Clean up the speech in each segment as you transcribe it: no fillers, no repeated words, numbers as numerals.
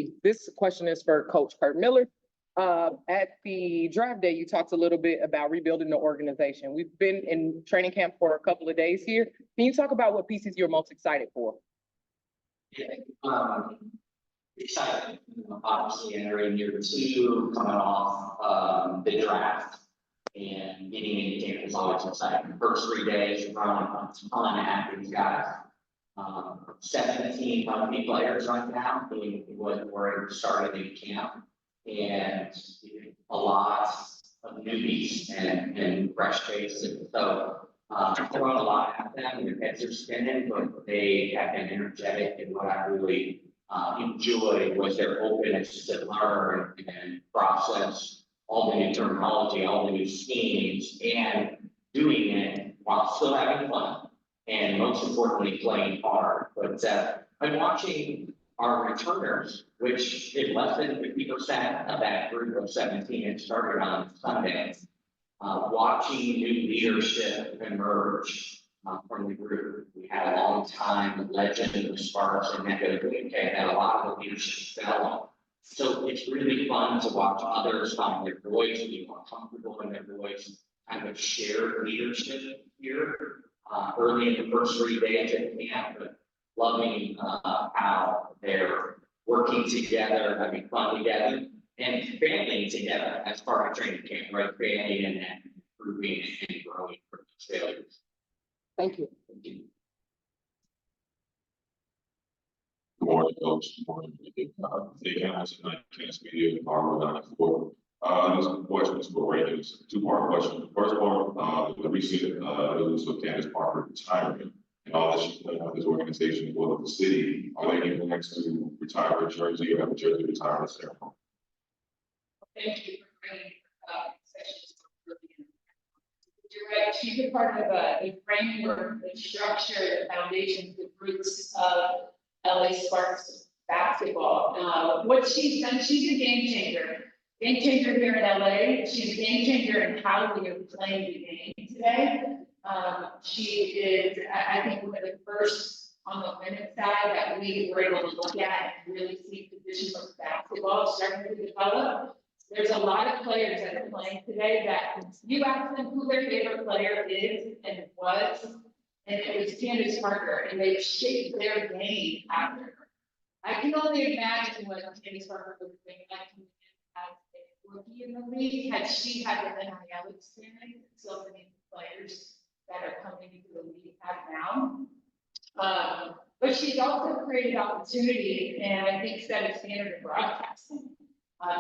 Pebley. This question is for Coach Curt Miller. At the draft day, you talked a little bit about rebuilding the organization. We've been in training camp for a couple of days here. Can you talk about what pieces you're most excited for? Yeah, excited. Obviously entering year 2, coming off the draft, and getting into camp is always exciting. The first 3 days, we're running a ton at these guys. 17 healthy players right now, doing what we're starting in camp, and a lot of newbies and fresh faces. So throwing a lot at them, their heads are spinning, but they have been energetic, and what I really enjoyed was their openness to learn and process all the new terminology, all the new schemes, and doing it while still having fun, and most importantly, playing hard. But I'm watching our returners, which is less than 50% of that group of 17 that started on Sunday, watching new leadership emerge from the group. We had a long time legend of the Sparks and Neco, and a lot of the leadership fell. So it's really fun to watch others find their voice, be more comfortable in their voice, kind of share leadership here early in the first 3 days at camp, but loving how they're working together, having fun together, and banding together as part of training camp, right? Banding and improving and growing from these failures. Thank you. Thank you. Good morning, Coach. Good morning. Thank Media, Harvard 94. This question is for Raegan. It's a 2-part question. The first part, the recent news of Candace Parker retirement and all that she's done with this organization as well as the city. Are they even next to retire her jersey or have a jersey retirement ceremony? Thank you for bringing sessions. You're right. She's a part of the framework, the structure, the foundation, the roots of LA Sparks basketball. What she's done, she's a game changer. Game changer here in LA. She's a game changer in how we are playing the game today. She is, I think, one of the first on the women's side that we were able to look at and really see positionless basketball starting to develop. There's a lot of players that are playing today that you ask them who their favorite player is and was, and it was Candace Parker, and they've shaped their game after her. I can only imagine what Candace Parker would think like as a rookie in the league had she had the NIL experience. So many players that are coming into the league have now. But she's also created opportunity and I think set a standard of broadcasting,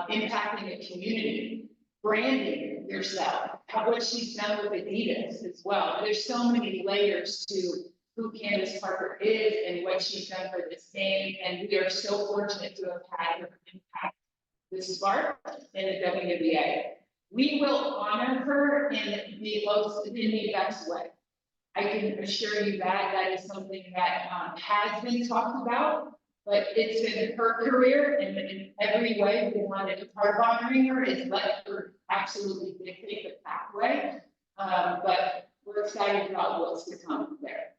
impacting the community, branding yourself, what she's done with Adidas as well. There's so many layers to who Candace Parker is and what she's done for this game, and we are so fortunate to have had her impact the Spark in the WNBA. We will honor her in the best way. I can assure you that that is something that has been talked about, but it's been her career, and in every way we wanted to part of honoring her is let her absolutely dictate the pathway. But we're excited about what's to come there.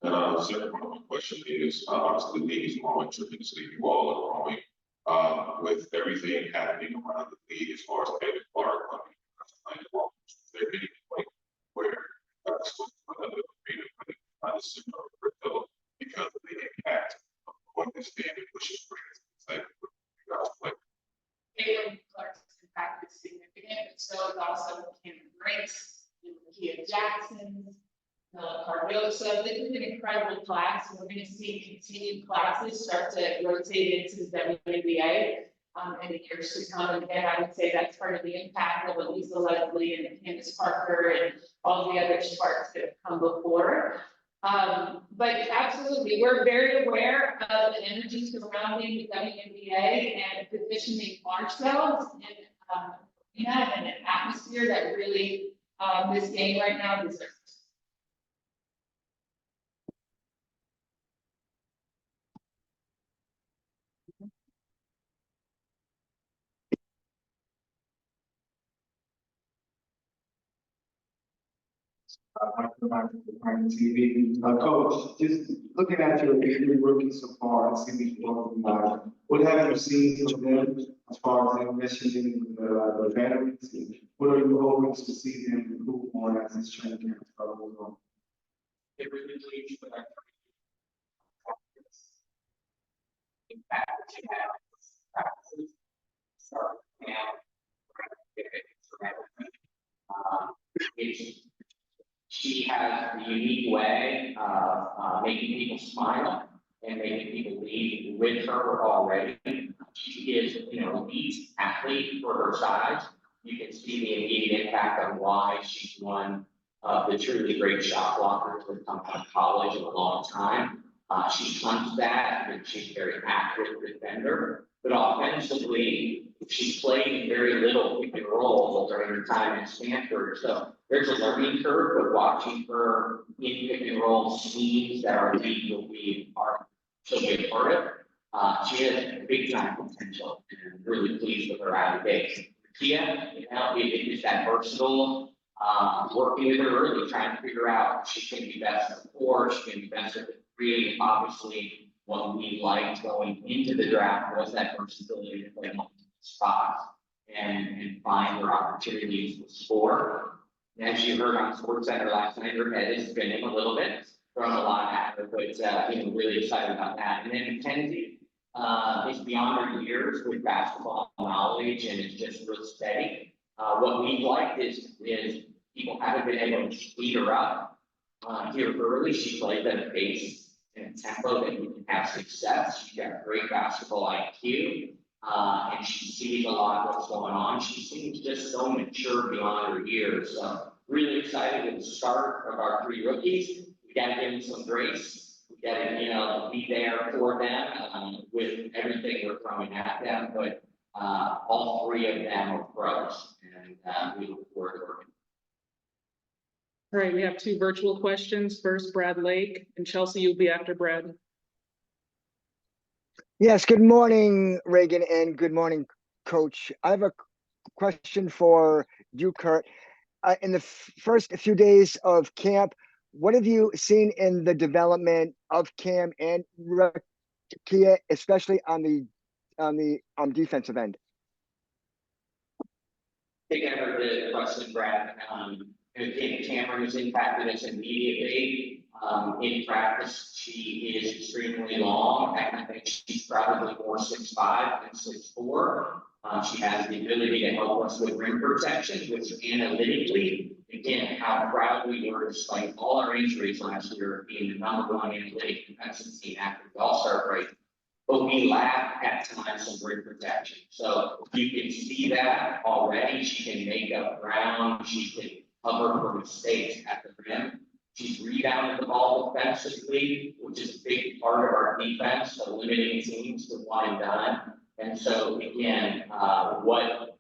And second part of my question is, obviously the league is growing tremendously. You all are growing. With everything happening around the league as far as David Clark, there may be a point where because of the impact of what this standing pushes for Caitlin Clark's impact is significant, but so is also Cameron Grace, Kia Jackson, Cardoso. This is an incredible class. We're going to see continued classes start to rotate into the WNBA in the years to come. And again, I would say that's part of the impact of Elisa Leslie and Candace Parker and all the other Sparks that have come before. But absolutely, we're very aware of the energy surrounding the WNBA and positioning ourselves in an atmosphere that really this game right now deserves. TV. Coach, just looking at your three rookies so far and seeing both of them live, what have you seen from them as far as them meshing with the veterans? What are you hoping to see them improve on as this training camp goes on? It really leads with our impact to have practices, start now. It's, she has the unique way of making people smile and making people leave with her already. She is, you know, elite athlete for her size. You can see the immediate impact on why she's one of the truly great shot blockers that come out of college in a long time. She hunts that, and she's a very active defender. But offensively, she's played very little pick and roll during her time at Stanford. So there's a learning curve, but watching her in pick and roll schemes that our league will be she'll be a part of. She has big time potential, and I'm really pleased with her out of the gate. Kia, you know, it is that versatile, working with her early, trying to figure out if she can be best at the four, she can be best at the three. Obviously, what we liked going into the draft was that versatility to play multiple spots and find her opportunities to score. And as you heard on SportsCenter last night, her head is spinning a little bit, throwing a lot at her, but you know, really excited about that. And then Mackenzie is beyond her years with basketball knowledge and is just real steady. What we've liked is people haven't been able to speed her up here early. She plays at a pace and a tempo that you can have success. She's got great basketball IQ, and she sees a lot of what's going on. She seems just so mature beyond her years. So really excited at the start of our three rookies. We got to give them some grace. We got to, you know, be there for them with everything we're throwing at them. But all three of them are pros, and we look forward to working. All right, we have two virtual questions. First, Brad Lake, and Chelsea, you'll be after Brad. Yes, good morning, Raegan, and good morning, Coach. I have a question for you, Curt. In the first few days of camp, what have you seen in the development of Cam and Kia, especially on the defensive end? I think I heard the question, Brad. Again, Cameron has impacted us immediately. In practice, she is extremely long. I think she's probably more 6'5" than 6'4". She has the ability to help us with rim protection, which analytically, again, how proud we were despite all our injuries last year being the #1 analytic defensive team after the All-Star break. But we lack at times some rim protection. So you can see that already. She can make up ground. She can cover for mistakes at the rim. She's rebounded the ball defensively, which is a big part of our defense, so limiting teams to one and done. And so again, what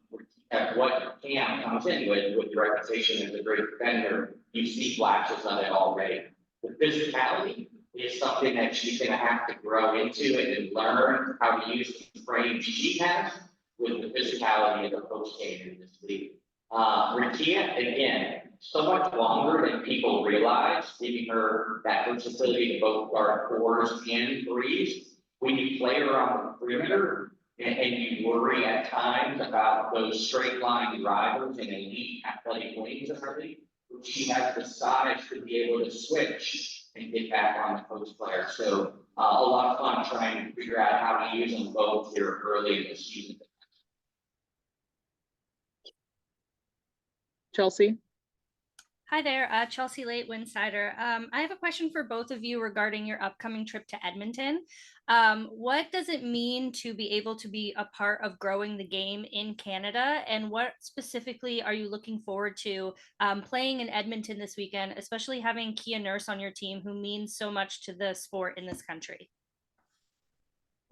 Cam comes in with the reputation as a great defender, you see flashes of it already. The physicality is something that she's going to have to grow into and learn how to use the frame she has with the physicality of the post game in this league. Rakia, again, so much longer than people realize, giving her that versatility to both guard fours and threes. When you play her on the perimeter and you worry at times about those straight line drivers and elite athletic wings in her league, she has the size to be able to switch and get back on the post player. So a lot of fun trying to figure out how to use them both here early in the season. Chelsea? Hi there, Chelsea Late Winsider. I have a question for both of you regarding your upcoming trip to Edmonton. What does it mean to be able to be a part of growing the game in Canada? And what specifically are you looking forward to playing in Edmonton this weekend, especially having Kia Nurse on your team, who means so much to the sport in this country?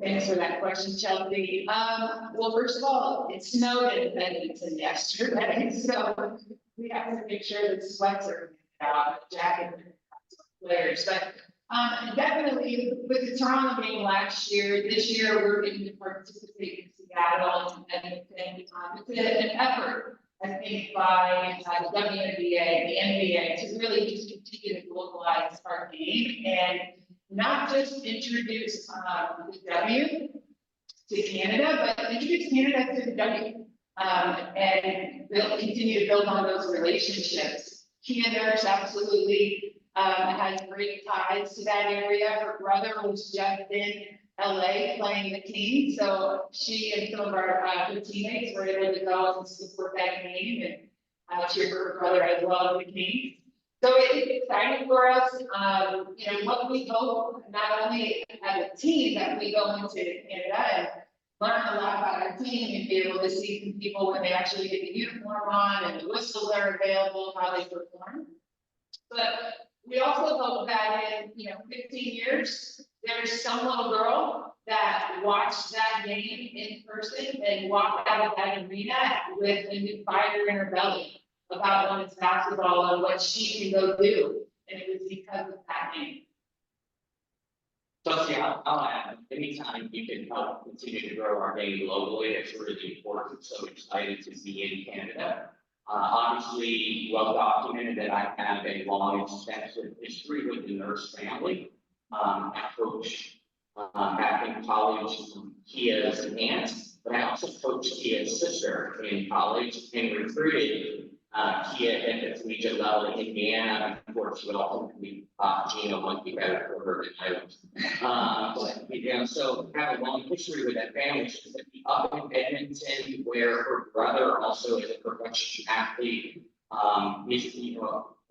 Thanks for that question, Chelsea. Well, first of all, it snowed in Edmonton yesterday, so we have to make sure that sweats are out, jacket players. But definitely with the Toronto game last year, this year we're going to participate in Seattle and Edmonton. It's an effort I think, by the WNBA, the NBA, to really just continue to globalize our game and not just introduce the W to Canada, but introduce Canada to the W. And they'll continue to build on those relationships. Kia Nurse absolutely has great ties to that area. Her brother was just in LA playing the Kings, so she and some of our her teammates were able to go and support that game and cheer for her brother as well as the Kings. So it's exciting for us. What we hope, not only as a team, that we go into Canada and learn a lot about our team and be able to see some people when they actually get the uniform on and the whistles are available, how they perform. But we also hope that in 15 years, there's some little girl that watched that game in person and walked out of that arena with a new fire in her belly about women's basketball and what she can go do. And it was because of that game. So yeah, I'll add, anytime you can help continue to grow our game globally, it's really important. So excited to be in Canada. Obviously, well documented that I have a long, extensive history with the Nurse family. I coached back in college Kia's aunt, but I also coached Kia's sister in college and recruited Kia at the collegiate level in Indiana before she ultimately Gino might be better for her than I was. So have a long history with that family. She's up in Edmonton, where her brother also is a professional athlete. Is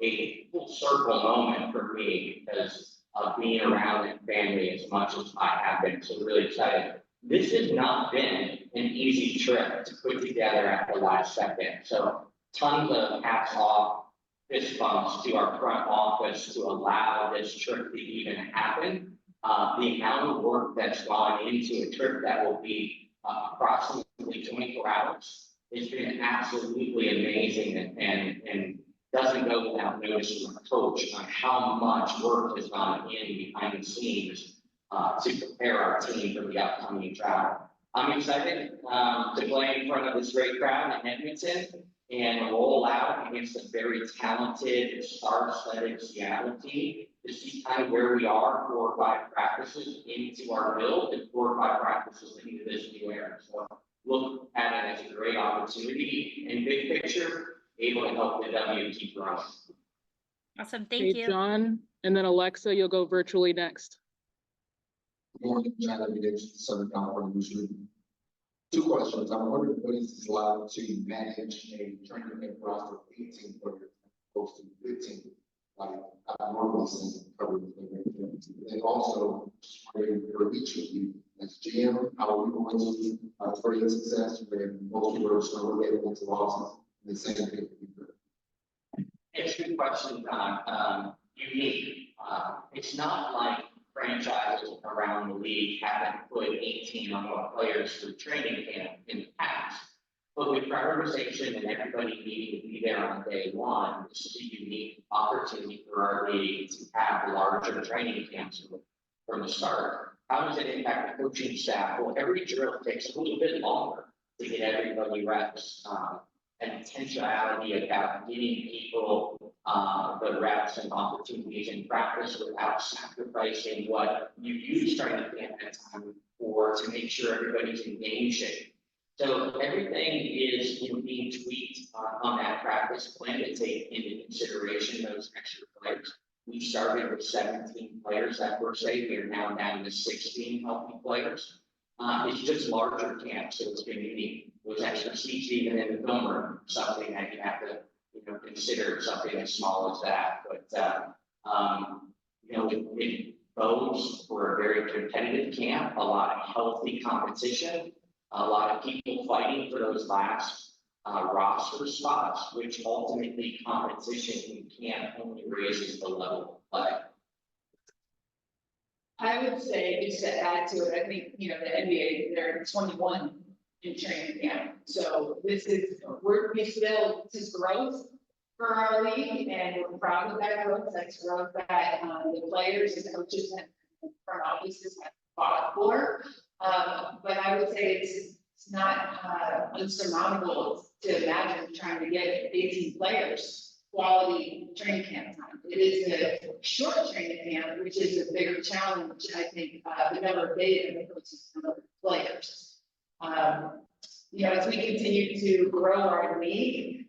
a full circle moment for me because of being around that family as much as I have been. So really excited. This has not been an easy trip to put together at the last second. So tons of hats off, fist bumps to our front office to allow this trip to even happen. The amount of work that's gone into a trip that will be approximately 24 hours has been absolutely amazing and doesn't go without notice from a coach on how much work has gone in behind the scenes to prepare our team for the upcoming travel. I'm excited to play in front of this great crowd in Edmonton and roll out against a very talented, star-studded Seattle team to see kind of where we are 4 or 5 practices into our build and 4 or 5 practices into this new era. So look at it as a great opportunity and big picture, able to help the W keep growing. Awesome, thank Hey, you. John, and then Alexa, you'll go virtually next. Good morning, John Davis, Southern California News. 2 questions. I'm wondering what is this allowed to manage a training roster of 18 players opposed to 15, like I've normally seen covered. And also, just wondering for each of you, as GM, how are we going to create success when most people are still related to losses? The same thing. It's a good question, Don. Unique. It's not like franchises around the league haven't put 18 or more players through training camp in the past. But with prioritization and everybody needing to be there on day one, this is a unique opportunity for our league to have larger training camps from the start. How does it impact the coaching staff? Well, every drill takes a little bit longer to get everybody reps. And intentionality about getting people the reps and opportunities in practice without sacrificing what you use during the camp that time for to make sure everybody's in game shape. So everything is being tweaked on that practice plan to take into consideration those extra players. We started with 17 players that were safe. We are now down to 16 healthy players. It's just larger camps, so it's going to be those extra seats even in the film room, something that you have to consider something as small as that. But it bodes for a very competitive camp, a lot of healthy competition, a lot of people fighting for those last roster spots, which ultimately competition in camp only raises the level of play. I would say, just to add to it, I think, the NBA, they're 21 in training camp. So this is growth for our league, and we're proud of that growth. That's growth that the players and coaches and front offices have fought for. But I would say it's It's not unsurmountable to imagine trying to get 18 players quality training camp time. It is a short training camp, which is a bigger challenge, I think, the number of days and the number of players. As we continue to grow our league,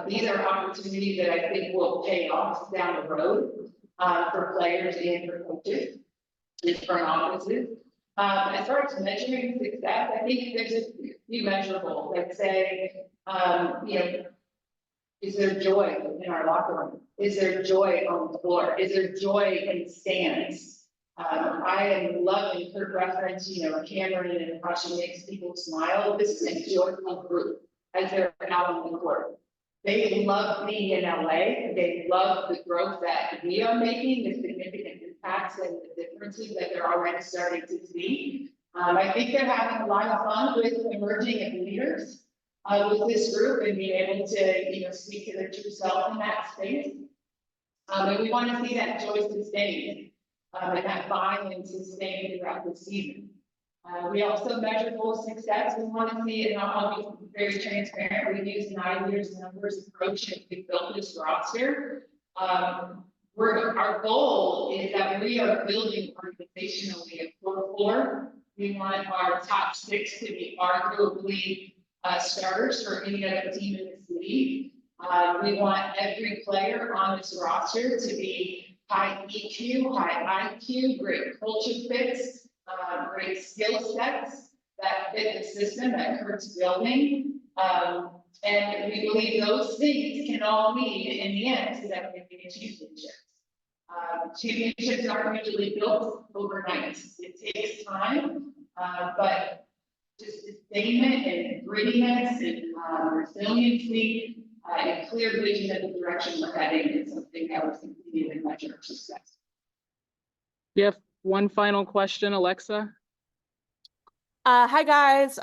these are opportunities that I think will pay off down the road for players and for coaches and front offices. As far as measuring success, I think there's a few measurables that say, is there joy in our locker room? Is there joy on the floor? Is there joy in the stands? I am loving Curt reference, Cameron and how she makes people smile. This is a joyful group as they're out on the court. They love being in LA. They love the growth that we are making, the significant impacts and the differences that they're already starting to see. I think they're having a lot of fun with emerging as leaders with this group and being able to, speak to their true self in that space. And we want to see that joy sustained and that buy-in sustained throughout the season. We also measure full success. We want to see it, and I'll be very transparent. We've used 9 years numbers approach and we built this roster. Our goal is that we are building organizationally a 4-4. We want our top 6 to be arguably starters for any other team in this league. We want every player on this roster to be high EQ, high IQ, great culture fits, great skill sets that fit the system that Curt's building. And we believe those things can all lead in the end to that we can get championships. Championships aren't usually built overnight. It takes time, but just sustainment and grittiness and resiliency and clear vision of the direction we're heading is something that we're continuing to measure success. You have one final question, Alexa. Hi guys,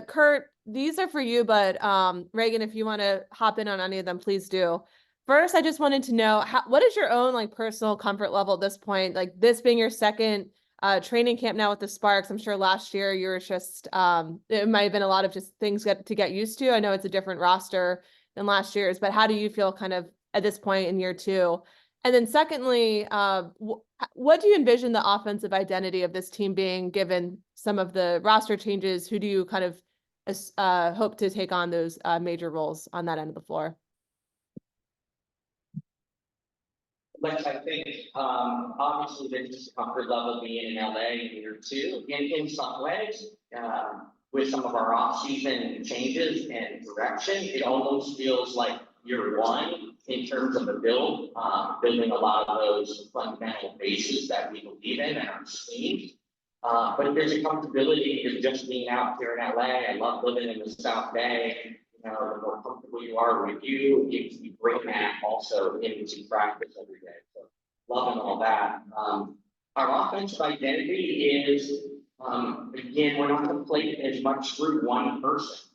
Curt, these are for you, but Raegan, if you want to hop in on any of them, please do. First, I just wanted to know what is your own personal comfort level at this point? Like this being your second training camp now with the Sparks. I'm sure last year you were just it might have been a lot of just things to get used to. I know it's a different roster than last year's, but how do you feel kind of at this point in year 2? And then secondly, what do you envision the offensive identity of this team being given some of the roster changes? Who do you kind of hope to take on those major roles on that end of the floor? Like I think, obviously there's just comfort level being in LA in year 2 in some ways, with some of our off-season changes and direction, it almost feels like year 1 in terms of the building a lot of those fundamental bases that we believe in and are seeing. But there's a comfortability of just being out here in LA. I love living in the South Bay. The more comfortable you are with you bring that also into practice every day. So loving all that. Our offensive identity is, again, we're not going to play as much through one person.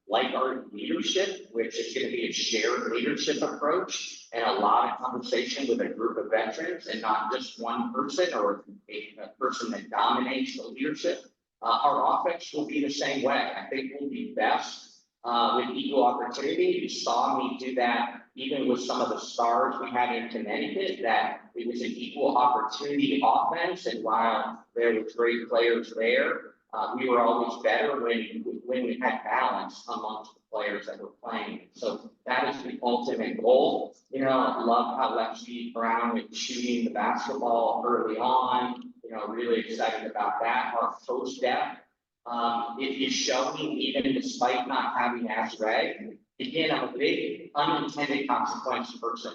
Like our leadership, which is going to be a shared leadership approach and a lot of conversation with a group of veterans and not just one person or a person that dominates the leadership. Our offense will be the same way. I think we'll be best with equal opportunity. You saw me do that even with some of the stars we had in Connecticut, that it was an equal opportunity offense. And while there were great players there, we were always better when we had balance amongst the players that were playing. So that is the ultimate goal. I love how Lexi Brown is shooting the basketball early on. Really excited about that. Our post depth it is showing, even despite not having Ray. Again, I'm a big unintended consequence person.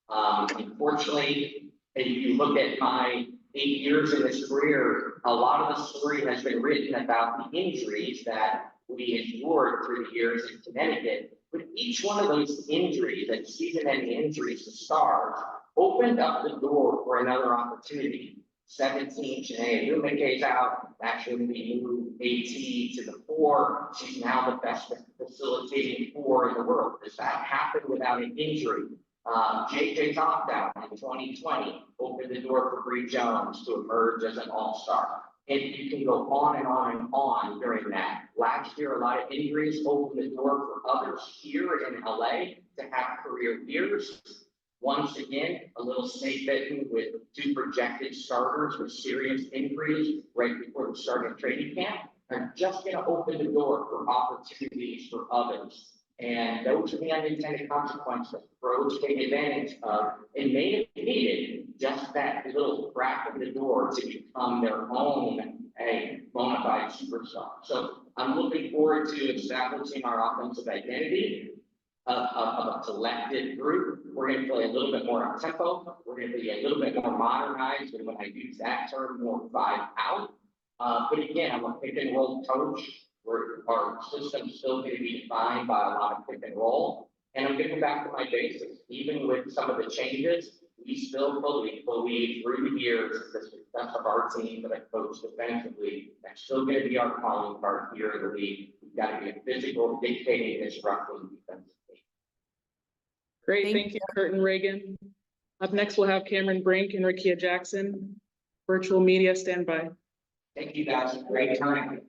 Unfortunately, if you look at my 8 years in this career, a lot of the story has been written about the injuries that we endured through the years in Connecticut. But each one of those injuries and season-ending injuries to stars opened up the door for another opportunity. 17, Janae Lumike's out. Actually, we moved AT to the 4. She's now the best facilitating 4 in the world. Does that happen without an injury? JJ's opt-out in 2020 opened the door for Bree Jones to emerge as an all-star. And you can go on and on and on during that. Last year, a lot of injuries opened the door for others here in LA to have career years. Once again, a little snake bitten with 2 projected starters with serious injuries right before the start of training camp. Are just going to open the door for opportunities for others. And those are the unintended consequences pros take advantage of and may have needed just that little crack of the door to become their own a bona fide superstar. So I'm looking forward to establishing our offensive identity of a collective group. We're going to play a little bit more up tempo. We're going to be a little bit more modernized, and when I use that term, more 5 out. But again, I'm a pick and roll coach. Our system's still going to be defined by a lot of pick and roll. And I'm getting back to my basics. Even with some of the changes, we still believe through the years, the success of our team that I coach defensively, that's still going to be our calling card here in the league. We've got to be a physical, dictating, disrupting defensive team. Great, thank you, Curt and Raegan. Up next, we'll have Cameron Brink and Rakia Jackson. Virtual media standby. Thank you guys. Great time.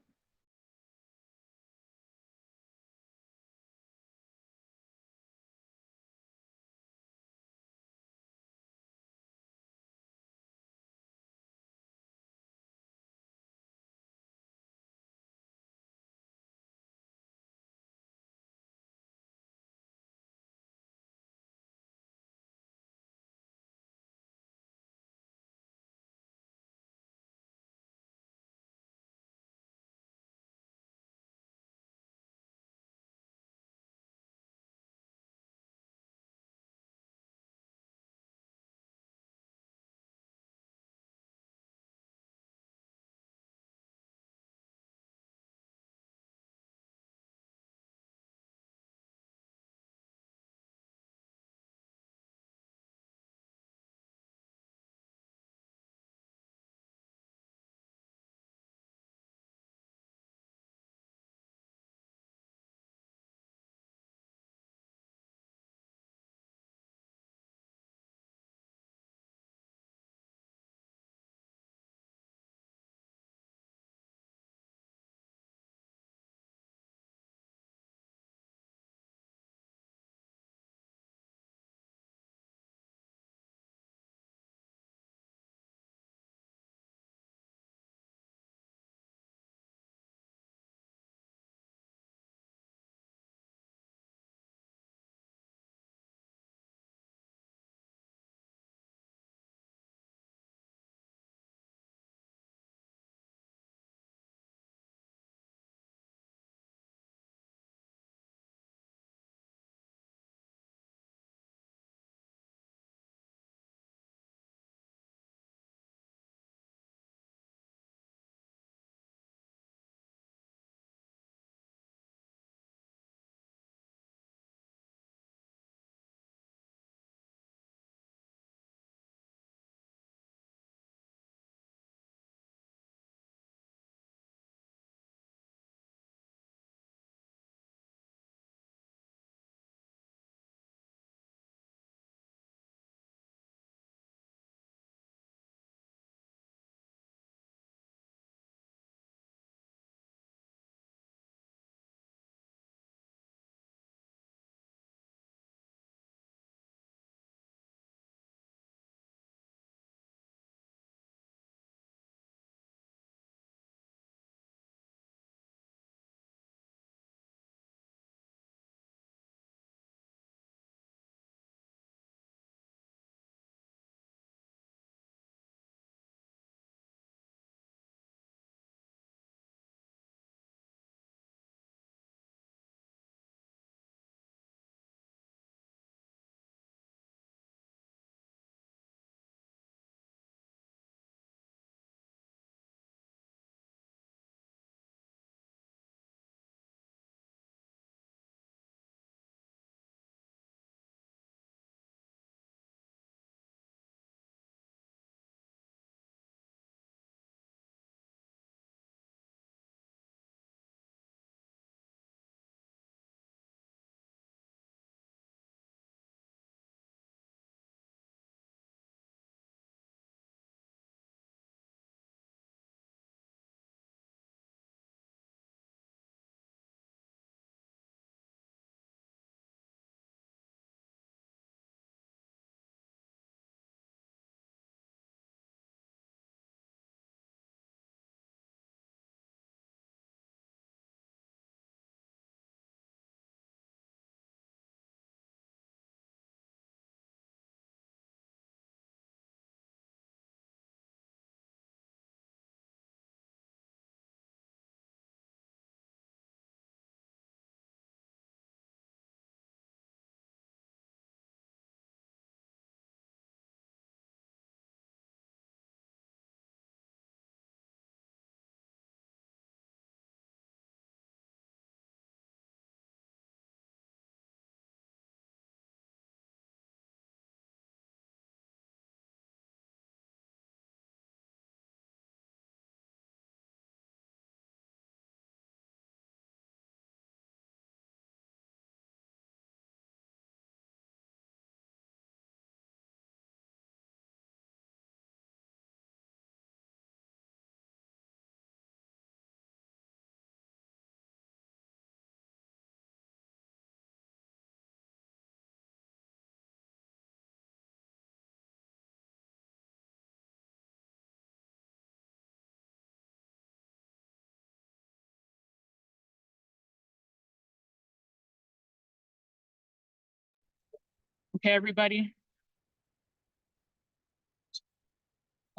Okay, everybody.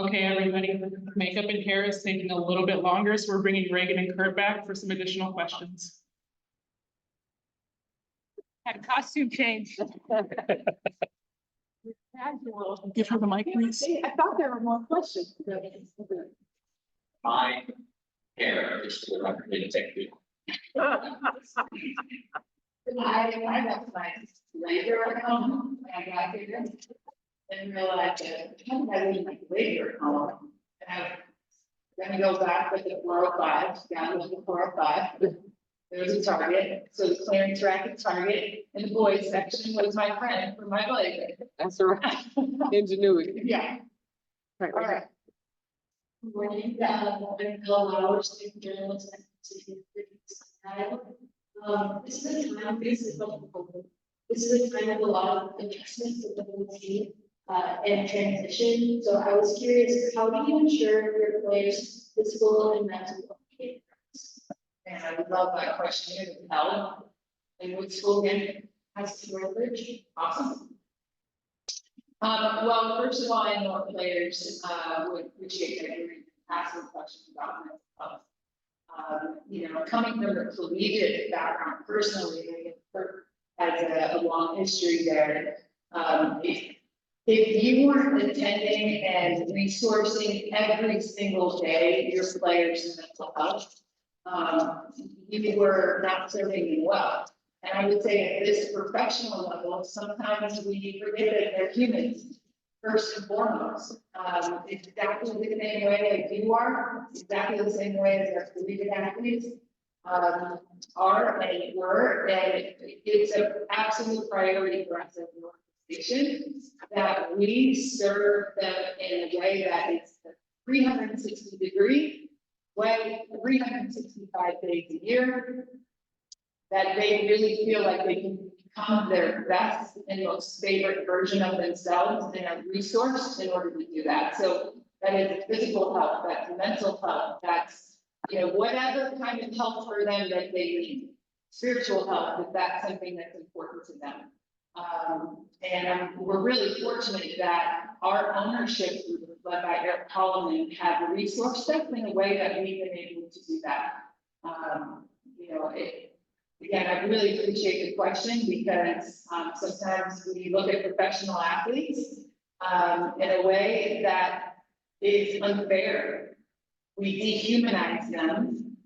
Okay, everybody, makeup and hair is taking a little bit longer, so we're bringing Raegan and Curt back for some additional questions. Had a costume change. Give her the mic, please. I thought there were more questions. My hair is still record didn't take you. I got my laser at home, I got here, and realized that I had my laser at home. And I then go back with the 405, down with the 405. There was a Target, so the clearance rack at Target, and the boys section was my friend for my blazer. That's right. Ingenuity. Yeah, Right, all right. Morning, I'm Bill Lowers, student journalist at this is a time, this is a time of a lot of adjustments that the whole team and transition. So I was curious, how do you ensure your players' physical and mental well-being? And I would love that question here to tell. And what school again has to leverage? Awesome. Well, first of all, I know our players would appreciate that you're asking questions about mental health. You know, coming from a collegiate background personally, has a long history there. If you weren't attending and resourcing every single day your players' mental health, you were not serving them well. And I would say at this professional level, sometimes we forget that they're humans, first and foremost. Exactly the same way as you are, exactly the same way as our collegiate athletes are and were. And it's an absolute priority for us as an organization that we serve them in a way that is 360-degree way, 365 days a year, that they really feel like they can become their best and most favorite version of themselves and are resourced in order to do that. So that is physical health, that's mental health, that's, you know, whatever kind of health for them that they need. Spiritual health, if that's something that's important to them. We're really fortunate that our ownership group, led by Eric Holloman, have resourced us in a way that we've been able to do that. You know, again, I really appreciate the question because sometimes we look at professional athletes in a way that is unfair. We dehumanize them,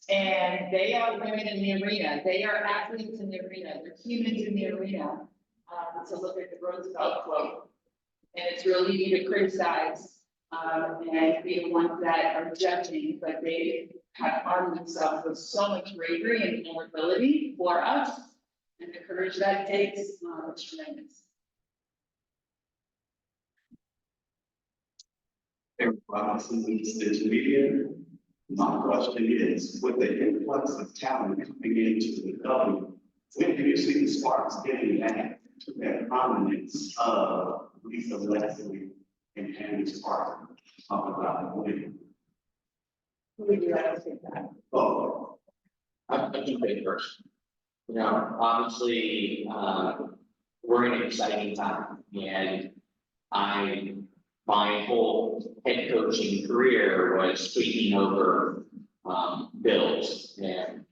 and they are women in the arena. They are athletes in the arena. They're humans in the arena. So look at the Roosevelt quote, and it's really easy to criticize and be the ones that are judging, but they have armed themselves with so much bravery and vulnerability for us, and the courage that takes is tremendous. Everybody, this media. My question is, with the influx of talent coming into the government, when do you see the Sparks getting back to that prominence of Lisa Leslie and Andy Sparks? Talk about the way. Would you like to say that? Oh, I can say first. You know, obviously, we're in an exciting time, and my whole head coaching career was taking over builds and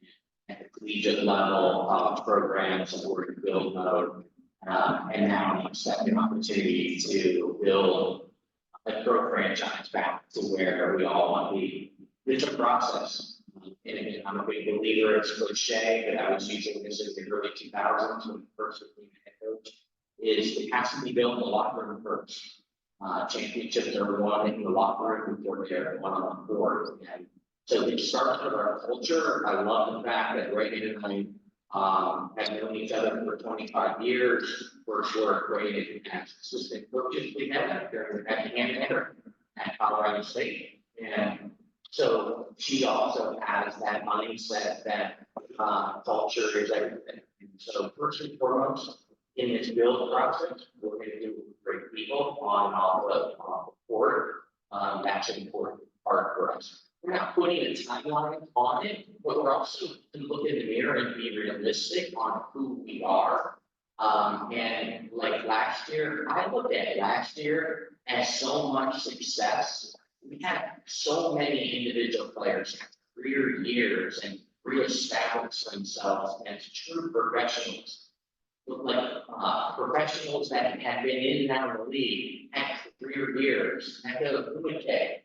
at the collegiate level programs that were in build mode, and now I'm accepting opportunity to build a pro franchise back to where we all want to be. It's a process. And I'm a big believer, it's cliche, but I was using this in the early 2000s when first became head coach, is it has to be built in the locker room first. Championships are won in the locker room before they're won on the court. And so it starts with our culture. I love the fact that Raegan and I have known each other for 25 years. We're created as assistant coaches together during the Effingham at Colorado State. And so she also has that mindset that culture is everything. And so first and foremost, in this build process, we're going to do great people on and off the court. That's an important part for us. We're not putting a timeline on it, but we're also to look in the mirror and be realistic on who we are And like last year, I looked at last year as so much success. We had so many individual players have career years and reestablish themselves as true professionals. Professionals that have been in and out of the league had career years. I go, look at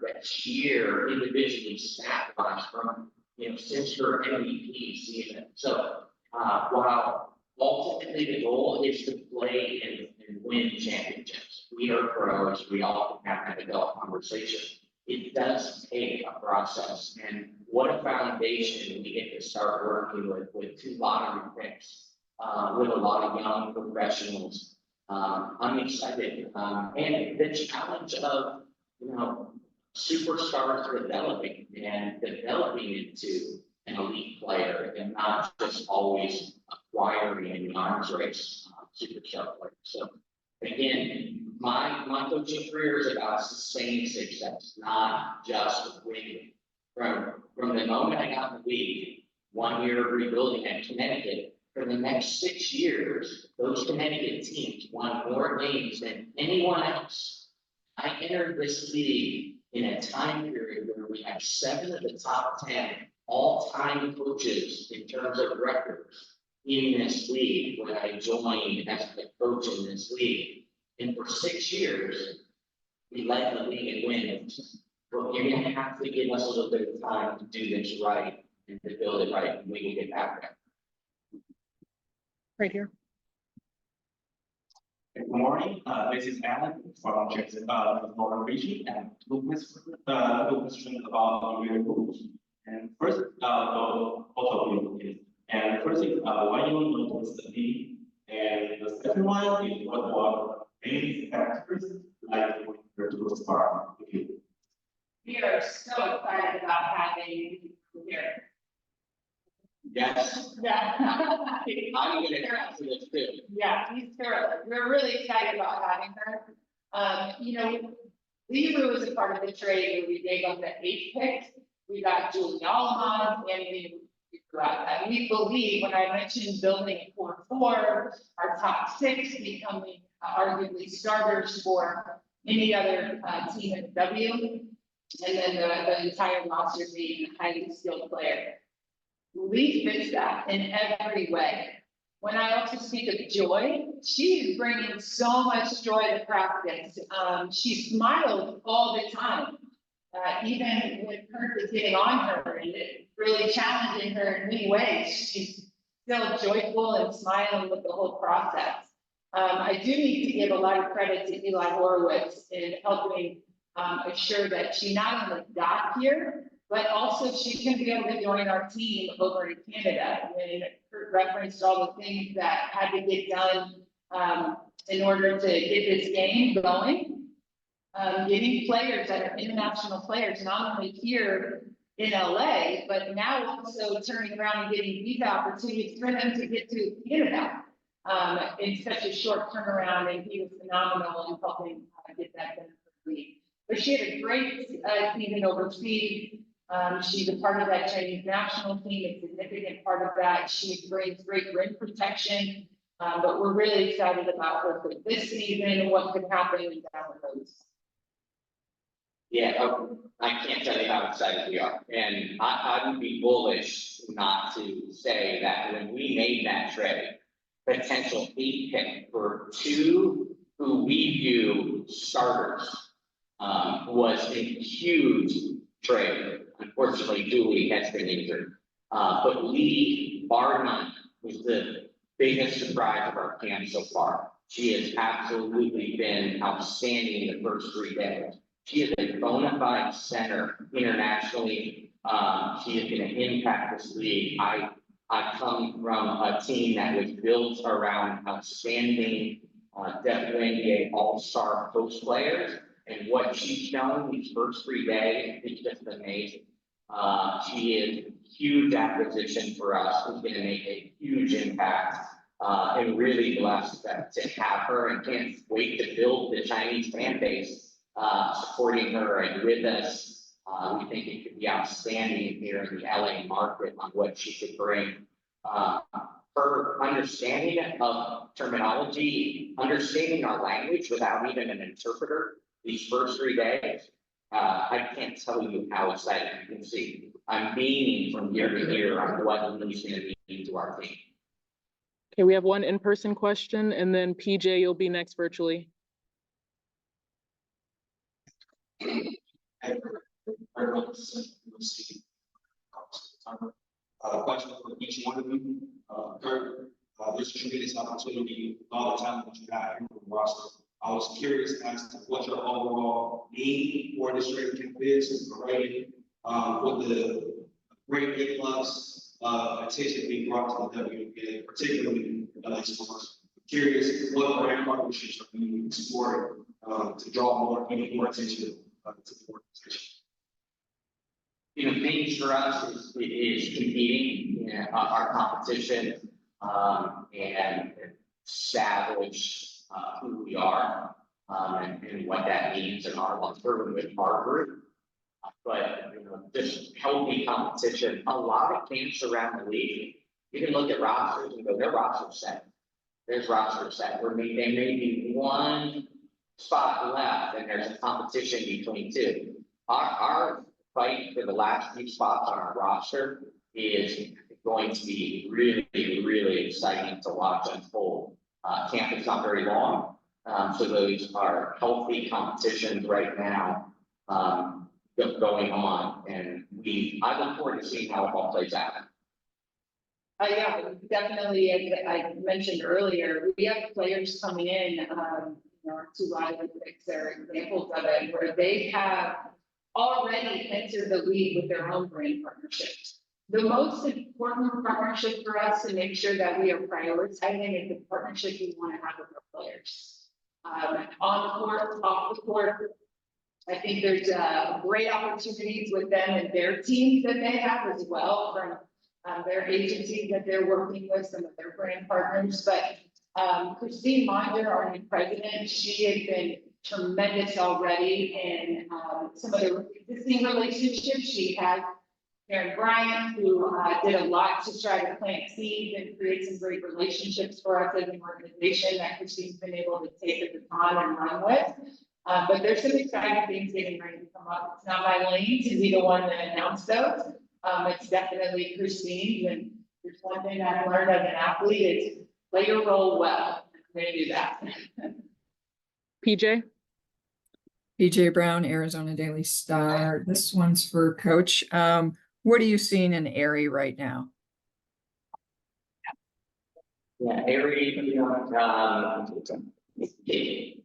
that sheer individually sacrifice from, since her MVP season. So, while ultimately the goal is to play and win championships, we are pros, we all have an adult conversation. It does take a process, and what a foundation we get to start working with 2 lottery picks, with a lot of young professionals. I'm excited, and the challenge of, superstars developing into an elite player and not just always acquiring in the arms race, superstar players. So again, my coaching career is about sustained success, not just winning. From the moment I got in the league, 1 year of rebuilding at Connecticut, for the next 6 years, those Connecticut teams won more games than anyone else. I entered this league in a time period where we had 7 of the top 10 all-time coaches in terms of records in this league when I joined as the coach in this league. And for 6 years, we led the league in wins. But you're going to have to give us a little bit of time to do this right and to build it right, and we will get back there. Right here. Good morning, this is Alan from Jackson, Region, and two questions about your rules. And first, both of you is, and first is why you notice the league, and the second one is what were main factors like your to start with you. We are so excited about having you here. Yes, Yeah. I'm going to answer this too. Yeah, he's terrific. We're really excited about having her. Lulu was a part of the trade where we gave up the 8th pick. We got Julie Allemond, and we believe when I mentioned building a 4-4, our top 6 becoming arguably starters for any other team in W, and then the entire roster being a highly skilled player. We fix that in every way. When I also speak of joy, she is bringing so much joy to practice. She smiles all the time, even when Curt is getting on her and really challenging her in many ways. She's still joyful and smiling with the whole process. I do need to give a lot of credit to Eli Horowitz in helping assure that she not only got here, but also she can be able to join our team over in Canada. When Curt referenced all the things that had to get done in order to get this game going, getting players that are international players, not only here in LA, but now also turning around and getting visa opportunities for them to get to Canada in such a short turnaround, and he was phenomenal in helping get that done for the league. But she had a great season overseas. She's a part of that Chinese national team, a significant part of that. She brings great rim protection, but we're really excited about her for this season and what could happen down the road. Yeah, I can't tell you how excited we are. And I would be bullish not to say that when we made that trade, potential 8 pick for 2 who we view starters was a huge trade. Unfortunately, Julie has been injured. But Lee, bar none, was the biggest surprise of our camp so far. She has absolutely been outstanding in the first 3 days. She is a bona fide center internationally. She is going to impact this league. I come from a team that was built around outstanding WNBA all-star post players. And what she's shown these first 3 days is just amazing. She is a huge acquisition for us. Who's going to make a huge impact. And really blessed to have her, and can't wait to build the Chinese fan base supporting her and with us. We think it could be outstanding here in the LA market on what she could bring. her understanding of terminology, understanding our language without even an interpreter these first 3 days. I can't tell you how excited you can see. I'm beaming from year to year on what he's going to mean to our team. Okay, we have one in-person question, and then PJ, you'll be next virtually. Question for each one of you. Kurt, there's a tremendous opportunity all the time that you have here on the roster. I was curious as to what your overall need for this training camp is, right? With the great influx of attention being brought to the WNBA, particularly the LA sports. Curious what brand partnerships are you exploring to draw even more attention to the organization? You know, things for us is competing in our competition and establish who we are and what that means in our locker room with our group. But you know, just healthy competition. A lot of camps around the league, you can look at rosters and go, their roster set. There's roster set. There may be one spot left, and there's a competition between two. Our fight for the last few spots on our roster is going to be really, really exciting to watch unfold. Camp is not very long, so those are healthy competitions right now going on, and I look forward to seeing how it all plays out. Yeah, definitely, as I mentioned earlier, we have players coming in, you know, to live picks are examples of it, where they have already entered the league with their own brand partnerships. The most important partnership for us to make sure that we are prioritizing is the partnership we want to have with our players. On the court, off the court, I think there's great opportunities with them and their teams that they have as well from their agencies that they're working with, some of their brand partners. But Christine Monder, our new president, she has been tremendous already in some of the existing relationships. She has Karen Bryant, who did a lot to try to plant seeds and create some great relationships for us as an organization that Christine's been able to take the baton and run with. But there's some exciting things getting ready to come up. It's not my lane to be the one that announced those. It's definitely Christine's, and there's one thing I've learned as an athlete is play your role well. I'm going to do that. PJ? PJ Brown, Arizona Daily Star. This one's for Coach. What are you seeing in Erie right now? Yeah, Erie, you know,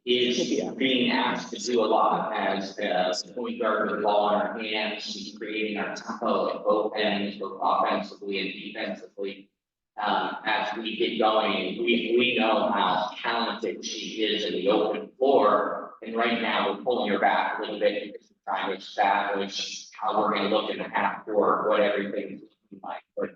is being asked to do a lot as a point guard with the ball in her hands. She's creating our tempo at both ends, both offensively and defensively. As we get going, we know how talented she is in the open floor. And right now, we're pulling her back a little bit because we're trying to establish how we're going to look in the half court, what everything's looking like. But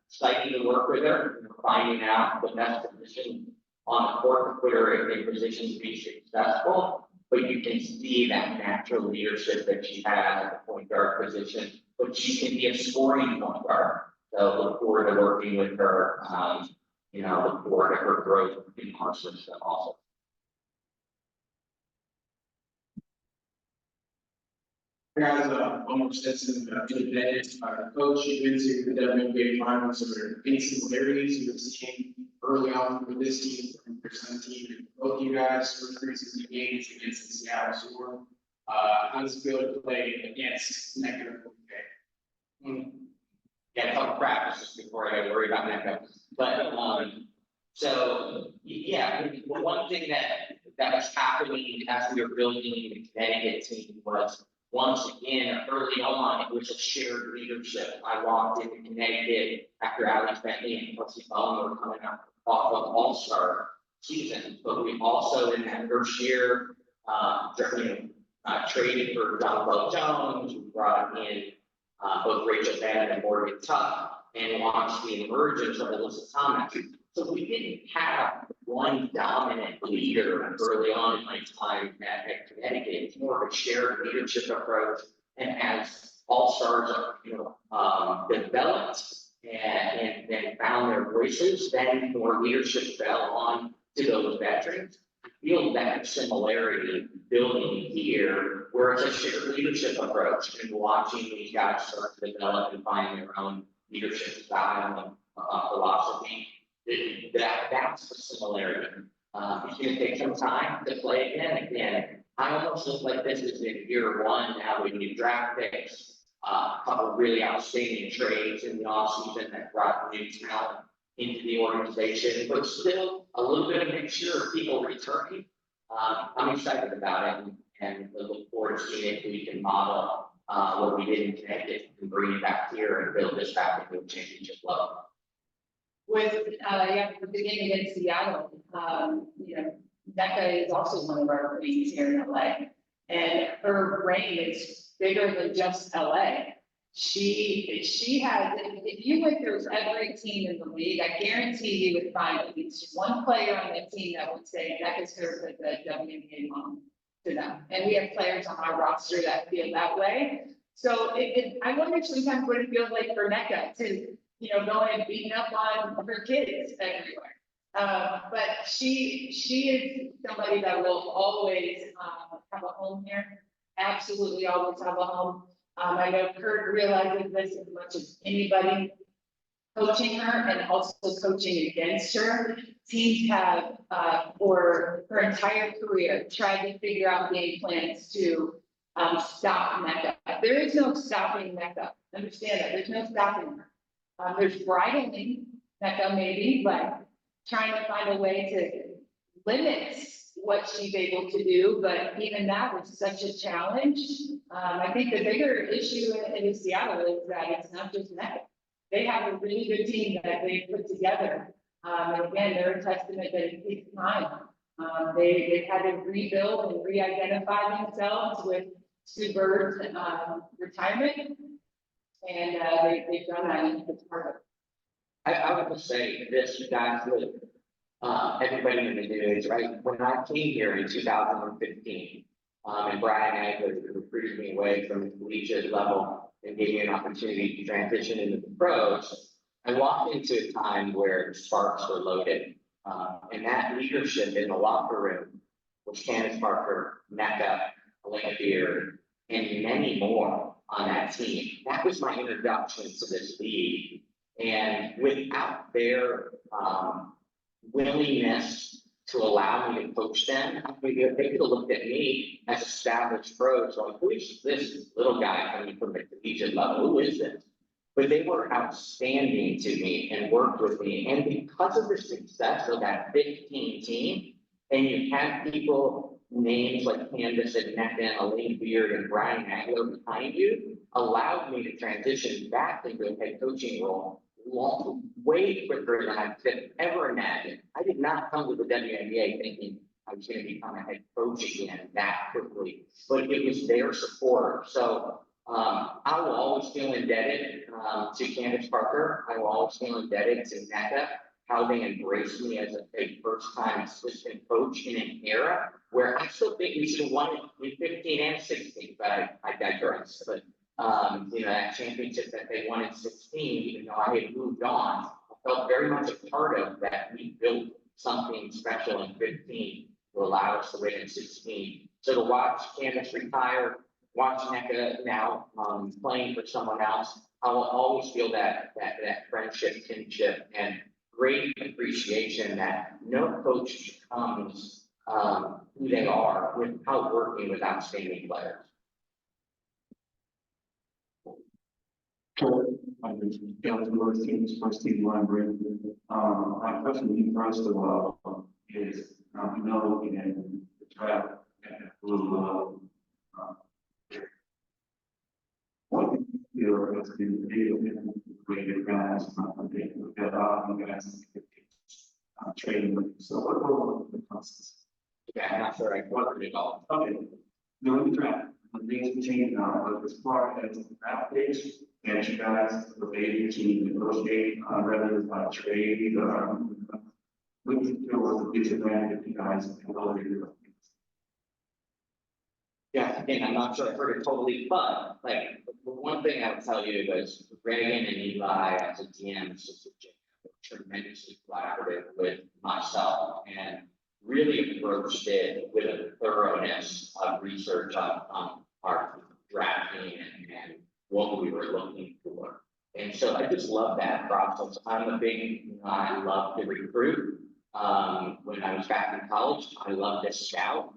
exciting to work with her, finding out the best position on the court to put her in a position to be successful. But you can see that natural leadership that she has at the point guard position. But she can be a scoring point guard. So look forward to working with her. You know, look forward to her growth in our system also. Guys, almost Stetson, independent, coach, you've been to the WNBA finals. Are there any similarities you've seen early on with this team from your son team? And both you guys were experiencing the games against the Seattle Storm. How does it feel to play against Mecca? Yeah, a couple practices before I got to worry about Mecca. But so yeah, the one thing that was happening as we were building the Connecticut team was, once again, early on, it was a shared leadership. I walked into Connecticut after Alex Bentley and Kelsey Bowen were coming up off of All-Star season, but we also in that first year, traded for John Jones. We brought in both Rachel Bennett and Morgan Tuck, and launched the emergence of Alyssa Thomas. So we didn't have one dominant leader early on in my time at Connecticut. It's more of a shared leadership approach. And as all stars, developed, and then found their voices, then more leadership fell on to those veterans. I feel that similarity building here, where it's a shared leadership approach and watching these guys start to develop and find their own leadership style and philosophy. That's the similarity. It's going to take some time to play again. I almost look like this is in year one now with new draft picks, a couple of really outstanding trades in the offseason that brought new talent into the organization, but still a little bit of mixture of people returning. I'm excited about it and look forward to seeing if we can model what we did in Connecticut and bring it back here and build this back into a championship level. With, the game against Seattle, Becca is also one of our queens here in LA. And her reign is bigger than just LA. She has, if you went through every team in the league, I guarantee you would find at least one player on that team that would say Becca's served as a WNBA mom to them. And we have players on our roster that feel that way. So I wonder sometimes what it feels like for Becca to, going and beating up on her kids everywhere. But she is somebody that will always have a home here. Absolutely always have a home. I know Curt realizes this as much as anybody. Coaching her and also coaching against her. Teams have, for her entire career, tried to figure out game plans to stop Mecca. There is no stopping Mecca. Understand that. There's no stopping her. There's bridling Mecca maybe, but trying to find a way to limit what she's able to do, but even that was such a challenge. I think the bigger issue in Seattle is that it's not just Mecca. They have a really good team that they put together. And again, they're a testament that it takes time. They've had to rebuild and re-identify themselves with Sue Bird's retirement. And they've done that, and it's part of it. I would just say this, you guys, with everybody in the news, right? When I came here in 2015, and Brian Agler recruited me away from the collegiate level and gave me an opportunity to transition into the pros, I walked into a time where sparks were loaded. And that leadership in the locker room was Candace Parker, Mecca, Elena Beard, and many more on that team. That was my introduction to this league. And without their willingness to allow me to coach them, they could have looked at me as established pros, like, who is this little guy coming from the collegiate level? Who is this? But they were outstanding to me and worked with me. And because of the success of that 15 team, and you have people, names like Candace and Mecca and Elaine Beard and Brian Agler behind you, allowed me to transition back into a head coaching role way quicker than I could ever imagine. I did not come to the WNBA thinking I was going to become a head coach again that quickly, but it was their support. So I will always feel indebted to Candace Parker. I will always feel indebted to Mecca, how they embraced me as a first-time assistant coach in an era where I still think we should have won it in 15 and 16, but I digress. But that championship that they won in 16, even though I had moved on, I felt very much a part of that. We built something special in 15 to allow us to win in 16. So to watch Candace retire, watch Mecca now playing for someone else, I will always feel that friendship, kinship, and great appreciation that no coach becomes who they are without working with outstanding players. My question to you first of all is, in the draft, what do you feel has been the deal with greater guys, training? So what role in the process? Yeah, I'm not sure I covered it all. Okay, during the draft, when things change now, but as far as the draft picks, and you guys were able to negotiate whether it's by trade or what do you feel was the disadvantage of you guys in order to do it? Yeah, again, I'm not sure I heard it totally, but like, the one thing I would tell you is Raegan and Eli as a GM, tremendously collaborative with myself and really approached it with a thoroughness of research on our drafting and what we were looking for. And so I just love that process. I love to recruit. When I was back in college, I loved to scout.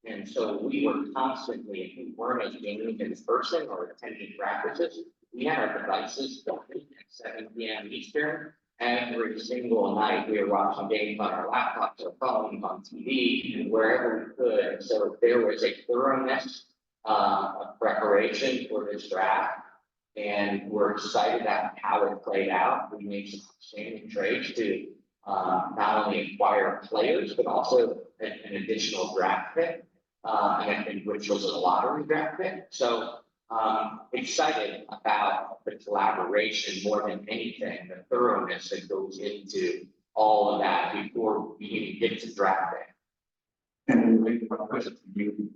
And so we were constantly, if we weren't at games in person or attending practices, we had our devices going at 7 p.m. Eastern. Every single night, we were watching games on our laptops or phones, on TV, and wherever we could. So there was a thoroughness of preparation for this draft. And we're excited about how it played out. We made some outstanding trades to not only acquire players, but also an additional draft pick, and which was a lottery draft pick. So excited about the collaboration more than anything, the thoroughness that goes into all of that before we even get to draft pick. And my question for you.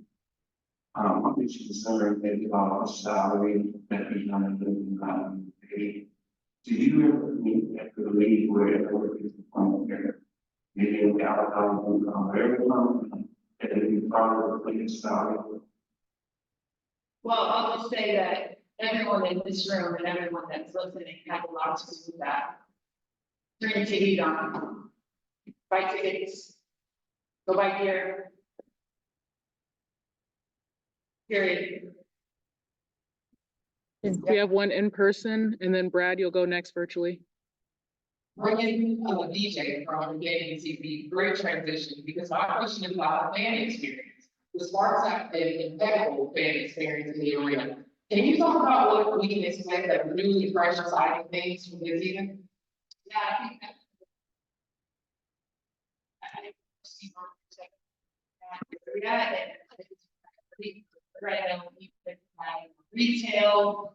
I'm just concerned maybe about the salary that we pay. Do you ever meet at the league where everyone is from there? Maybe the outcome will come very long, and then you probably the player's salary. Well, I'll just say that everyone in this room and everyone that's listening has a lot to do with that. Turn TV on, buy tickets, go by gear. Period. We have one in person, and then Brad, you'll go next virtually. Bringing DJ from getting TV, great transition, because my question is about the fan experience. The Sparks have an impeccable fan experience in the arena. Can you talk about what we can expect of really fresh, exciting things from this season? Yeah, I think that. Right now, we've been retail,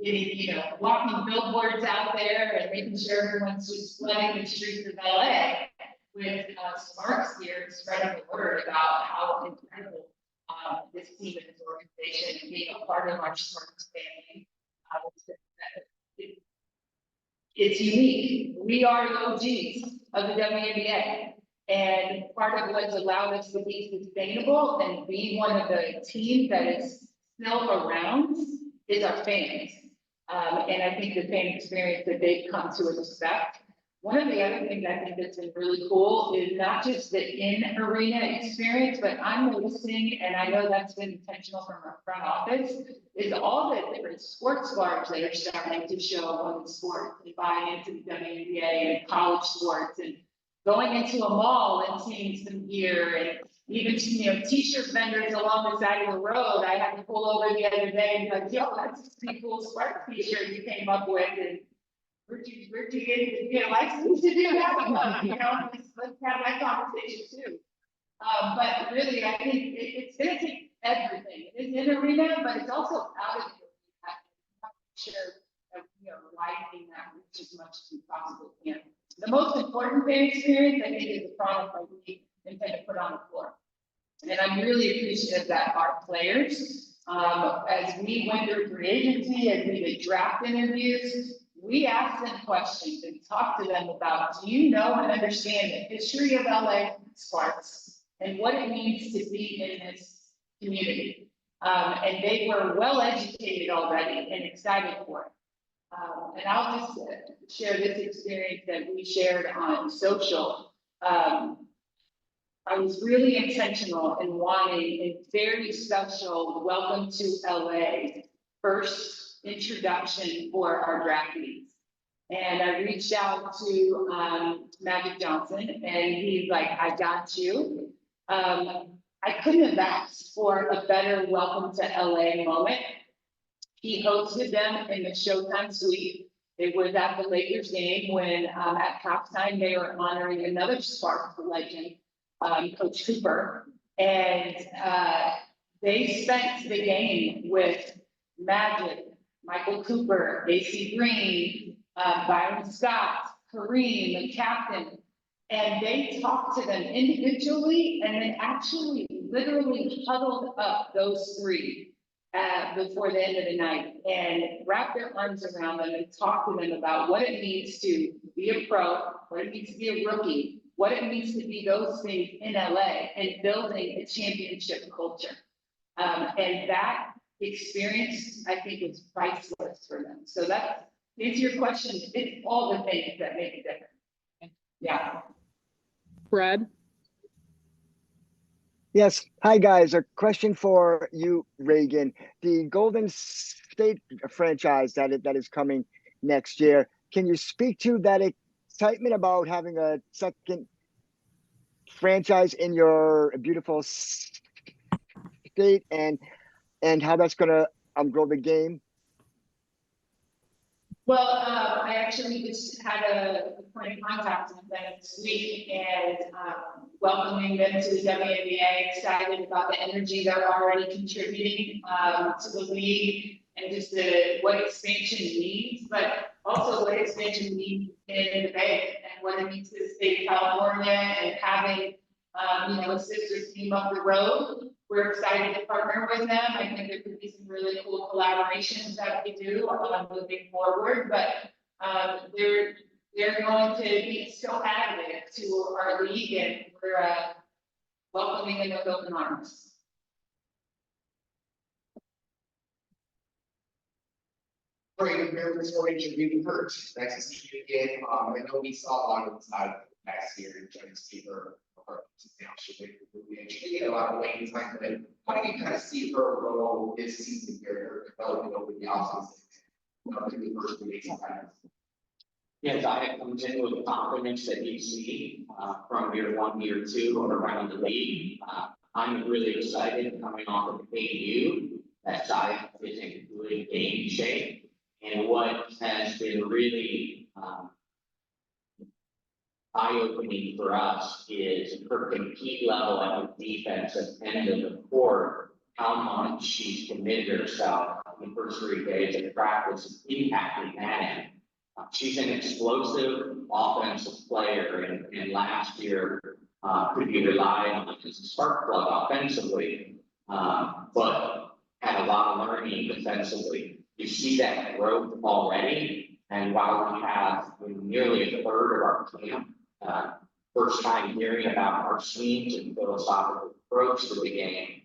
getting, walking billboards out there and making sure everyone's just flooding the streets of LA with Sparks here, spreading the word about how incredible this team and this organization and being a part of our Sparks family. It's unique. We are the OGs of the WNBA. And part of what's allowed us to be sustainable and be one of the teams that is still around is our fans. And I think the fan experience that they've come to expect. One of the other things I think that's been really cool is not just the in-arena experience, but I'm noticing, and I know that's been intentional from our front office, is all the different sports bars that are starting to show on the sport and buy into the WNBA and college sports and going into a mall and seeing some gear and even, t-shirt vendors along the side of the road. I had to pull over the other day and be like, yo, that's a pretty cool Spark t-shirt you came up with. And where'd you get a license to do that? Let's have that conversation too. But really, I think it's going to take everything. It's in arena, but it's also out of the arena. I'm sure that we are widening that reach as much as we possibly can. The most important fan experience, I think, is the product that we intend to put on the floor. And I'm really appreciative that our players, as we went through free agency, as we did draft interviews, we asked them questions and talked to them about, do you know and understand the history of LA Sparks and what it means to be in this community? And they were well educated already and excited for it. And I'll just share this experience that we shared on social. I was really intentional in wanting a very special welcome to LA first introduction for our draftees. And I reached out to Magic Johnson and he's like, I got you. I couldn't have asked for a better welcome to LA moment. He hosted them in the Showtime suite. It was at the Lakers game when at halftime they were honoring another Sparks legend, Coach Cooper. And they spent the game with Magic, Michael Cooper, AC Green, Byron Scott, Kareem, the captain. And they talked to them individually and then actually literally huddled up those three before the end of the night and wrapped their arms around them and talked to them about what it means to be a pro, what it means to be a rookie, what it means to be those things in LA and building a championship culture. And that experience, I think, was priceless for them. So that's, to answer your question, it's all the things that make it different. Yeah. Brad? Yes. Hi, guys. A question for you, Raegan. The Golden State franchise that is coming next year. Can you speak to that excitement about having a second franchise in your beautiful state and how that's going to grow the game? Well, I actually just had a point of contact with them this week and welcoming them to the WNBA, excited about the energy they're already contributing to the league and just what expansion means, but also what expansion means in the Bay and what it means to the state of California and having a sister team up the road. We're excited to partner with them. I think there could be some really cool collaborations that we do moving forward, but they're going to be so additive to our league and we're welcoming them with open arms. Great, remember this morning, you're really hurt. Nice to see you again. I know we saw a lot of the side last year and trying to see her down. She had a lot of waiting time, but how do you kind of see her role this season here, developing over the offseason? Through the first 2 days of time? Yes, I comes in with the confidence that you see from year 1, year 2 around the league. I'm really excited coming off of AU that Zaya is in good game shape. And what has been really eye-opening for us is her compete level at the defensive end of the court, how much she's committed herself in the first 3 days of practice, impacting that end. She's an explosive offensive player, and last year could be relied on as a spark plug offensively, but had a lot of learning defensively. You see that growth already, and while we have nearly a third of our camp first time hearing about our schemes and philosophical approach to the game,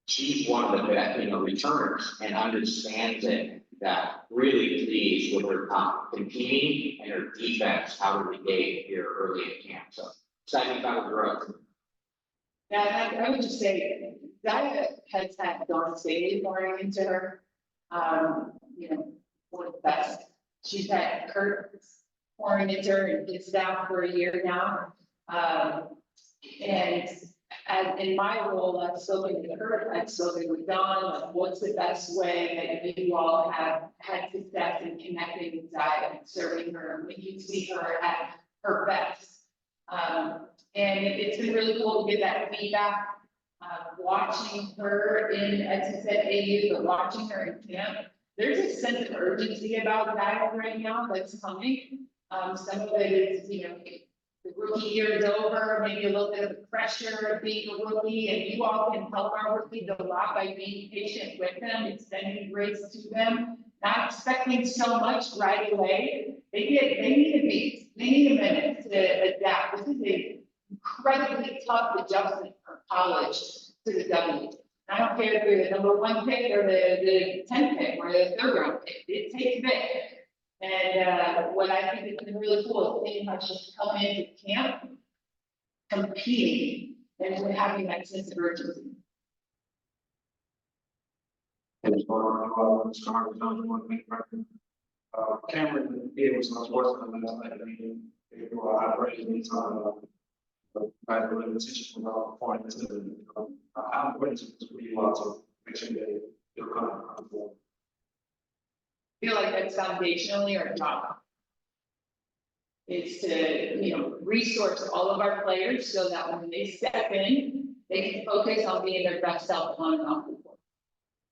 she's one of the best, returners and understands it. That really pleased with her competing and her defense out of the gate here early in camp. So excited about her growth. Yeah, I would just say Zaya has had Dawn Staley pouring into her. One of the best. She's had Curt pouring into her and his staff for a year now. And as in my role, I've spoken with her, I've spoken with Dawn, like what's the best way that you all have had success in connecting with Zaya and serving her when you see her at her best. And it's been really cool to get that feedback. Watching her in, as you said, AU, but watching her in camp, there's a sense of urgency about Zaya right now that's coming. Some of it is, the rookie year is over, maybe a little bit of the pressure of being a rookie, and you all can help our rookies a lot by being patient with them, extending grace to them, not expecting so much right away. They need a minute to adapt. This is an incredibly tough adjustment from college to the W. I don't care if you're the number 1 pick or the 10th pick or the 3rd round pick. It takes a bit. And what I think has been really cool is seeing how she's coming into camp, competing, and having that sense of urgency. Cameron, it was much worse than last night. I mean, they were operating by the attention from our performance. I'm going to really want to make sure that they're coming forward. Feel like that's foundationally our job. Is to, resource all of our players so that when they step in, they can focus on being their best self on and off the court.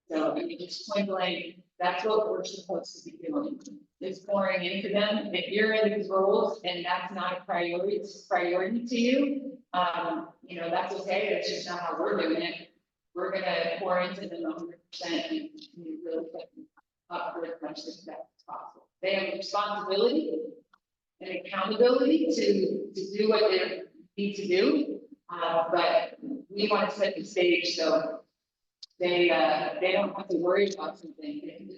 So just point blank, That's what we're supposed to be doing, is pouring into them. If you're in these roles and that's not a priority, it's a priority to you, you know, that's okay, that's just not how we're doing it. We're gonna pour into them 100% and really put them up for as much success as possible. They have responsibility and accountability to do what they need to do, but we want to set the stage so they don't have to worry about something. They can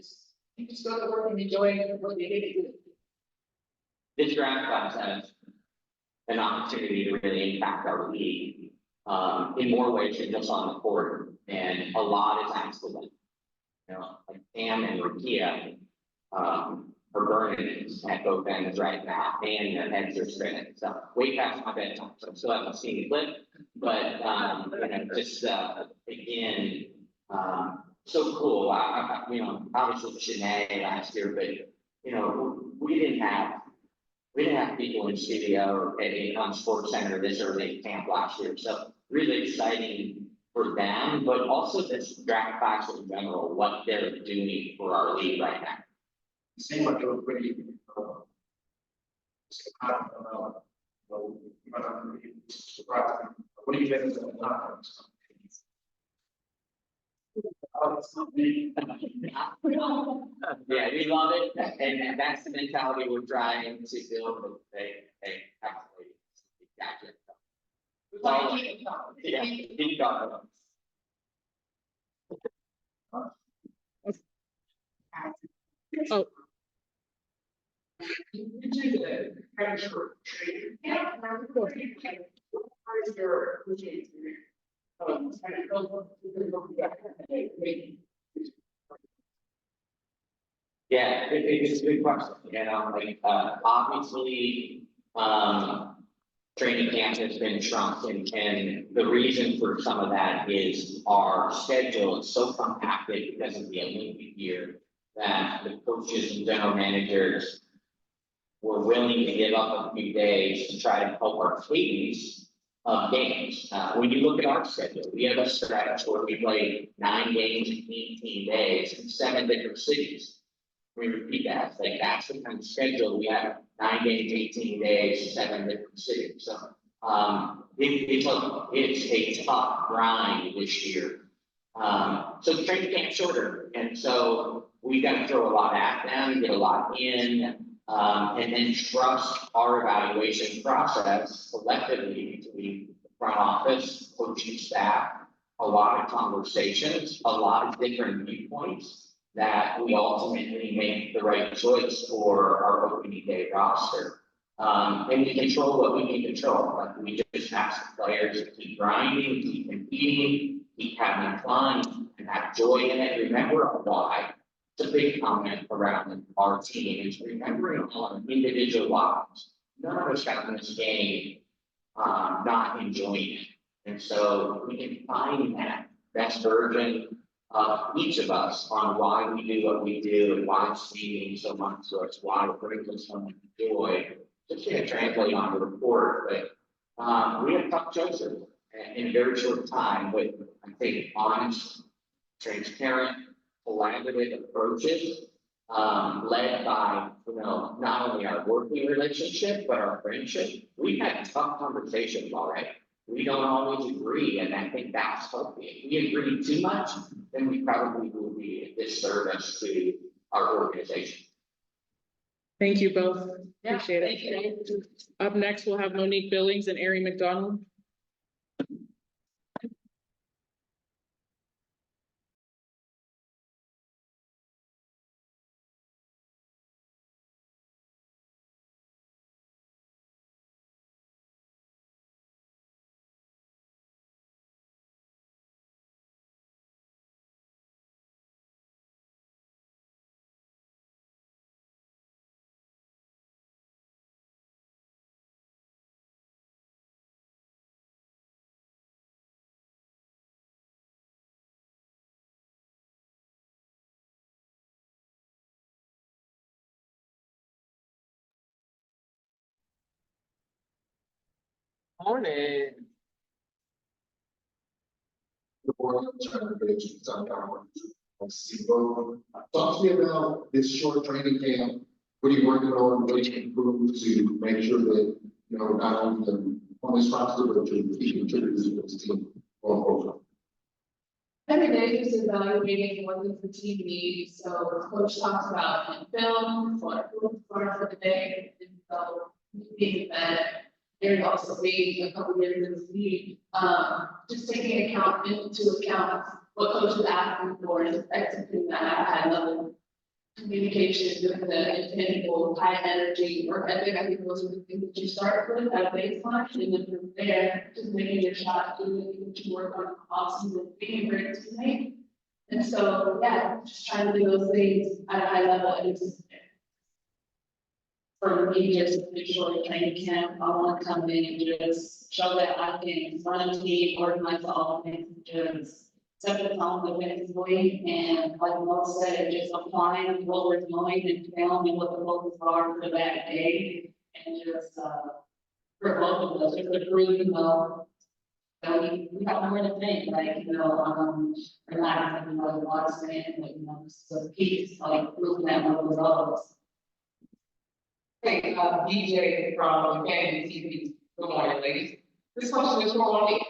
just go to work and enjoy what they get to do. This draft class has an opportunity to really impact our league in more ways than just on the court, and a lot is asked of them. You know, like Pam and Rakia are burning at both ends right now, and their heads are spinning. So way past my bedtime, so I still haven't seen the clip, but you know, just again, so cool. You know, obviously Shanae last year, but you know, we didn't have people in studio at on Sports Center this early camp last year. So really exciting for them, but also this draft class in general, what they're doing for our league right now. Seemed like it was pretty, surprising. What do you think of the conference? Yeah, we love it, and that's the mentality we're trying to build. But they absolutely gotcha. Yeah, keep going. Oh, Yeah, it's a good question, you know, like, obviously, training camp has been shrunk, and the reason for some of that is our schedule is so compacted because of the Olympic year that the coaches and general managers were willing to give up a few days to try to help our cadence of games. When you look at our schedule, we have a stretch where we play 9 games in 18 days in 7 different cities. We repeat that, it's like that's the kind of schedule we have, 9 games, 18 days, 7 different cities. So it's a tough grind this year. So the training camp's shorter, and so we got to throw a lot at them, get a lot in, and then trust our evaluation process collectively between the front office, coaching staff, a lot of conversations, a lot of different viewpoints, that we ultimately make the right choice for our opening day roster. And we control what we can control. Like, we just ask the players to keep grinding, keep competing, keep having fun, and have joy in it. Remember why. It's a big comment around our team, is remembering our individual lives. None of us got in this game not enjoying it. And so we can find that best version of each of us on why we do what we do and why it's meaning so much to us, why it brings us so much joy. Just can't translate on the report, but we have tough choices in a very short time, but I think honest, transparent, collaborative approaches, led by, you know, not only our working relationship, but our friendship. We've had tough conversations already. We don't always agree, and I think that's healthy. If we agree too much, then we probably will be a disservice to our organization. thank you both. Yeah, Appreciate it. thank you. Up next, we'll have Monique Billings and Ari McDonald. Morning. The board of China Village, South Carolina. So, talk to me about this short training camp. What are you working on? What are you improve to make sure that, you know, not only on this roster, but you're keeping contributors to this team going forward? Every day is evaluating what the team needs. So coach talks about in film, what for the day, and so being that there's also being a couple of years in the league, just taking into account what coach is asking for and executing that at a high level. Communication with the intangible, high energy work ethic. I think those are the things that you start with at baseline, and then from there, just making your shot, doing what you work on, awesome, and being a great teammate. And so, yeah, just trying to do those things at a high level, and it's for me, just a short training camp. I want to come in and just show that I can run a team, organize all things, just set the tone defensively, and like Mo said, just applying what we're doing and telling me what the focus are for that day, and just for both of us, just to prove, you know, that we have more to think, like, you know, we're not having like a lot of saying, but you know, just a piece, like proving that with results. Hey, DJ from Canyon TV, good morning, ladies. This question is for me.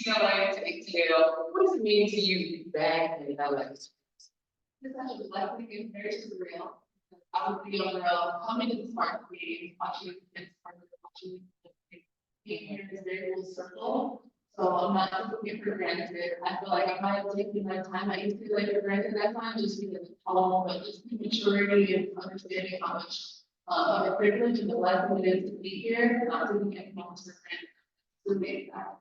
UCLA to ATL, what does it mean to you to be back in LA? This actually likely is very surreal. I would be on the road, coming to the smart meeting, watching here is very full circle. So I'm not taking it for granted. I feel like I might have taken my time. I used to feel like for granted that time just because of home, but just the maturity and understanding how much of a privilege and the blessing it is to be here, not taking it for granted. To make that.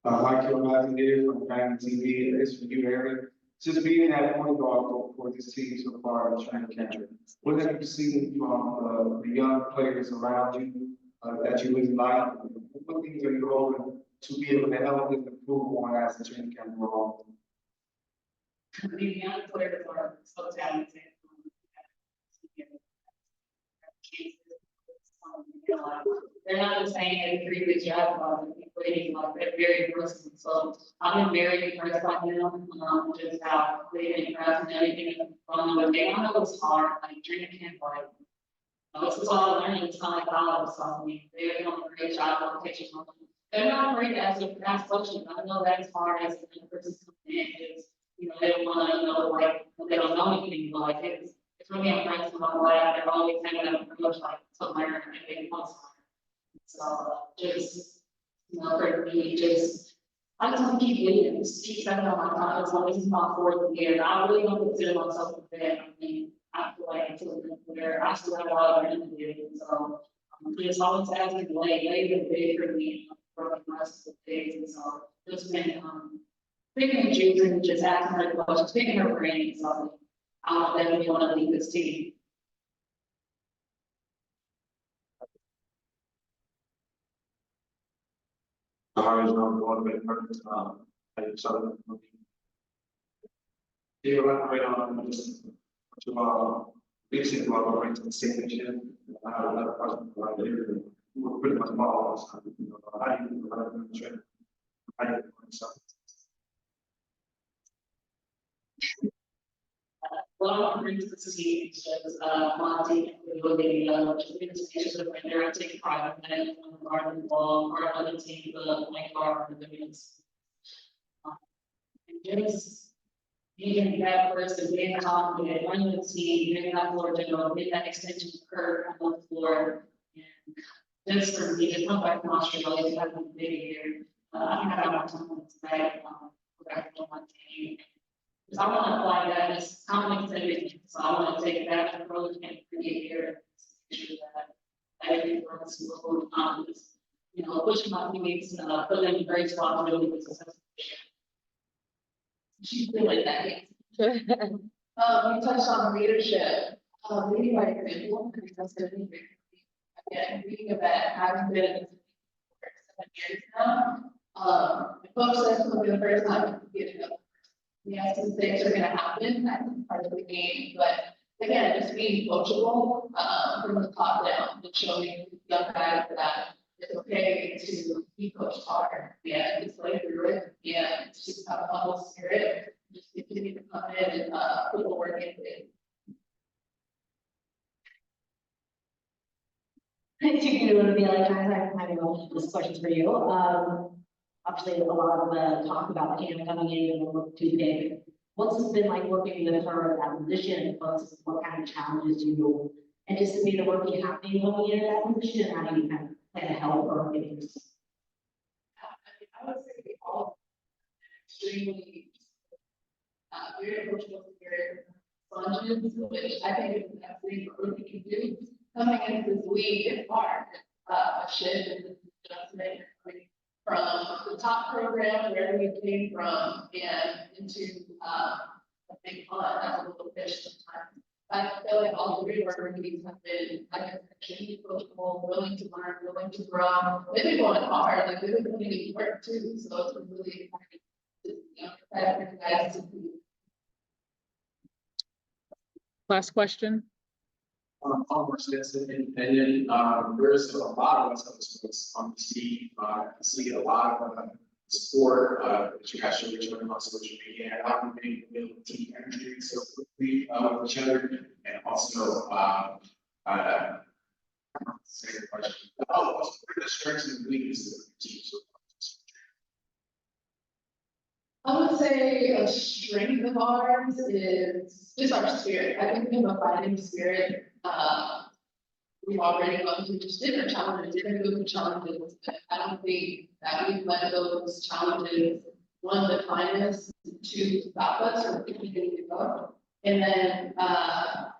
Michael Madden here from Raegan TV. It's for you, Aaron. Just being that point guard for this team so far in the training camp. What have you seen from the young players around you that you really like? What things are you hoping to be able to help them improve on as the training camp goes on? The young players are so talented. They're not the same as previous draft classes, including like they're very versatile. So I've been very impressed by them, just how they've been impressed and everything from them. But they don't know it's hard, like training camp, like this is all learning. It's not like college, so I mean, they're doing a great job on pictures. They're not afraid to ask questions. I know that's hard as a person coming in, is you know they don't want to know like they don't know anything, but like it's really impressive on what they're always hanging out approach like to learn and they want to learn. So just you know, for me, just I just want to keep leading, just keep stepping on my time. As long as it's my fourth year, I really don't consider myself a vet. I mean, I feel like until where I still have a lot of learning to do. So just always asking late and big for me for the rest of the days. And so just been picking and choosing, just asking her questions, picking her brain. So I'll definitely want to lead this team. Sorry, it's not going to be perfect. So, do you elaborate on just basic collaboration and signature? Another question right there. We're pretty much involved. How do you train? How do you something? What I bring to the team is just Monty and ability just being sort of there and take pride in that guard the ball or other team the point guard the minutes. And just being that person, being confident, running the team, being that floor general, being that extension curve on the floor. And just for me to come back from Australia to have a big year. I think I got my time tonight back on my team. Because I want to apply that as confidence and everything. So I want to take that approach and create here that everything runs with confidence. You know, pushing my teammates, put them in great responsibility with success. She's really that. You touched on leadership. Leading by example, because that's going to be again, reading about having been for 7 years now. The coach says it's going to be the first time you get to know. Yes, mistakes are going to happen. That's part of the game. But again, just being coachable from the top down and showing young guys that it's okay to be coached hard. Yeah, to play through it. Yeah, to Particularly when the electronics, I don't know, this question's for you. Obviously, a lot of the talk about Hannah coming in and look too big. What's it been like working with her in that position? What kind of challenges do you anticipate the work you happening going into that position? And how do you kind of plan to help her get this? I would say we all extremely, very approachable, very sponges, which I think is the best thing that we can do. Coming into this week is hard, a shift and adjustment from the top program where we came from and into a big fun as a little fish sometimes. I feel like all three of our rookies have been, like I said, extremely coachable, willing to learn, willing to grow. They've been going hard, like they've been putting in work too, so it's been really important to, prepare for you guys to be. Last question. Almost this independent, there's a lot of us on this list on the see a lot of support that you guys should be showing on social media. And I want to be able to team chemistry so quickly with each other, and also second question. Oh, what are the strengths and weaknesses of the team? I would say a strength of ours is just our spirit. I think we have a fighting spirit. We've already gone through just different challenges, different group of challenges. I don't think that we've let those challenges, one, define us, two, stop us or continue to go. And then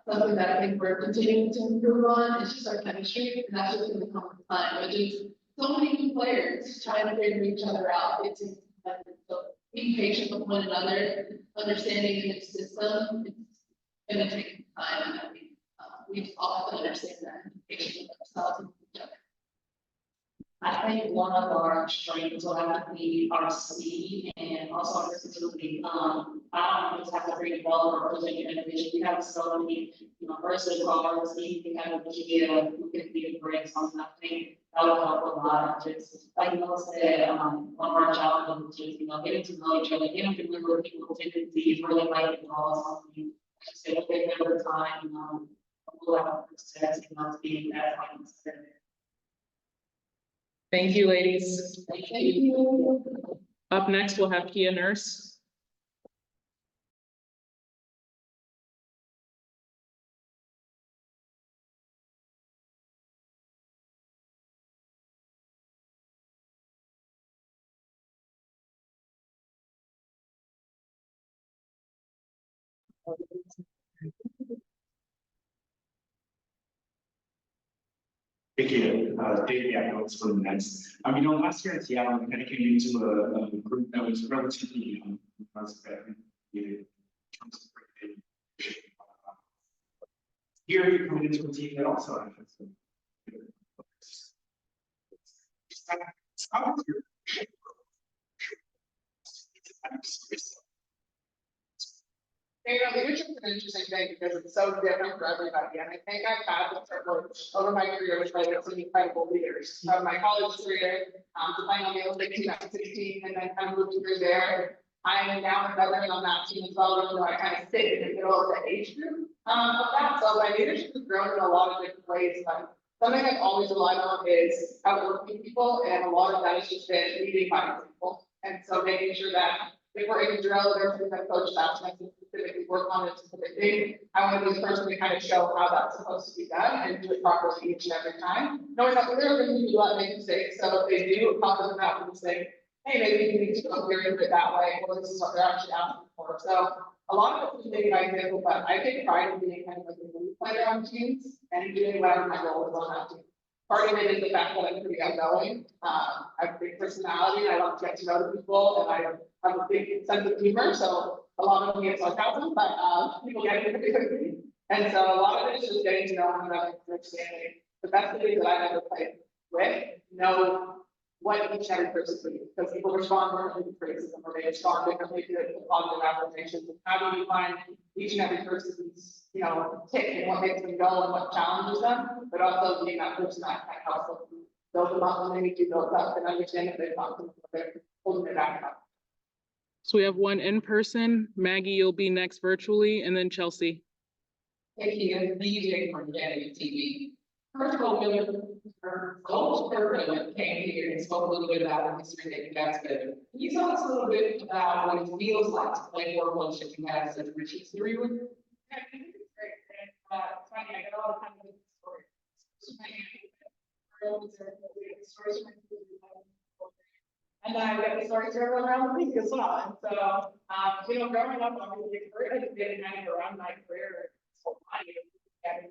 something that I think we're continuing to improve on is just our chemistry, and that's just going to come with time. Which is so many new players trying to figure each other out. It's so being patient with one another, understanding the new system, it's going to take time. And I think we all have to understand that and be patient with ourselves and each other. I think one of our strengths will have to be our speed and also our versatility. I don't just have to bring develop or present your innovation. We have so many, versatility qualities. We have a video, we can be a great something. I think that will help a lot. Just like Mel said, one of our challenges is just, getting to know each other, getting to remember people's tendencies, really like to draw something. Say, okay, over time, we'll have success, to be that like. Thank you, ladies. Thank you. Up next, we'll have Kia Nurse. Thank you, Dave, yeah, notes for the next. Last year in Seattle, we kind of came into a group that was relatively young. Here we come into a team that also has some. Leadership is an interesting thing because it's so different for everybody. And I think I've had this approach over my career, which led to some incredible leaders. From my college career, to playing on the Olympic team at 16, and then kind of moved through there. I am now a veteran on that team as well, even though I kind of sit in the middle of the age group of that. So my leadership has grown in a lot of different ways. But something I've always relied on is outworking people, and a lot of that has just been leading by example. And so making sure that if we're in a drill, there's something that coach asks me to specifically work on a specific thing. I want to be the person to kind of show how that's supposed to be done and do it properly each and every time. Knowing that there are going to be people that make mistakes, so if they do, pop them out and say, hey, maybe you need to go here and do it that way, or this is what they're actually asking for. So a lot of it is maybe by example, but I take pride in being kind of like a lead player on teams and doing whatever my role is on that team. Part of it is the fact that I'm pretty outgoing. I have a big personality, and I love to get to know the people, and I have a big sense of humor. So a lot of them get sarcasm, but people get it pretty quickly. And so a lot of it is just getting to know one another, understanding the best things that I've ever played with, know what each and every person needs, because people respond differently to criticism, or they respond differently to positive affirmations. And how do you find each and every person's, tick and what makes them go and what challenges them, but also being that person that can help them build them up when they need to build up and understand that they're not they're holding it back up. So we have one in person. Maggie, you'll be next virtually, and then Chelsea. Thank you, DJ from Vanity TV. First of all, really Coach Curt Miller came here and spoke a little bit about the history that you guys been. Can you tell us a little bit about what it feels like to play for a coach that you have such rich history with? Yeah, I think it's great. And, it's funny, I get all the time with stories. So my stories from and then I get the stories from everyone around the league as well. And so, growing up, obviously, Curt has been kind of around my career so far as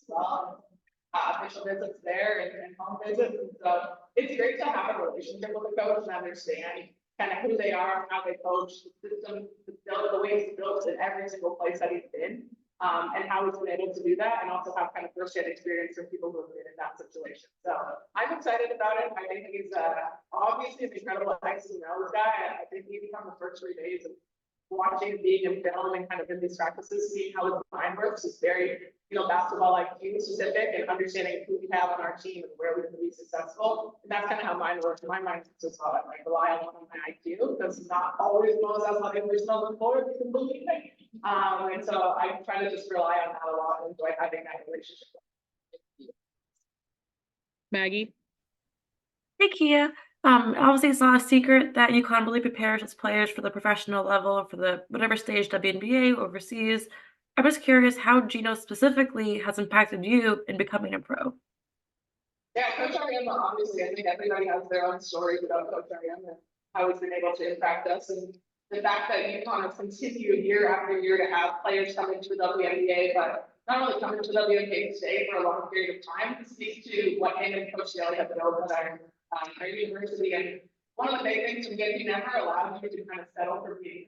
well. Official visits there and home visits. And so it's great to have a relationship with the coach and understand kind of who they are, how they coach, the system, the way it's built in every single place that he's been, and how he's been able to do that, and also have kind of first-hand experience from people who have been in that situation. So I'm excited about it. I think he's obviously an incredible X-and-O's guy. I think even from the first 3 days of watching, being in film and kind of in these practices, seeing how his mind works is very, basketball IQ specific and understanding who we have on our team and where we can be successful. And that's kind of how mine works. My mind works as well. I rely on my IQ because not always knows as much person on the floor, you can believe it. And so I try to just rely on that a lot and enjoy having that relationship. Maggie? Hey, Kia. Obviously, it's not a secret that UConn really prepares its players for the professional level, for the whatever stage WNBA, overseas. I'm just curious how Gino specifically has impacted you in becoming a pro. Yeah, Coach Ariema, obviously, I think everybody has their own story about Coach Ariema and how he's been able to impact us. And the fact that UConn has continued year after year to have players come into the WNBA, but not only come into the WNBA to stay for a long period of time, speaks to what him and Coach Daly have built at our university. And one of the big things from getting never allowed you to kind of settle for being.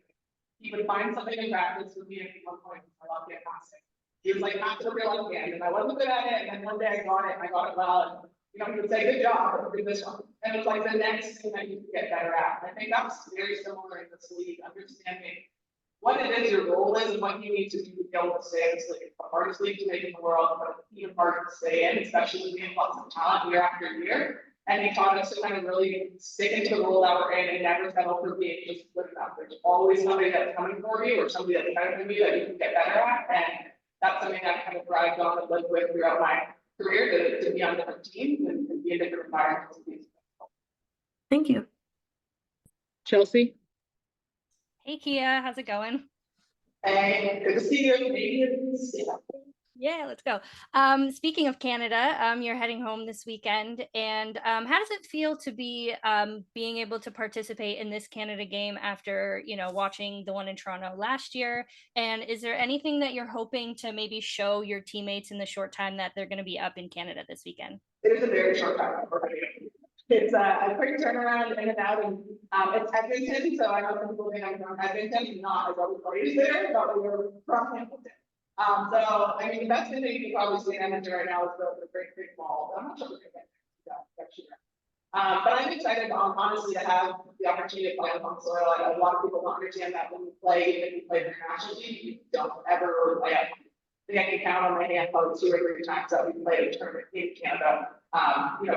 He would find something in practice with me at one point, I love get past it. He was like, not to real left hand, and I wasn't good at it, and then one day I got it well, and he would say, good job, do this one. And it's like the next thing that you can get better at. And I think that's very similar in this league, understanding what it is your role is and what you need to do to be able to stay in this league. It's the hardest league to make in the world, but even harder to stay in, especially with being lots of talent year after year. And he taught us to kind of really stick into the role that we're in and never settle for being just good enough. There's always somebody that's coming for you or somebody that's better than you that you can get better at. And that's something that I kind of thrived on and lived with throughout my career to be on different teams and be in different environments. Thank you. Chelsea? Hey, Kia, how's it going? Hey, good to see you, Canadians. Yeah, let's go. Speaking of Canada, you're heading home this weekend, and how does it feel to be being able to participate in this Canada game after watching the one in Toronto last year? And is there anything that you're hoping to maybe show your teammates in the short time that they're going to be up in Canada this weekend? It is a very short time. It's a quick turnaround in and out, and it's Edmonton, so I know some people think I'm from Edmonton, not everybody there, but we were from Hamilton. So I mean, the best thing that you can probably see in Edmonton right now is the great big mall. I'm not sure we're gonna get that next year. But I'm excited, honestly, to have the opportunity to play on home soil. A lot of people don't understand that when you play, even if you play internationally, you don't ever really play at home. I think I can count on my hand probably 2 or 3 times that we played a tournament in Canada,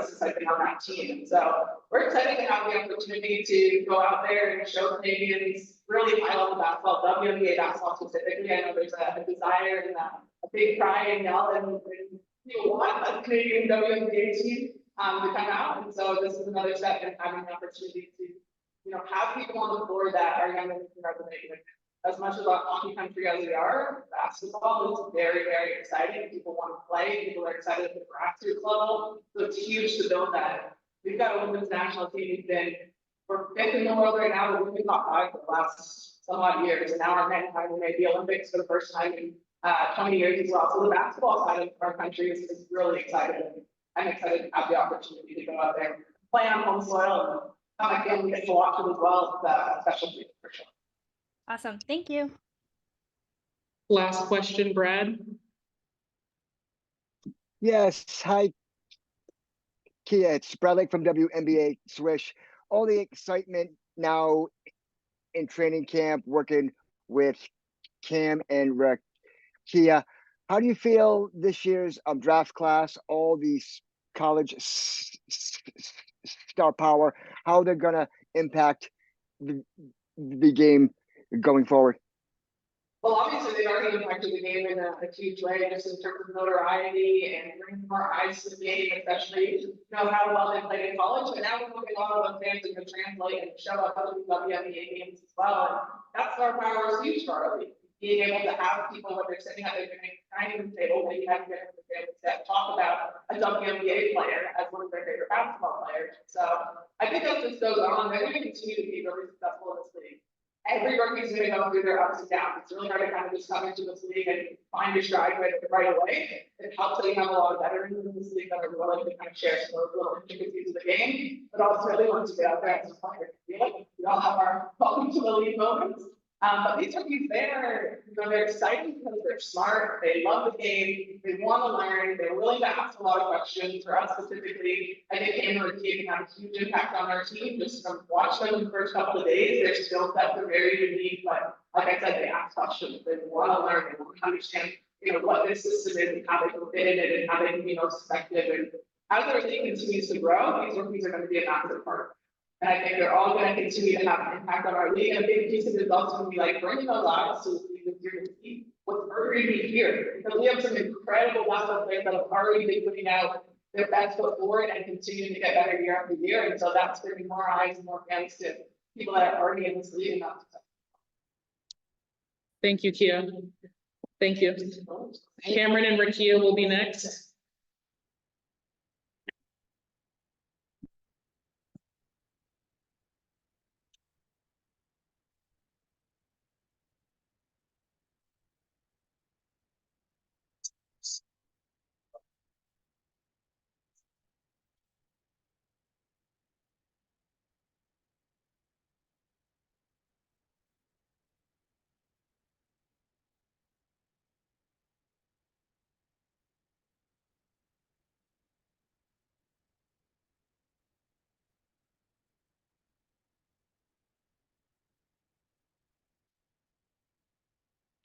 since I've been on that team. And so we're excited to have the opportunity to go out there and show Canadians really high level basketball, WNBA basketball specifically. I know there's a desire and a big cry and yell and want a Canadian WNBA team to come out. And so this is another step in having the opportunity to, have people on the floor that are going to resonate with. As much of a hockey country as we are, basketball is very, very exciting. People want to play. People are excited at the grassroots level. So it's huge to build that. We've got a women's national team. We're 5th in the world right now, but we've been top 5 for the last some odd years. And now our men finally made the Olympics for the first time in 20 years as well. So the basketball side of our country is really exciting. I'm excited to have the opportunity to go out there, play on home soil, and my family gets to watch it as well. It's a special treat for sure. Awesome. Thank you. Last question, Brad. Yes, hi, Kia. It's Bradley from WNBA Swish. All the excitement now in training camp, working with Cam and Kia. How do you feel this year's draft class, all these college star power, how they're going to impact the game going forward? Well, obviously, they already impacted the game in a huge way, just in terms of notoriety and bringing more eyes to the game, especially, you know, how well they played in college. But now we're hoping a lot of those fans are going to translate and show up to the WNBA games as well. And that's our power is huge for our league. Being able to have people when they're sitting at their dining room table, maybe having dinner with their families that talk about a WNBA player as one of their favorite basketball players. So I think that just goes on. They're going to continue to be really successful in this league. Every rookie's going to go through their ups and downs. It's really hard to kind of just come into this league and find your stride right away. It helps that you have a lot of veterans in this league that are willing to kind of share some of those little intricacies of the game. But ultimately, once you get out there as a player, we all have our welcome to the league moments. But these rookies, they're excited because they're smart. They love the game. They want to learn. They're willing to ask a lot of questions. For us specifically, I think Cameron and Keegan have a huge impact on our team. Just from watching them the first couple of days, their skill sets are very unique. But like I said, they ask questions. They want to learn. They want to understand, you know, what this system is and how they can fit in it and how they can be most effective. And as our league continues to grow, these rookies are going to be a massive part of it. And I think they're all going to continue to have an impact on our league. And a big piece of it is also going to be like bringing those eyes to the league this year to see what's already here. Because we have some incredible basketball players that have already been putting out their best foot forward and continuing to get better year after year. And so that's bringing more eyes and more fans to people that are already in this league. And that's Thank you, Kia. Thank you. Cameron and Rakia will be next.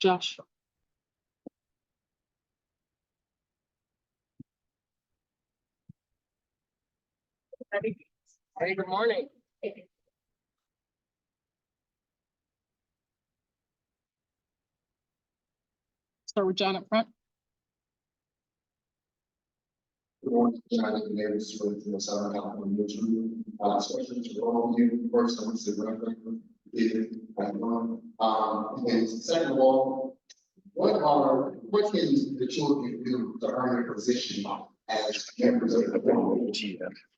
Josh. Hey, good morning. Start with John up front. Good morning, John Davis with the Southern California Newsroom. This question is for all of you. First, I want to say welcome. And second of all, what can the children do to earn their position as members of the board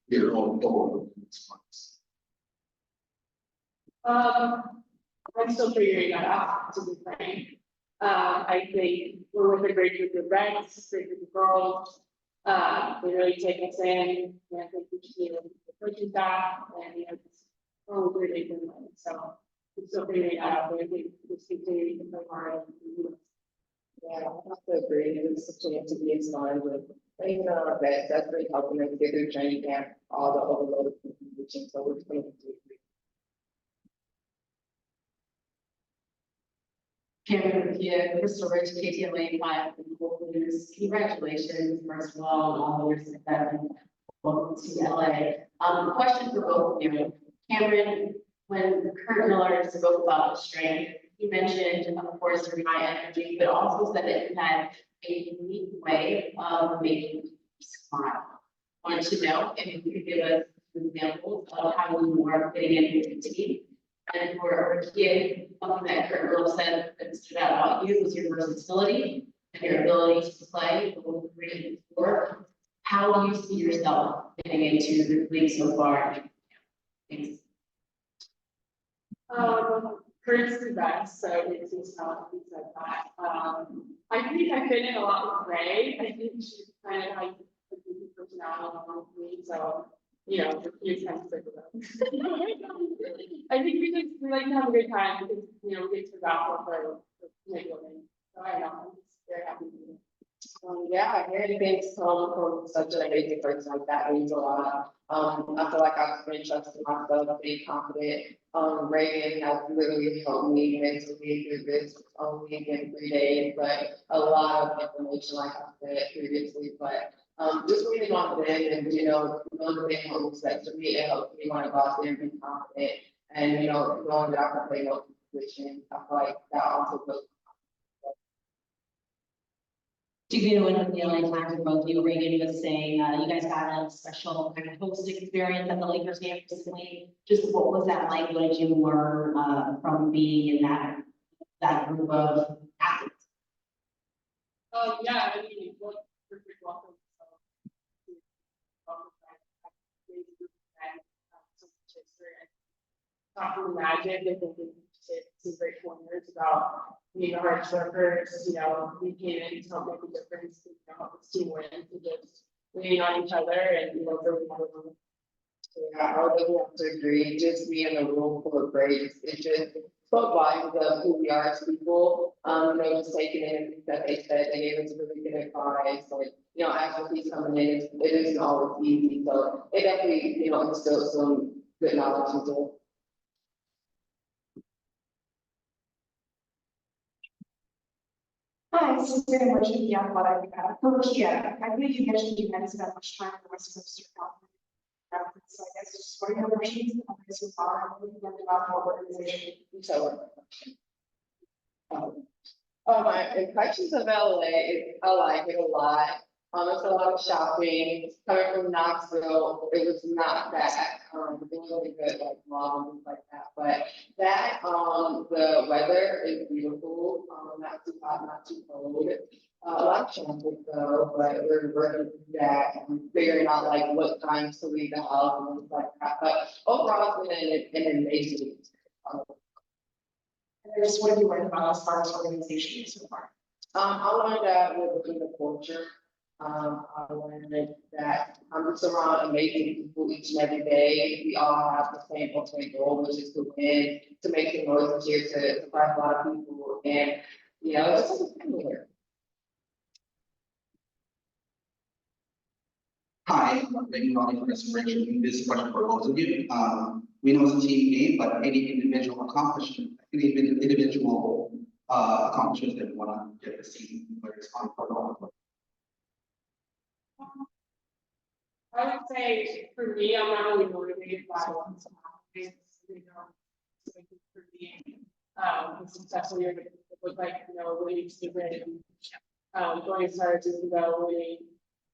here on board? I'm still figuring that out, to be frank. I think we're with a great group of friends, great group of girls. They really take us in, and I think we should be able to approach that, and you know, it's really good. So we're still figuring that out, but I think we just continue to play hard. Yeah, I have to agree. It's such a chance to be inspired with playing on our best. That's really helping them get through training camp, all the overload of conditions. So we're just going to continue. Cameron, Kia, Crystal Rich, KTLA 5, and Global News. Congratulations, first of all, on all your success and welcome to LA. Question for both of you. Cameron, when Curt Miller spoke about the strength, he mentioned, of course, your high energy, but also said that you had a unique way of making people smile. Wanted to know if you could give us some examples of how you are fitting in with the team. And for a kid, something that Curt Miller said that stood out about you was your versatility and your ability to play both 3 and 4. How do you see yourself getting into the league so far? Thanks. Kurt's the best, so it's just how he said that. I think I fit in a lot with Ray. I think she's kind of like a personality along with me, so you know, it's kind of sick of them. I think we like to have a good time because you know we get to battle for women. So I don't know, I'm just very happy to be here. Yeah, hearing things come from such an amazing person like that means a lot. I feel like I've been trusting myself, being confident. Raegan has literally helped me mentally through this only in 3 days, but a lot of information, like I said previously, but just reading on them and, you know, motivating what was said to me, it helped me learn about them, be confident, and, you know, knowing that I can play no position. I feel like that also goes to get away with the only time with both you, Raegan was saying, you guys got a special kind of host experience at the Lakers game recently. Just what was that like? What did you learn from being in that group of athletes? Yeah, I mean, what perfect welcome. Not to imagine if they did some great pointers about being hard workers, you know, we came in to help make a difference, you know, help the team win, to just lean on each other and, you know, really want to. Yeah, I would have to agree, just being in a room full of greats, it just spoke volumes of who we are as people. You know, just taking in that they said, they gave us really good advice, like, you know, actually coming in, it isn't always easy, so it definitely, you know, instilled some good knowledge into it. Hi, this is very much the athletic. For Kia, I believe you mentioned you hadn't spent much time in the West Coast conference. So I guess just what are your impressions of this so far? What do you learned about the organization? So, my impressions of LA, I like it a lot. It's a lot of shopping. Coming from Knoxville, it was not that, really good, like mall and things like that. But that, the weather is beautiful, not too hot, not too cold. A lot of traffic though, but we're working through that and figuring out like what times to leave the house and things like that. But overall, it's been an amazing experience. And just what have you learned about as far as organization so far? I learned that within the culture. I learned that I'm just around amazing people each and every day. We all have the same ultimate goal, which is to win, to make some noise here, to surprise a lot of people. And, you know, it's just a family here. Hi, thank you all for this question. This is a question for both of you. We know it's a team game, but any individual accomplishment, accomplishments that you want to get the season, whether it's on or off. I would say for me, I'm not really motivated by one things, you know, so for me, the successful year look like, you know, winning stupid, going as hard as you can go, winning,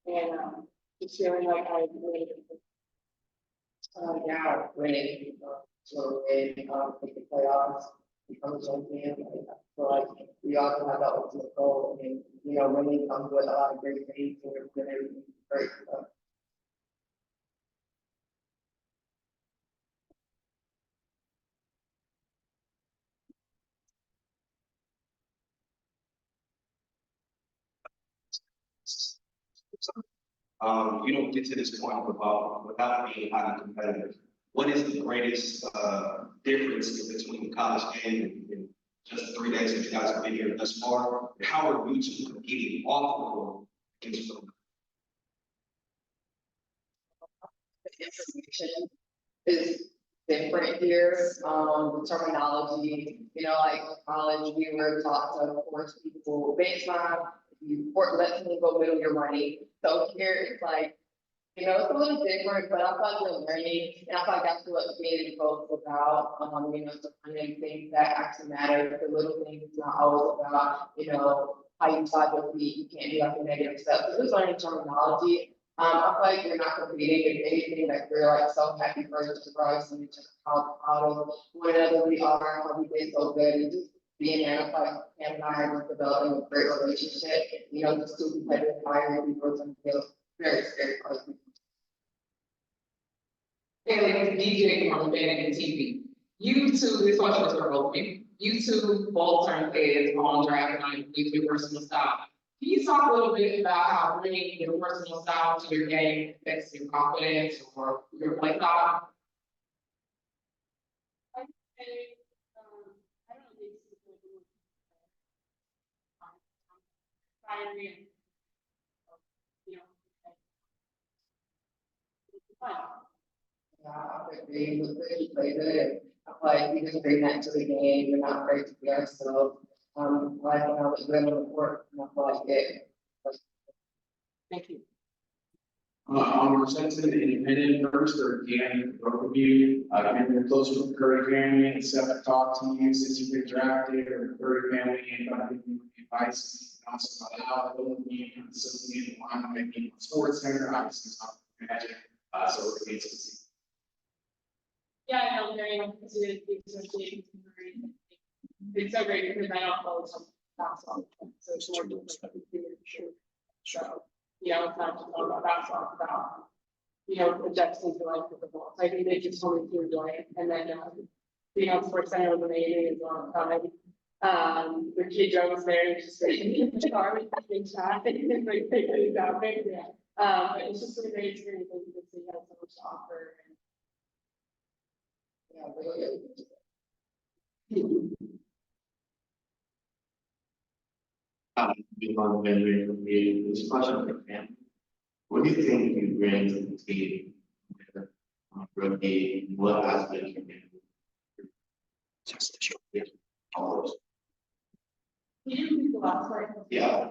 and just feeling like I made it. Yeah, winning, so win, make the playoffs, become a champion. I feel like we also have that ultimate goal, and you know, winning comes with a lot of great things, and we're doing everything great stuff. You don't get to this point without being highly competitive. What is the greatest difference between the college game and just 3 days that you guys have been here thus far? How are you two competing off the court against them? The information is different here. The terminology, you know, like college, we were taught to force people baseline, you let them go middle your money. So here it's like, you know, it's a little different, but I thought you're learning, and I thought that's what being both about. You know, the finding things that actually matter, the little things. It's not always about, you know, how you talk your feet. You can't do like the negative stuff. So just learning terminology. I feel like you're not competing with anything that you're like so happy for just us and just how whatever we are, how we did so good, and just being there. I feel like Cam and I are developing a great relationship. You know, just two competitive fire people and feel very scary for us. And DJ on Vanity TV. You two, this question is for both of you. You two both turned heads on draft night with your personal style. Can you talk a little bit about how bringing your personal style to your game affects your confidence or your play style? I would say, I don't think it's inspiring, you know, it's fun. Yeah, I agree. We play good. I feel like we just bring that to the game. We're not afraid to be ourselves. Like when I was good on the court, and I feel like it. Thank you. On Sensen, independent first, or again, both of you, I've been close with Curry family and stuff. I've talked to you since you've been drafted, or Curry family, and I've given you advice also about how being consistently in line with being a sports center, obviously it's not magic, so it's to see. Yeah, I know, very much considered the association. It's so great because I don't follow some basketball, so it's more just like a sure. So, you know, it's not just all about basketball, it's about, you know, the depths into life with the ball. So I think they just told me to enjoy it. And then, being on Sports Center was amazing as well. The kid Joe was there, and just in the car with the big shot, and like taking his outfit, yeah. But it's just a great experience, and you can see how so much to offer. Beyond memory from the discussion of the family. What do you think you bring to the team? Rookie, what aspect you bring? Just the short. Yeah,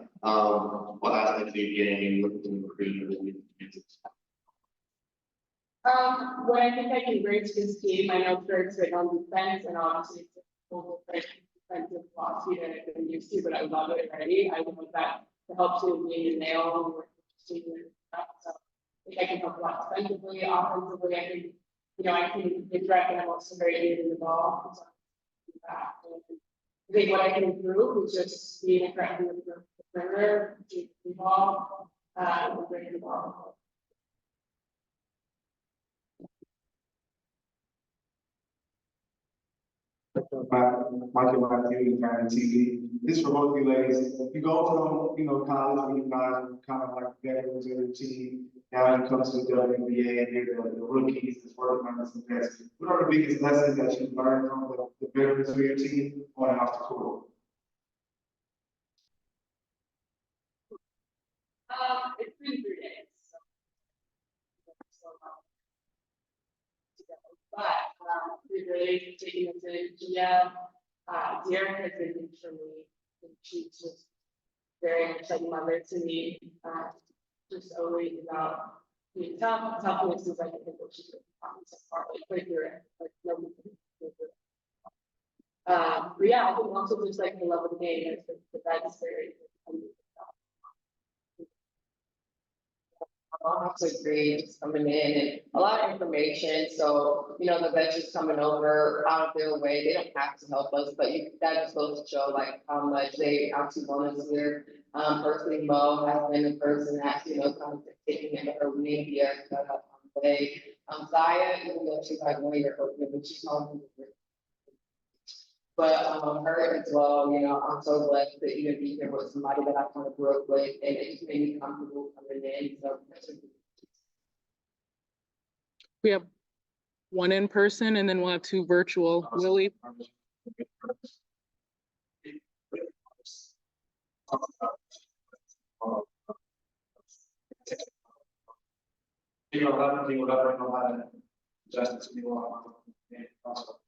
what aspects are you getting looking to recruit? What I think I can bring to this team, I know Kurt's been on defense, and obviously it's a full defensive philosophy that I've been used to, but I love it already. I want that to help to be a nail. So I think I can help a lot defensively, offensively. I think, you know, I can direct, and I'm also very good in the ball. So I think what I can improve is just being aggressive with the perimeter, the ball, and bringing the ball. Michael Matthew, County TV. This for both of you ladies. You go from, you know, college when you guys were kind of like veterans of your team. Now you come to the WNBA and you're the rookies that's working on this invest. What are the biggest lessons that you've learned from the veterans of your team on and off the court? It's been 3 days. But we really taking it to Gia. Dear has been good for me. And she's just very much like a mother to me. Just always about being toughness is like I think what she's so far. Like no. But yeah, I think also just like the love of the game is that's very. Also great, just coming in and a lot of information. So, you know, the veterans coming over out of their way, they don't have to help us, but that just goes to show like how much they actually want us here. Personally, Mo has been the person that, you know, kind of taking it her wing here. Zaya, even though she's like 1 year old, but she's home. But her as well, you know, I'm so blessed to even be here with somebody that I kind of grew up with, and it just made me comfortable coming in. So We have one in person and then we'll have 2 virtual. Lily? Justice, we want also.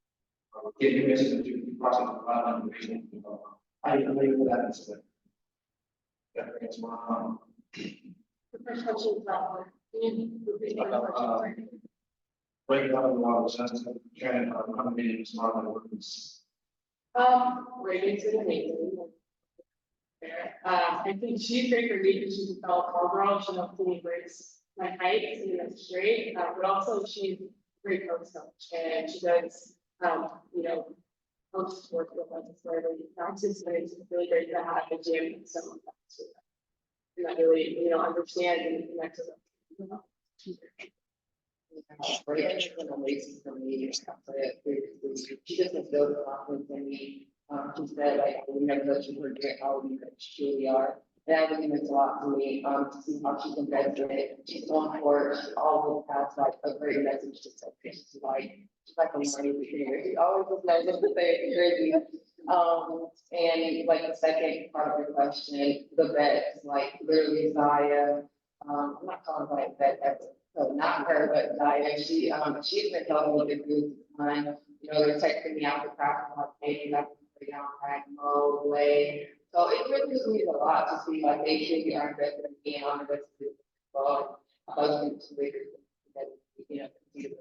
Give you message that you process a lot of information. I agree with that aspect. That's one. The first question is about Breaking up a lot of sense of training, coming in smart and workers. Raegan's been amazing. I think she's great for me because she's a fellow tall girl. She helps me embrace my height, and that's great. But also she's a great coach, and she does, you know, coach sports with us wherever you practice, and it's really great to have a gym and someone that really, you know, understand and connect to them. It's been amazing for me. She doesn't build confidence in me. She said, like, I will never let you forget how we truly are. And that really means a lot to me, to see how she's invested in it. She's on board. She always has like a great message to say. She's like a money here. She always just knows what to say. It's crazy. And like the second part of your question, the vets, like literally Zaya, I'm not calling her like vet ever. So not her, but Zaya. She's been helping me through this time. You know, they're texting me after practice, like, hey, I can play down track mode, way. So it really just means a lot to see like they truly are invested in being on the rest of the ball. Husbands, leaders, that you know, continue to.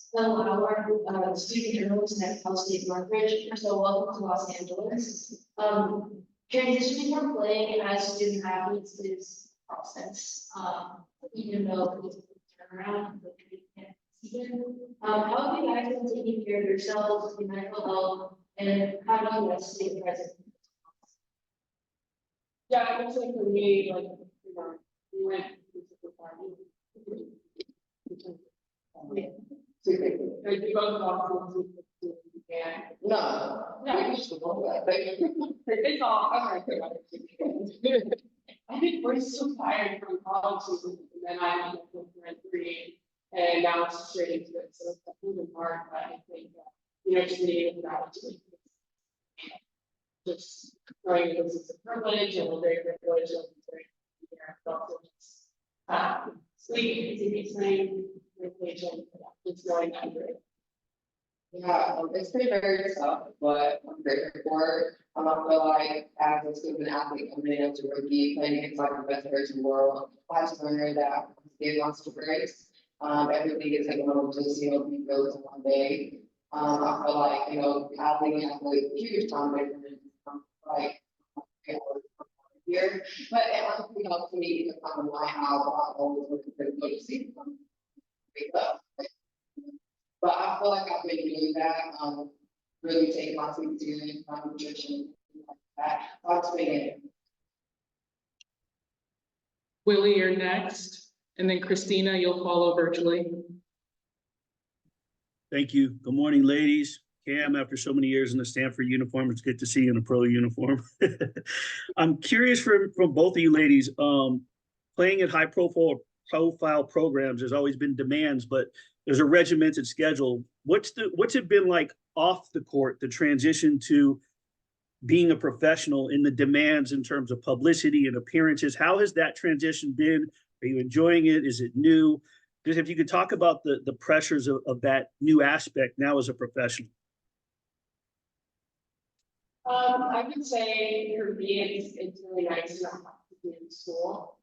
So our student journalist at Cal State Northridge, so welcome to Los Angeles. Transitioning from playing as student athletes is a process, even though it's a turnaround, but we can't see it. How have you guys been taking care of yourselves, your mental health, and how do you guys stay present? Yeah, I would say for me, like, you know, we went to the party. Like, you go to the hospital, and. No. Yeah, we used to go that. It's all, I'm right. I think we're so tired from college season, and then I went to grade 3, and now it's straight into it, so it's definitely hard, but I think, you know, just being able to opportunity. Just knowing this is a privilege and we're very privileged and very here, but also just sleep, TV time, meditation, just knowing that we're. Yeah, it's been very tough, but I'm grateful for it. I feel like as a student athlete coming in as a rookie, playing against like the best players in the world, I just learned that it wants to breaks. Everything is like one of just, you know, be built in one day. I feel like, you know, athlete has a huge time difference like here, but it honestly helps me to kind of line out what I always looking for the coach to see. But I feel like I've been doing that, really taking my sleep serious, my nutrition, like that. That's been it. Willie, you're next, and then Christina, you'll follow virtually. Thank you. Good morning, ladies. Cam, after so many years in the Stanford uniform, it's good to see you in a pro uniform. I'm curious from both of you ladies, playing at high profile programs, there's always been demands, but there's a regimented schedule. What's it been like off the court, the transition to being a professional in the demands in terms of publicity and appearances? How has that transition been? Are you enjoying it? Is it new? Just if you could talk about the pressures of that new aspect now as a professional. I would say for me, it's really nice not to be in school.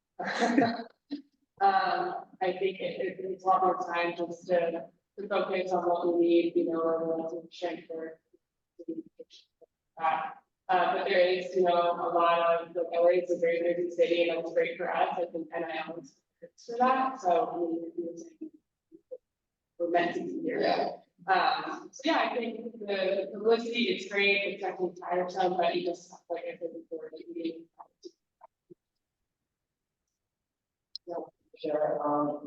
I think it's a lot more time just to focus on what we need, you know, or what to strength for. But there is, you know, a lot of, like, LA is a very busy city, and that's great for us. I think NIL is for that. So I mean, we're meant to be here. Yeah. So yeah, I think the publicity is great. It's definitely tiresome, but you just, like I said before, you need. Sure.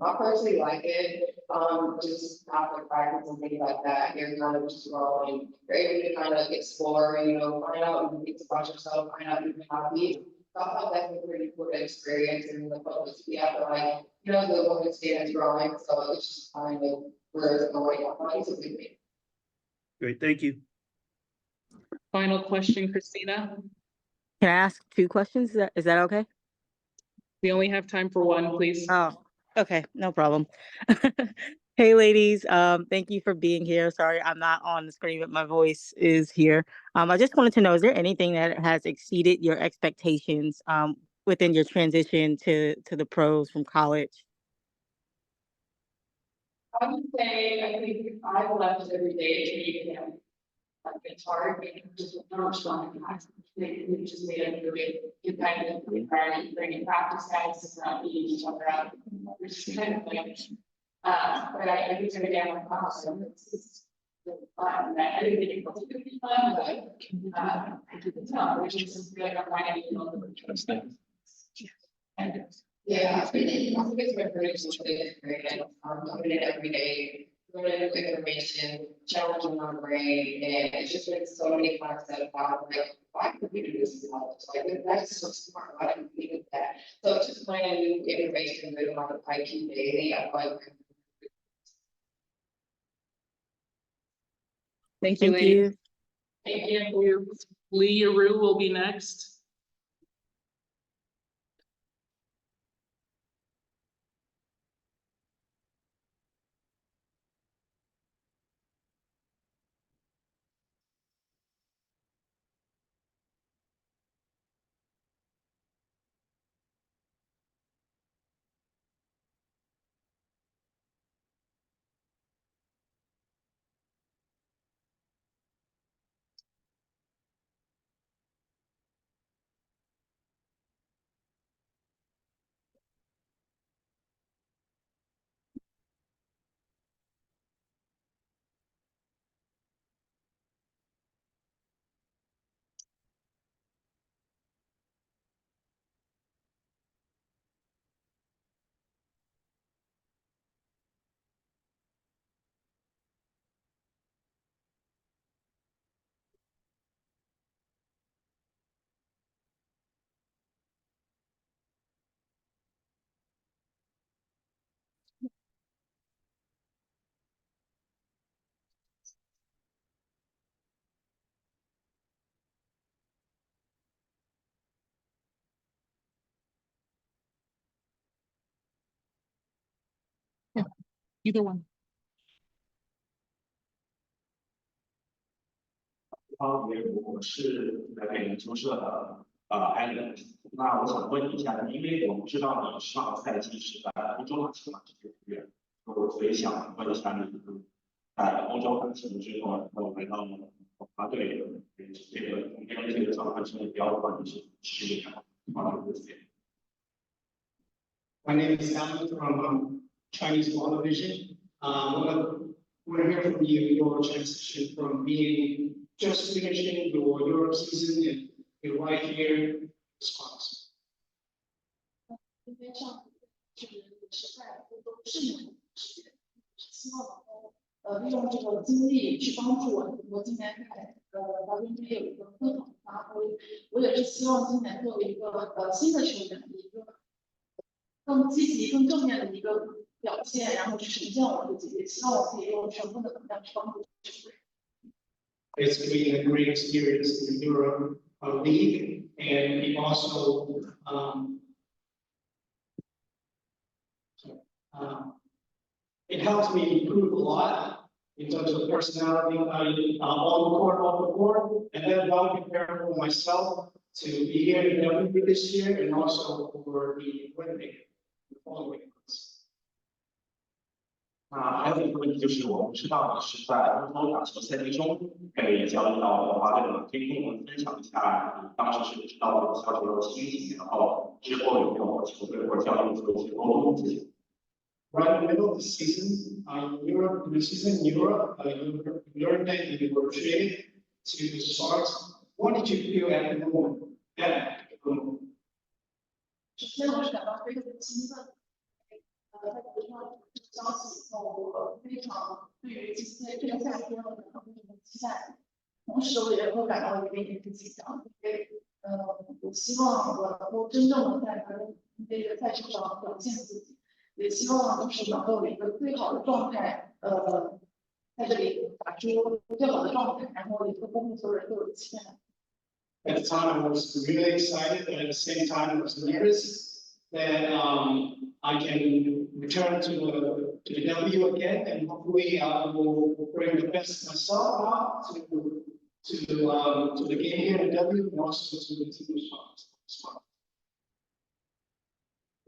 I personally like it. Just after practice and things like that, you're kind of just growing. You're able to kind of explore, you know, find out and get about yourself, find out your hobby. So I thought that's a pretty cool experience, and the publicity after, like, you know, the women's state is growing, so it's just kind of where it's going. I thought it's a good thing. Great, thank you. Final question, Christina. Can I ask 2 questions? Is that okay? We only have time for one, please. Oh, okay, no problem. Hey, ladies, thank you for being here. Sorry, I'm not on the screen, but my voice is here. I just wanted to know, is there anything that has exceeded your expectations within your transition to the pros from college? I would say, I think I've left every day to meet him. Like, it's hard, because just how much fun it has. We just made a really competitive environment, bringing practice guys to not beating each other up, which is kind of like, but I think it's again, like, awesome. It's really fun. I didn't think it was going to be fun, but no, which is good. I'm finding, you know, the trust things. Yeah, I think it's been pretty experience. Coming in every day, learning new information, challenging my brain, and it's just been so many concepts about, like, why could we do this in college? Like, that's so smart. Why didn't we do that? So it's just learning new information, building my IQ daily. I like. Thank you, Thank ladies. you. Thank you. Lee Yaru will be next. Either one. 我是来北京出社的Allen，那我想问一下，因为我们知道你上个赛季是在欧洲打球嘛，这些球员，所以想问一下你在欧洲打球之后，然后来到国家队这个中间这个转换成的标准是一样的。My name is Alan from Chinese Television. We're here from you, your transition from being just finishing your Europe season and you're right here. Response. 因为上是在欧洲适应时间，希望利用这个经历去帮助我今年在WNBA 有一个更好的发挥。我也是希望今年作为一个新的球员，一个更积极、更正面的一个表现，然后去呈现我自己，也希望我可以用全部的能量去帮助球队。It's been a great experience in Europe league, and he also it helps me improve a lot in terms of personality on the court, off the court, and then while preparing for myself to be here in W this year and also for the Olympic the following months. 那还有一个问题就是，我们知道你是在欧洲打球赛季中，也交易到国华队了，可以跟我们分享一下你当时是知道这个消息的心情，然后之后有没有和球队或者教练做一些沟通这些。Right in the middle of the season, Europe, the season in Europe, you learned that you were traded to the Sparks. What did you feel at the moment? Yeah. 首先，我是感到非常兴奋。在得到这个消息以后，我非常对于这个夏天我感到非常的期待。同时，我也会感到有一点点紧张，因为我希望我能够真正的在这个赛场上表现自己。也希望就是能够有一个最好的状态，在这里打出最好的状态，然后也会公布所有人都有期待。At the time, I was really excited, but at the same time, I was nervous that I can return to the W again, and hopefully I will bring the best of myself out to the game here in W and also to the team response.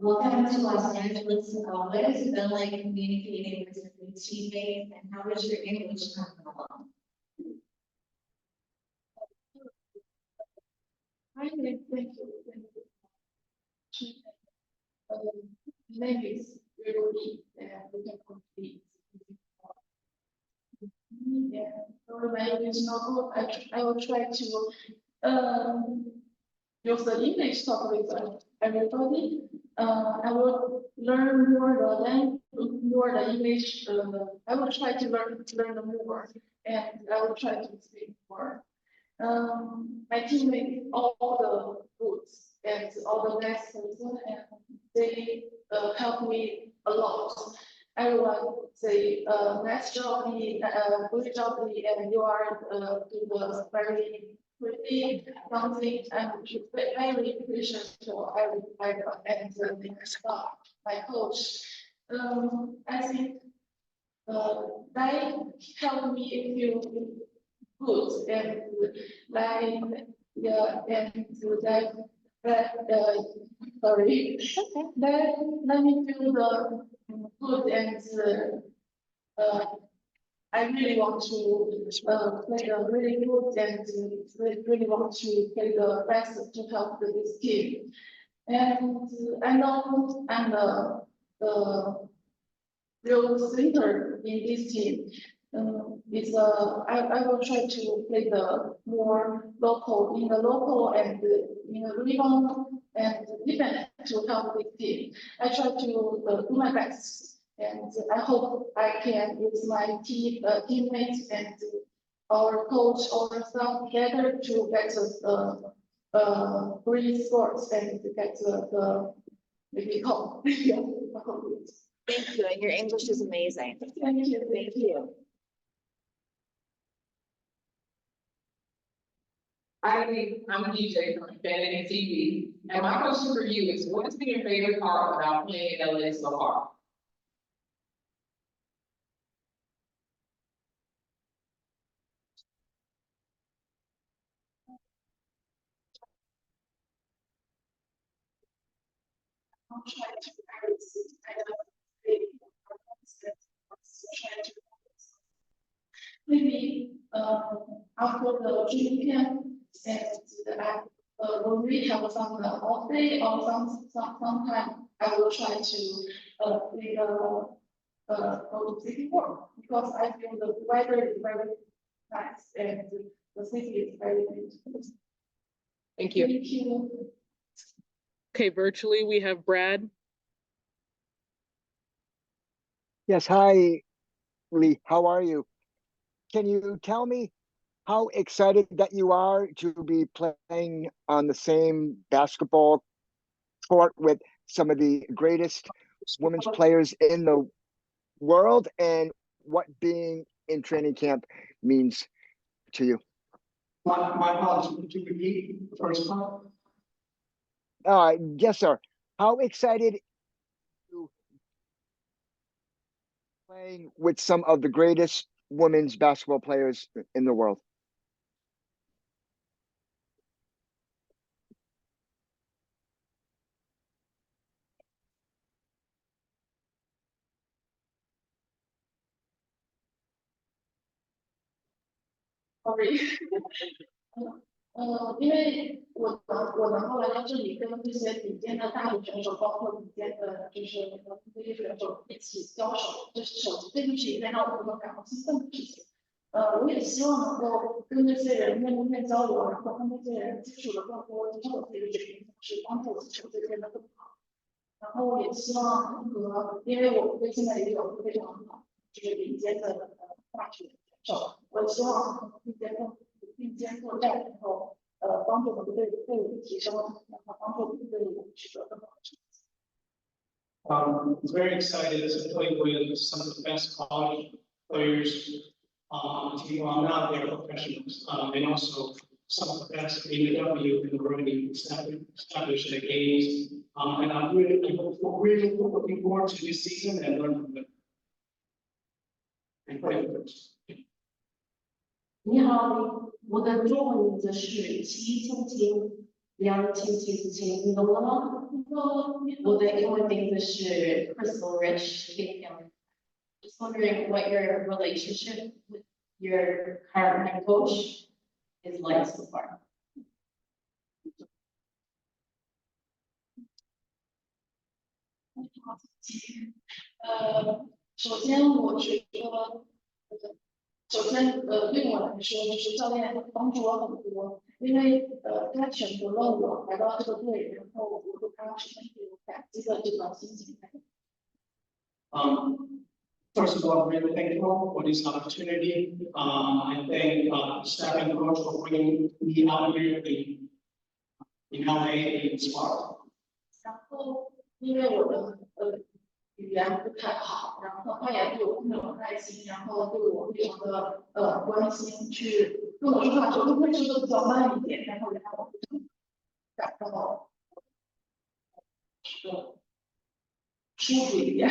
Welcome to Los Angeles. What has it been like communicating with your teammates, and how is your English coming along? I think maybe it's really that we can complete. Yeah, or maybe it's not good. I will try to use the English talk with everybody. I will learn more the English. I will try to learn more, and I will try to speak more. My teammates all the goods and all the next person, and they help me a lot. Everyone say nice job, good job, and you are doing very pretty something. I'm very appreciative to everybody and the staff, my coach. I think that helped me feel good and like and that sorry that let me feel the good and I really want to play the really good and really want to play the best to help this team. And I know I'm the real center in this team. I will try to play the more local and in the rebound and defense to help this team. I try to do my best. And I hope I can use my teammates and our coach, our staff together to get great sports and to get the maybe home. Thank you, and your English is amazing. Thank you. Thank you. I'm DJ from Fanning TV, and my question for you is, what has been your favorite part about playing in LA so far? try to balance it. I don't think try to maybe after the training camp and when we have some off day or sometime I will try to go to city work because I feel the weather is very nice and the city is very beautiful. Thank you. Thank you. Okay, virtually, we have Brad. Yes, hi, Lee. How are you? Can you tell me how excited that you are to be playing on the same basketball court with some of the greatest women's players in the world, and what being in training camp means to you? My apologies, could you repeat the first part? Yes, sir. How excited you playing with some of the greatest women's basketball players in the world? Sorry. 因为我能够来到这里，跟这些顶尖的大陆选手，包括顶尖的就是这些选手一起交手，就是这就是一件让我感到兴奋的事情。我也希望能够跟这些人面对面交流，然后跟这些人接触的更多，提升我自己的水平，同时帮助我自己变得更好。然后也希望因为我们现在也有非常好，就是顶尖的大学选手，我希望并肩作战，然后帮助我们队伍提升，然后帮助我们队伍取得更好的成绩。It's very excited to play with some of the best college players on the team. Well, now they're professionals, and also some of the best AEW in the running established the games. And I'm really looking forward to this season and learn from them. And play with them. 你好，我的中文名字是齐青青，梁青青青，你懂了吗？我的英文名字是 Crystal Rich Kim. Just wondering what your relationship with your current head coach is like so far. 首先我觉得，首先对我来说，就是教练帮助我很多，因为他选择了我来到这个队，然后我对他十分有感激的这种心情。First of all, I'm really thankful for this opportunity. I thank staff and coach for bringing me out here in LA in Spark. 然后因为我的语言不太好，然后他也对我很有耐心，然后对我非常的关心，去跟我说话的时候会说的比较慢一点，然后也让我感到舒服一点。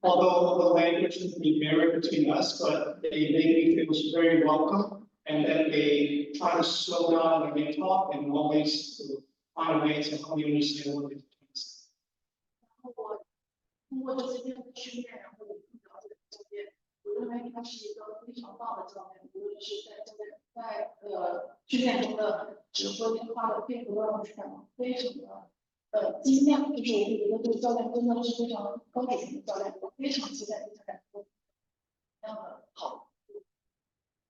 Although the language can be varied between us, but they make me feel very welcome, and then they try to slow down when they talk and always find a way to help me understand what they're saying. 通过这些训练，然后也了解教练，我认为他是一个非常棒的教练，无论是在训练中的指挥跟他的配合让我感到非常的惊讶，就是我觉得这个教练真的是非常高水平的教练，我非常期待跟他感受这样的好。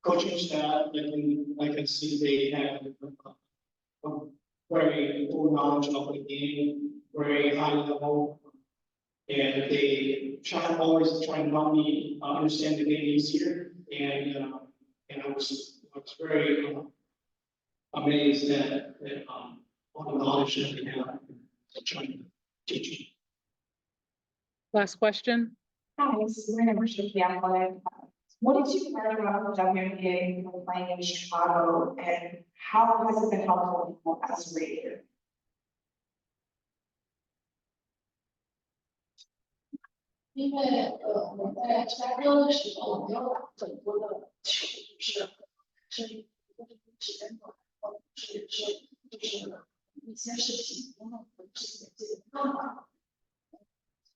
Coaching staff, I can see they have a very full knowledge of the game, very high level. And they always try to help me understand the game easier. And I was very amazed at all the knowledge that they have trying to teach me. Last question. Hi, this is Marina Mershak. What did you learn about WNBA from playing in Chicago, and how has it been helpful as a reader? 因为我在芝加哥的时候，我没有打很多的球，是时间短，就是一些事情，因为我事情记得更好。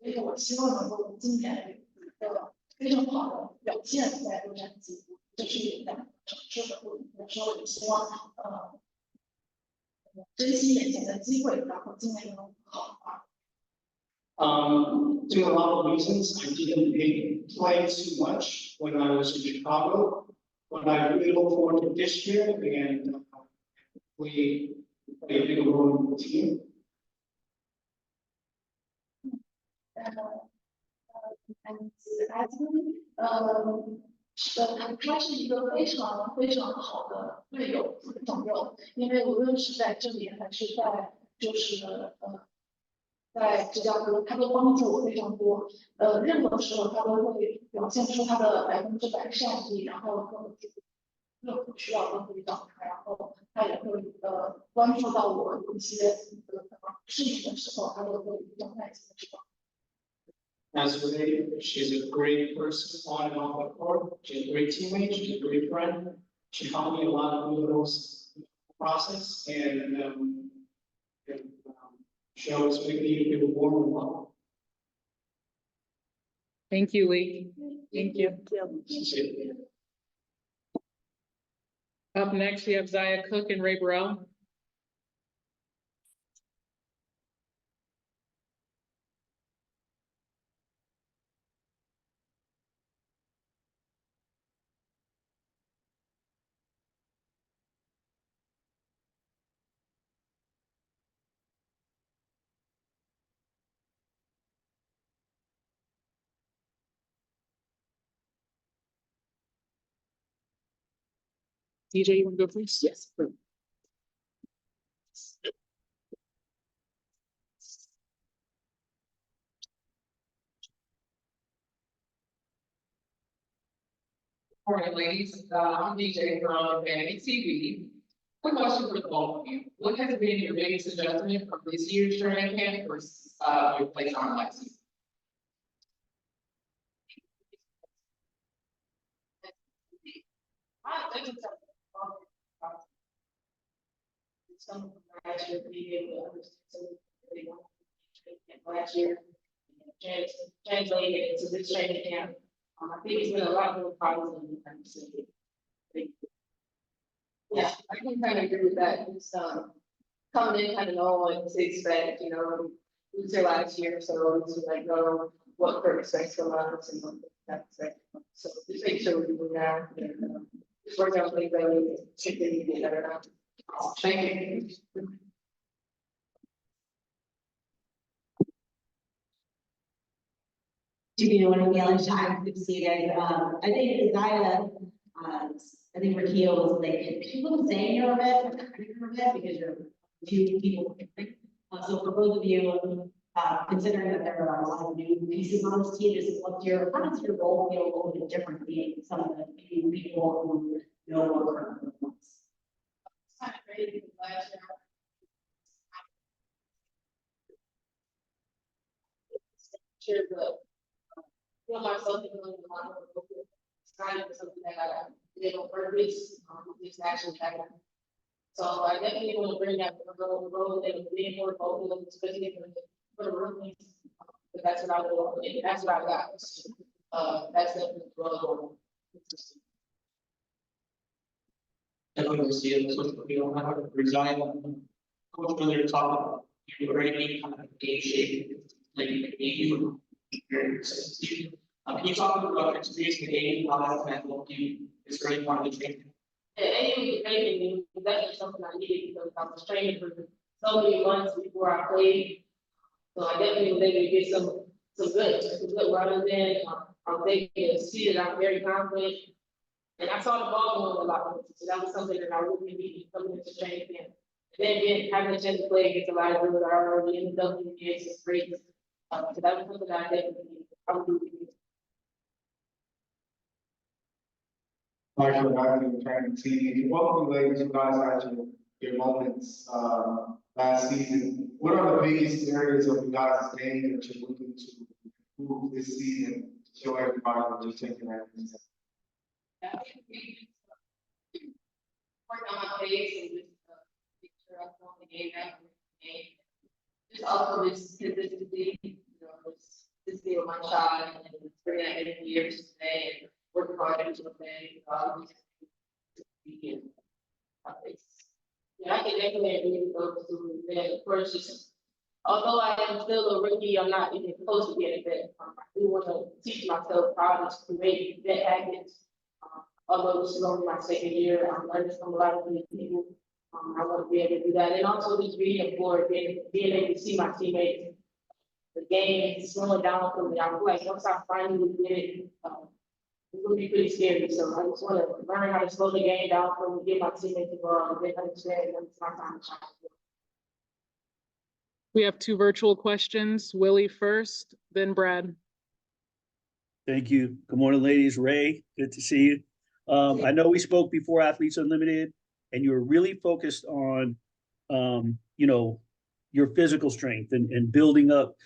所以我希望能够今年有一个非常好的表现在洛杉矶，这是一个城市的不同。有时候也希望珍惜眼前的机会，然后今年能好好发挥。To a lot of reasons, I didn't play too much when I was in Chicago, but I really look forward to this year and we play a big role in the team.他是一个非常非常好的队友朋友，因为无论是在这里还是在在芝加哥，他都帮助我非常多。任何时候他都会表现出他的100%善意，然后跟我任何需要都会找他，然后他也会关注到我有一些事情的时候，他都会比较耐心的去帮。As Renee, she's a great person on and off the court. She's a great teammate. She's a great friend. She helped me a lot through those process and she always made me feel warm and loved. Thank you, Lee. Thank you. Up next, we have Zaya Cook and Ray Burrell. DJ, you want to go first? Yes. Morning, ladies. I'm DJ from Vanity TV. Quick question for the both of you. What has been your biggest adjustment from this year's training camp versus your place on last season? Some last year, being able to understand some of the last year, translating it into this training camp. I think it's been a lot more positive than I'm saying. Yeah, I can kind of agree with that. It's coming in kind of know what to expect, you know, we say last year, so to like know what Curt expects from us and what that expect. So just make sure we do that and just work out things that we should get better at. Thank you. One of the other times, good to see you guys. I think Zaya, I think Raquel was like, she wasn't saying you're a vet, but kind of you're a vet because you're two people. So for both of you, considering that there are a lot of new pieces on this team, just how does your role feel a little bit different being some of the new people who know what current wants? Kind of great because last year, myself and really a lot of it's kind of something that I did on purpose, just actually happened. So I definitely want to bring that role and being more vocal, especially for the rookies. But that's what I will, that's what I got. That's definitely the role. Definitely see it, so we don't have to resign. Coach Miller talked about you already kind of game shape, like you. Can you talk about your experience in the game, how that's meant to you? It's really part of the training. Yeah, anything was definitely something I needed because I was training for so many months before I played. So I definitely was able to get some good runners in. I was able to see that I'm very confident. And I saw the ball going a lot. So that was something that I really needed coming into training camp. And then again, having a chance to play against a lot of good already in the WNBA is great. So that was something that I definitely needed. Marshall, back to the training team. Welcome, ladies. You guys had your moments last season. What are the biggest areas of you guys' game that you're looking to improve this season to show everybody that you're taking that? Work on my face and just make sure I'm throwing the game out of the game. Just also this consistency, you know, just this being my child and bringing that in years today and working hard into the thing. Yeah, I can definitely agree with those who that of course just although I am still a rookie, I'm not even close to being a vet. I do want to teach myself how to create vet habits. Although this is only my second year, I'm learning from a lot of new people. I want to be able to do that, and also just being aboard, being able to see my teammates. The game is slowing down for me. I feel like once I finally get it, it will be pretty scary. So I just want to learn how to slow the game down for me, get my teammates involved, and understand when it's my time to shine. We have two virtual questions. Willie first, then Brad. Thank you. Good morning, ladies. Ray, good to see you. I know we spoke before Athletes Unlimited, and you were really focused on, you know, your physical strength and building up,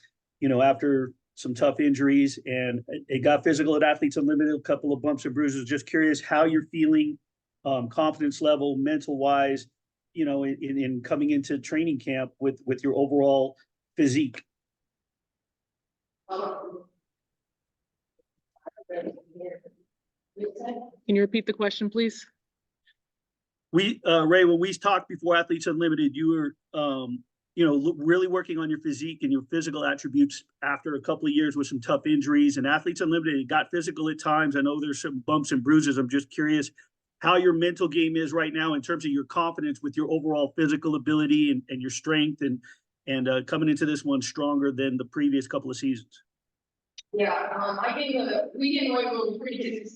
you know, after some tough injuries, and it got physical at Athletes Unlimited, a couple of bumps and bruises. Just curious how you're feeling, confidence level, mental wise, you know, in coming into training camp with your overall physique. Can you repeat the question, please? Ray, when we talked before Athletes Unlimited, you were, you know, really working on your physique and your physical attributes after a couple of years with some tough injuries. And Athletes Unlimited, it got physical at times. I know there's some bumps and bruises. I'm just curious how your mental game is right now in terms of your confidence with your overall physical ability and your strength and coming into this one stronger than the previous couple of seasons. Yeah, we get in weight room pretty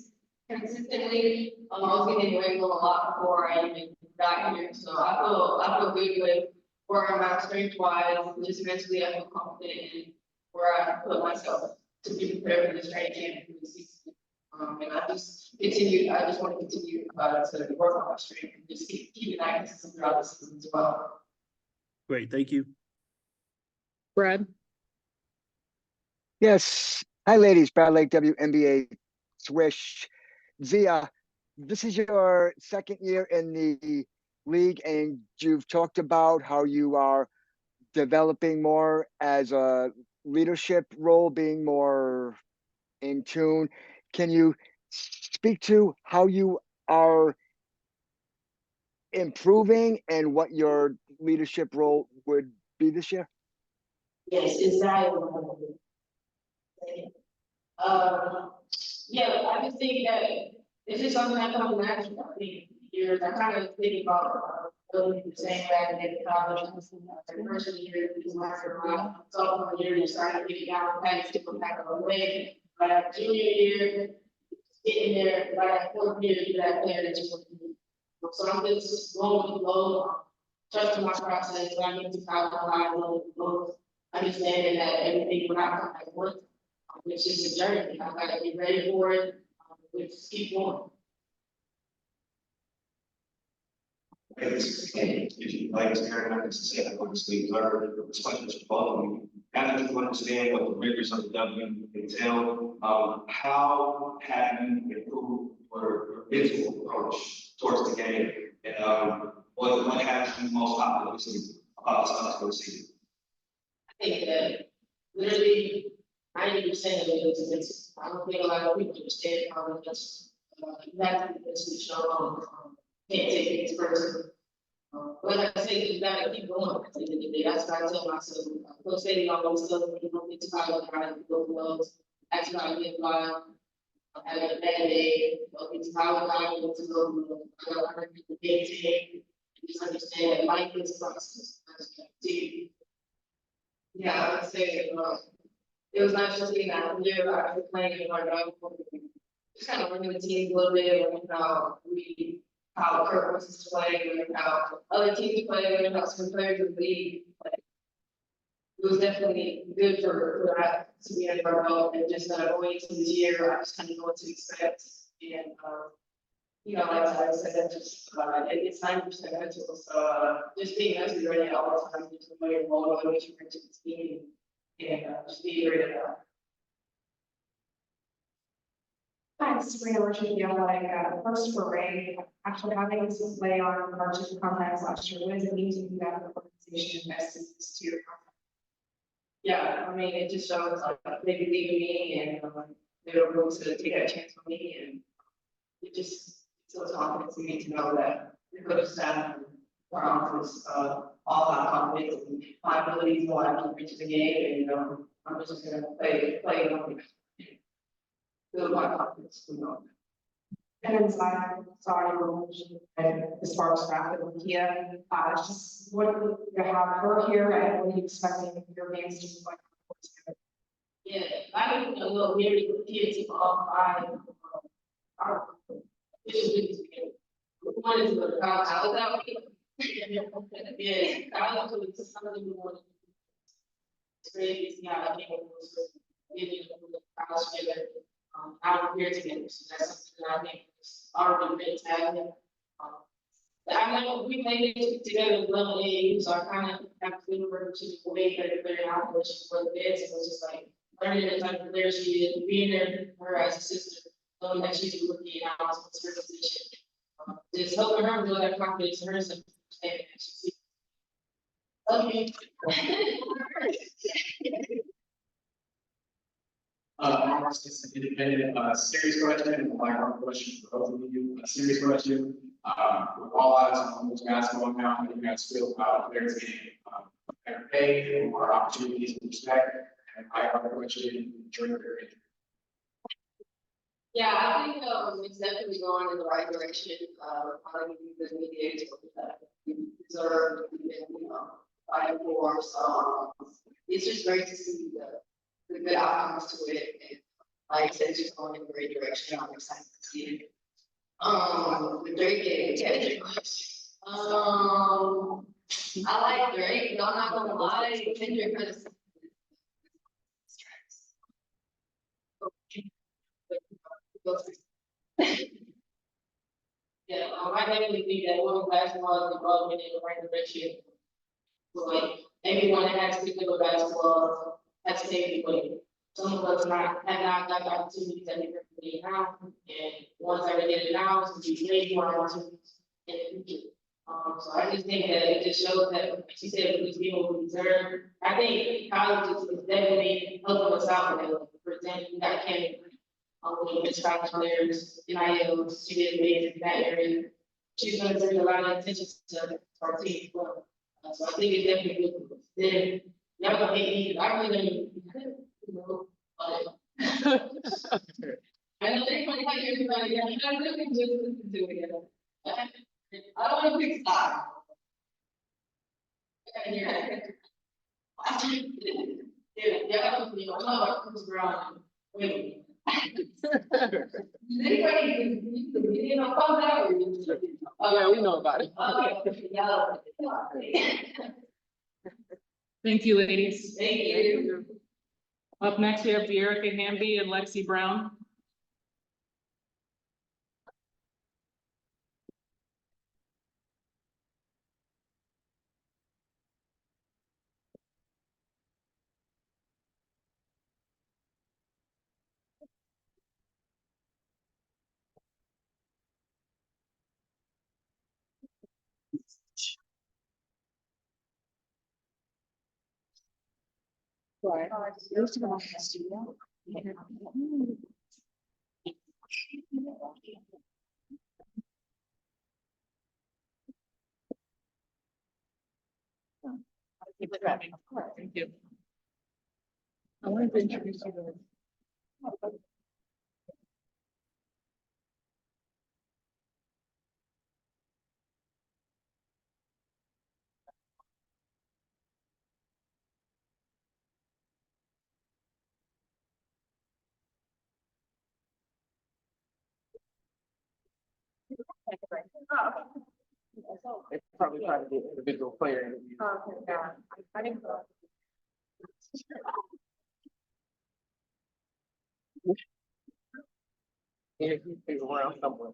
consistently. I was getting in weight room a lot before I even got here, so I feel good with where I'm at strength wise, just mentally I feel confident in where I put myself to be prepared for this training camp for the season. And I just want to continue to work on my strength and just keep that consistent throughout the season as well. Great, thank you. Brad? Yes. Hi, ladies. Brad Lake, WNBA Swish. Zia, this is your second year in the league, and you've talked about how you are developing more as a leadership role, being more in tune. Can you speak to how you are improving and what your leadership role would be this year? Yes, exactly. Yeah, I just think that it's just something that comes natural. I think years, I kind of think about building the same back in college. The first year is my sophomore year, you started getting down, kind of skipping back on the way. But at junior year, getting there, by that fourth year, you're that player that you want to be. So I'm just going with the flow, trusting my process, when I get to college, understanding that everything will not come back work. It's just a journey. I gotta be ready for it. We just keep going. If you like to hear, I can say I want to sleep, learn, it's questions for both of you. After you understand what the rigors of the W entail, how have you improved your mental approach towards the game? And what has you most optimistic about the start of the season? I think that literally 90% of it is I don't think a lot of people understand how just you have to be mentally strong. Can't take things personally. But I say you gotta keep going at the end of the day. That's what I tell myself. Coach City always tells me you don't get to college, I gotta go close. That's why I get by. I had a bad day, don't get to college, I gotta go to go. I gotta learn the day to day. Just understand that life is a process. Yeah, I would say it was not just being out there, I was playing in our dog. Just kind of learning the team a little bit, and how Curt was to play, and how other teams play, and how some players would leave. It was definitely good for that to be in our dog, and just going into this year, I just kind of know what to expect. And you know, like I said, just it's 90% mental. So just being mentally ready all the time, just know your role, what you bring to the team, and just be ready to. Hi, Sabrina Richard, first for Ray, after having this play on March contacts last year, what does it mean to you that the organization invested this to your yeah, I mean, it just shows like they believe in me and they were willing to take that chance on me and it just feels confidence in me to know that the coach staff and our office, all have confidence in my abilities, what I can reach the game and, I'm just gonna play on build my confidence, And then sorry, and as far as traffic with Kia, it's just what you have her here and what are you expecting your games to be like? Yeah, I think a little weird with kids of all five. Our official duties. One is the college out. Yeah, college is something more. It's great, it's not like it was getting the college together, out here together, so that's something that I think is already been tagged. I know we made it together with level A, so I kind of have to work to the way better figuring out what she's what it is, so it's just like learning the type of player she is, being there for her as a sister, knowing that she's a rookie and I was in her position. Just helping her build that confidence in herself. Okay. I'm just an independent, serious question, and like our question for both of you, a serious question. With all eyes on women's basketball now, how do you guys feel about players getting, better pay or opportunities and respect? And I have a question during their injury. Yeah, I think it's definitely going in the right direction. Probably the media we deserve, fighting for. So it's just great to see the good outcomes to it. And like I said, it's just going in the right direction. I'm excited to see it. The Drake game, yeah, good question. I like Drake, but I'm not gonna lie, Kendrick has yeah, I definitely think that women's basketball is developing in the right direction. So like everyone that has to do with basketball has to take it with. Some of us have not got the opportunities that we're getting now, and ones that are getting now is to be way more opportunities in the future. So I just think that it just shows that, like she said, we just people who deserve. I think college is definitely helping us out with it. For example, we got Kim. Miss College players, NIL, she did amazing in that area. She's going to bring a lot of attention to our team as well. So I think it's definitely good. Then y'all don't hate me. I really don't, but I know they might like everybody. I really just listen to it. I don't want to pick style. Yeah, I don't know about Coach Brown. Wait. Anybody, you know, call that. Yeah, we know about it. Thank you, ladies. Thank you. Up next, we have De'Erica Hamby and Lexi Brown. Right. Thank you. I wanted to introduce you to. It's probably trying to get individual player interviews. Okay, yeah. I think so. Yeah, he's around somewhere.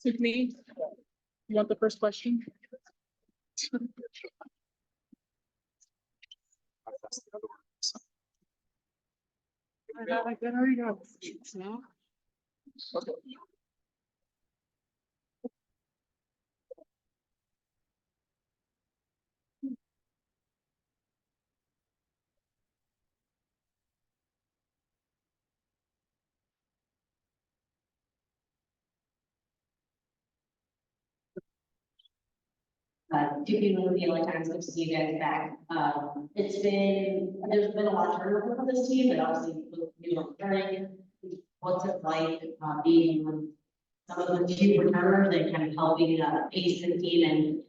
Tiffany, you want the first question? Two people feel like I'm supposed to see you guys back. There's been a lot of turnover with this team, but obviously with new returning, what's it like, being with some of the few returners and kind of helping, pace the team and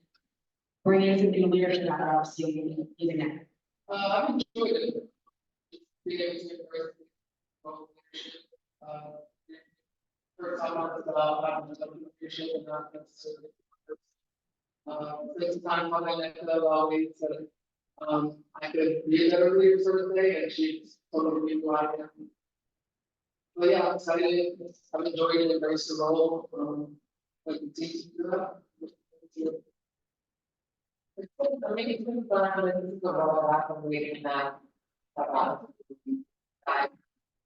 bringing some new leadership out, obviously, using that. I've enjoyed it. Being able to embrace first time I was having to leadership and not necessarily. This time coming that could have always said, I could be there earlier sort of thing, and she's totally new who I am. But yeah, I'm excited. I've enjoyed it, embraced the role. Like the team to do that. I mean, it's been fun, but it's a role I've been waiting now. I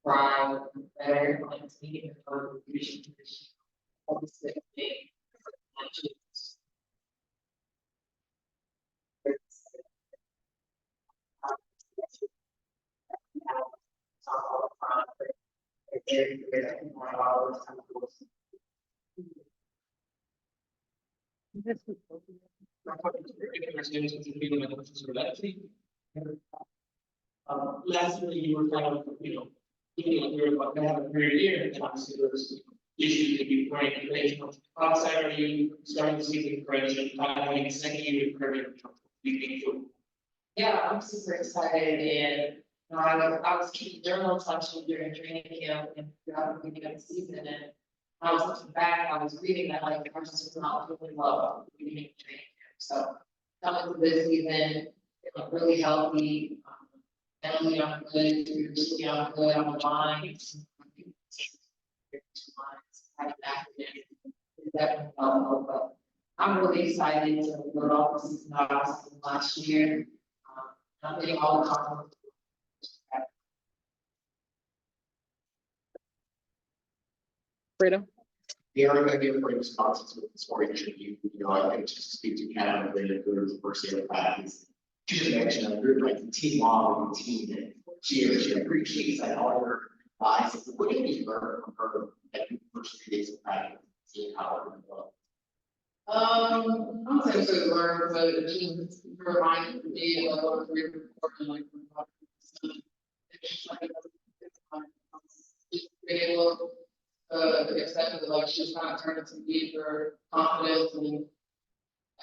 cry, very like speaking of leadership position. Obviously, last year you were kind of, feeling like you're about to have a great year, and obviously there's issues to be bringing things outside. Are you starting to see the correction, having a second year of career? Yeah, I'm super excited, and I was keeping journal touching during training camp and throughout the beginning of the season, and I was looking back, I was reading that like I just was not really well at the beginning of training camp. So coming to this season, really healthy, mentally I'm good, spiritually I'm good, I'm aligned. Definitely helpful, but I'm really excited to build off the season last year. I'm getting all the confidence. Freedom. The other thing I get for responses with this orientation, I think just to speak to Canada, really good first year of practice. She just mentioned a group like the team model, the team that she appreciates that all her advice. What did you learn from her at the first 3 days of practice? Seeing how it went well. I'm saying to learn, but she reminded me of what we were recording, being able accept that like she's trying to turn it to me for confidence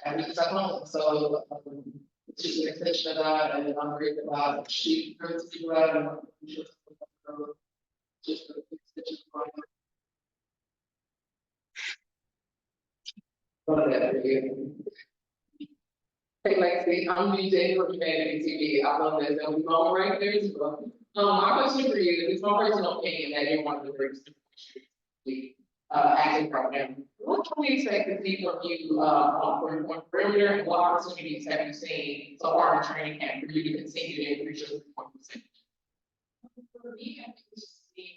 and because at home. So it's just an extension of that, and I'm grateful that she turns to me that, and just an extension of my. Hey Lexi, I'm DJ for Humanity TV. I love this. And we're going right there as well. My question for you is my personal opinion that you're one of the greatest acting right now. What can we expect to see from you on perimeter, and what opportunities have you seen so far in training camp for you to continue to increase your performance? For me, I think it's being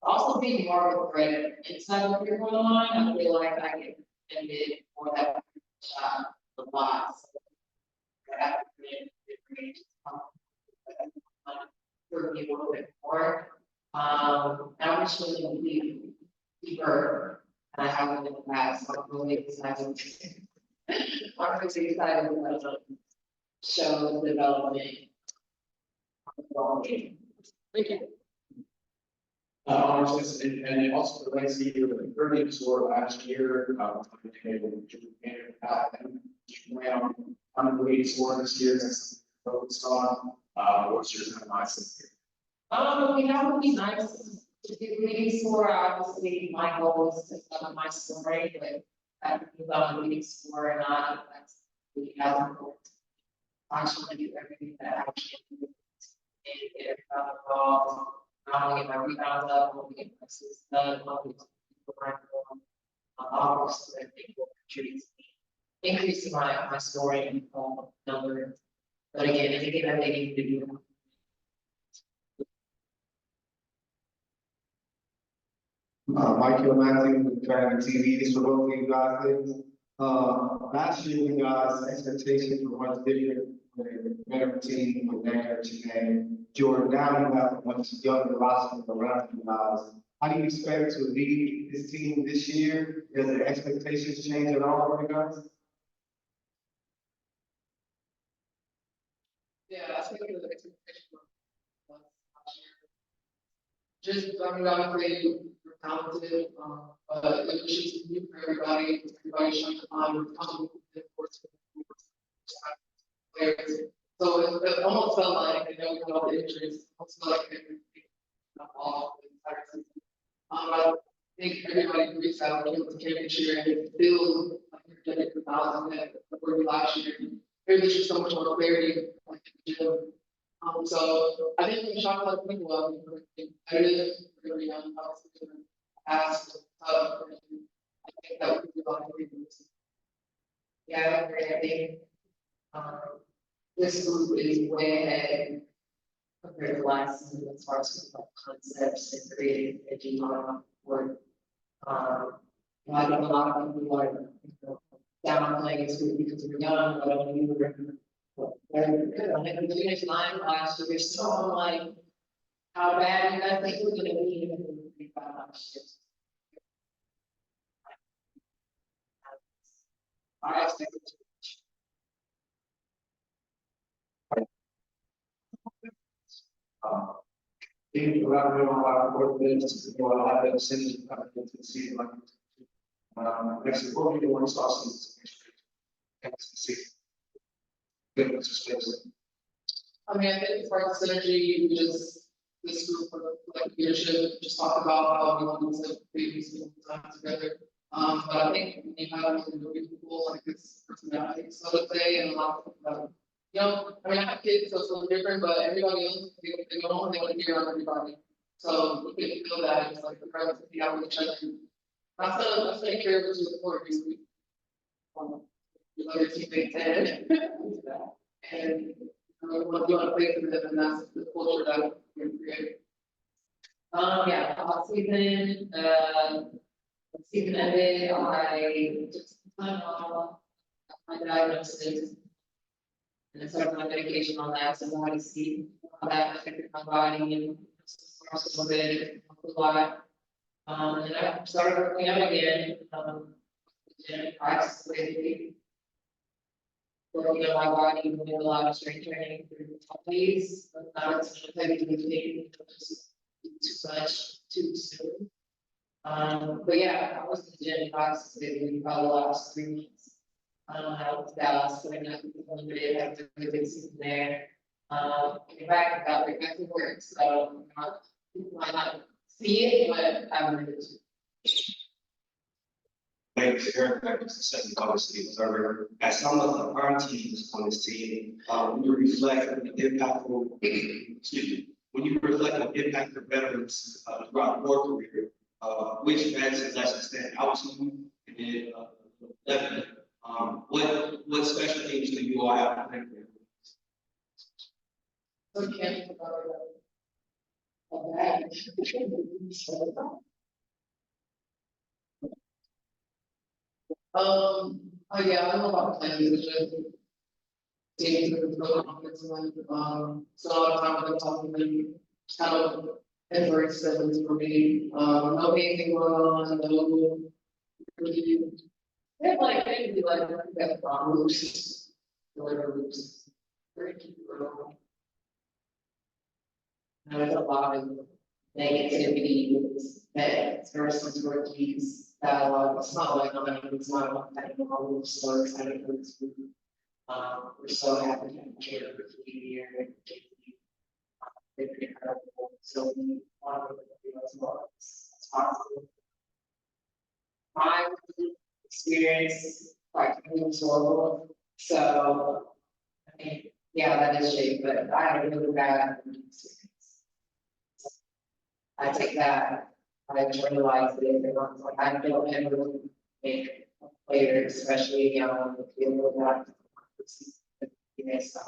also being more of a threat inside of your goal line. I feel like I get offended for that shot a lot. For me a little bit more. I'm just really be deeper than I have in the past. So I'm really excited. I'm really excited about show development. Thank you. And it also relates to the earnings for last year, I'm waiting for this year that's focused on, what's your kind of mindset here? We have to be nice to be reading score. Obviously, my goal is to cover my scoring, but I think I'm reading score and not, that's really how important. I should do everything that I can do. And get involved, not only get my rebounds up, but get my assists done, but obviously, I think will contribute to increasing my scoring number. But again, anything that they need to do. Michael Matthews with Dragon TV, this for both of you guys. Last year, you guys' expectations were much different with a better team with Raegan and Jordan. Now you have a much younger roster around you guys. How do you expect to lead this team this year? Does the expectations change at all for you guys? Yeah, I think the expectation was last year. Just, I mean, obviously, we're talented, but it was just new for everybody. Everybody showing comfortable with sports players. So it almost felt like, you know, we had all the injuries, almost felt like everything off the entire season. I think everybody reached out to the championship and it feels like you're getting the balance that were last year. There's just so much more clarity like in the gym. So I think we shot a lot of people up. I really, really young, asked, I think that would be a lot of people. Yeah, I agree. I think this group is way ahead compared to last season as far as concepts and creating edgy work. I think a lot of people are downplaying this group because we're young, but I mean, we were very good. I think we finished line last year, so I'm like, how bad you guys think we're gonna be in the 3-5 last year? Our expectations. Being around a lot of work minutes, you know, a lot of decisions coming into the season like next four people want to start season. I mean, I think as far as synergy, we just, this group of like leadership, just talk about how we want to previously time together. But I think when you have people like this personality, so let's say, and a lot of, you know, I mean, I have kids, so it's a little different, but everybody else, they go home, they want to hear on everybody. So you can feel that, it's like the presence of the out with each other. That's taking care of the support this week. You let your teammates in. And you want to play for them, and that's the culture that we're creating. Yeah, off season, season ended, I took some time off, my diagnosis. And I started my medication on that, so I had to see how that affected my body and a little bit, a lot. And then I started working out again, practice lately. Working on my body, doing a lot of strength training through days, but not as heavy lifting, just too much too soon. But yeah, I was in the gym practice lately probably the last 3 months. I was Dallas, so I'm not limited, I have to do this season there. Came back, got right back to work, so people might not see it, but I'm really. Thanks, Eric. Thanks, second obviously observer. As some of our teams on this team, when you reflect on the impactful, excuse me, when you reflect on the impact of veterans throughout your career, which vets and lessons stand out to you? And then, what special things do you all have? Okay. Oh yeah, I know about planning, which is taking the control confidence and so a lot of times I'm talking to them, kind of adverse things for me, no anything going on, no really, they're like, they can be like, we got problems, whatever groups, very keep it around. And there's a lot of negativity, that versus rookies, dialogue, it's not like, it's not like, we're so excited for this group. We're so happy to have Curt here. They've been incredible, so we want to do as well as possible. My experience, like, was horrible, so, I mean, yeah, that is shade, but I had a really bad experience. I take that, I internalized it, and I was like, I don't ever really make a player, especially young, feel like that. So,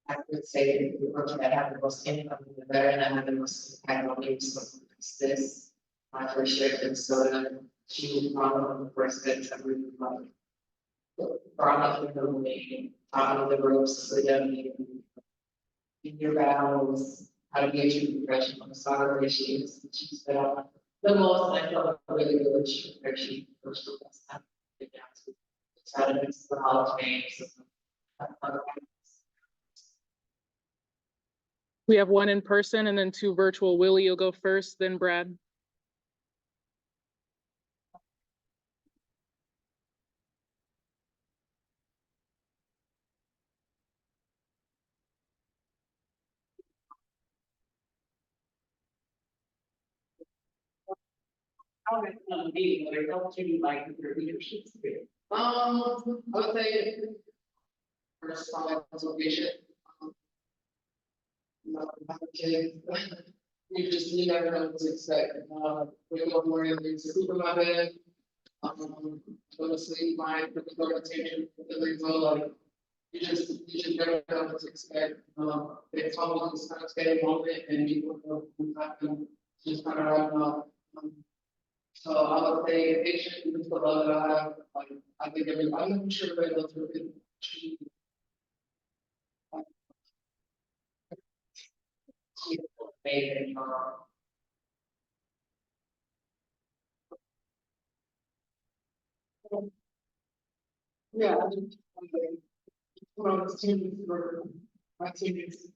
I would say the person that had the most income, the better, and I had the most impact on me. So this, my first year in Minnesota, she was one of the first things I really loved. Brought me through the meeting, taught me the ropes of the young meeting, in your battles, how to be a true professional. Sorry, where she is. She's been on the most, and I felt really good. She first of all, try to mix the Hall of Fame. We have one in person and then two virtual. Willie, you'll go first, then Brad. How did it be? What helped you like your leadership skill? I would say first of all, I was a patient. You never know what to expect. Wake up morning, there's a poop in my bed. Go to sleep, my attention, the result, like you just never know what to expect. It's almost kind of stay moment and you have to just kind of run up. So I would say patient is the love that I have. Like I think I'm sure everybody knows what it is. Amazing. Yeah, I think one of the teams for my teammates.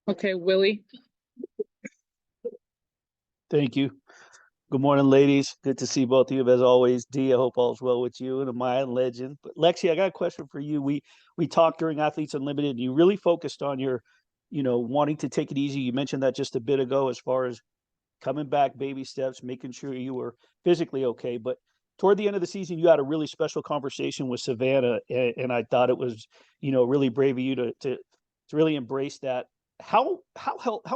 Okay, Willie. Thank you. Good morning, ladies. Good to see both of you as always. Dee, I hope all's well with you and a Mayan legend. But Lexi, I got a question for you. We talked during Athletes Unlimited, and you really focused on your, wanting to take it easy. You mentioned that just a bit ago as far as coming back, baby steps, making sure you were physically okay. But toward the end of the season, you had a really special conversation with Savannah, and I thought it was, really brave of you to really embrace that. How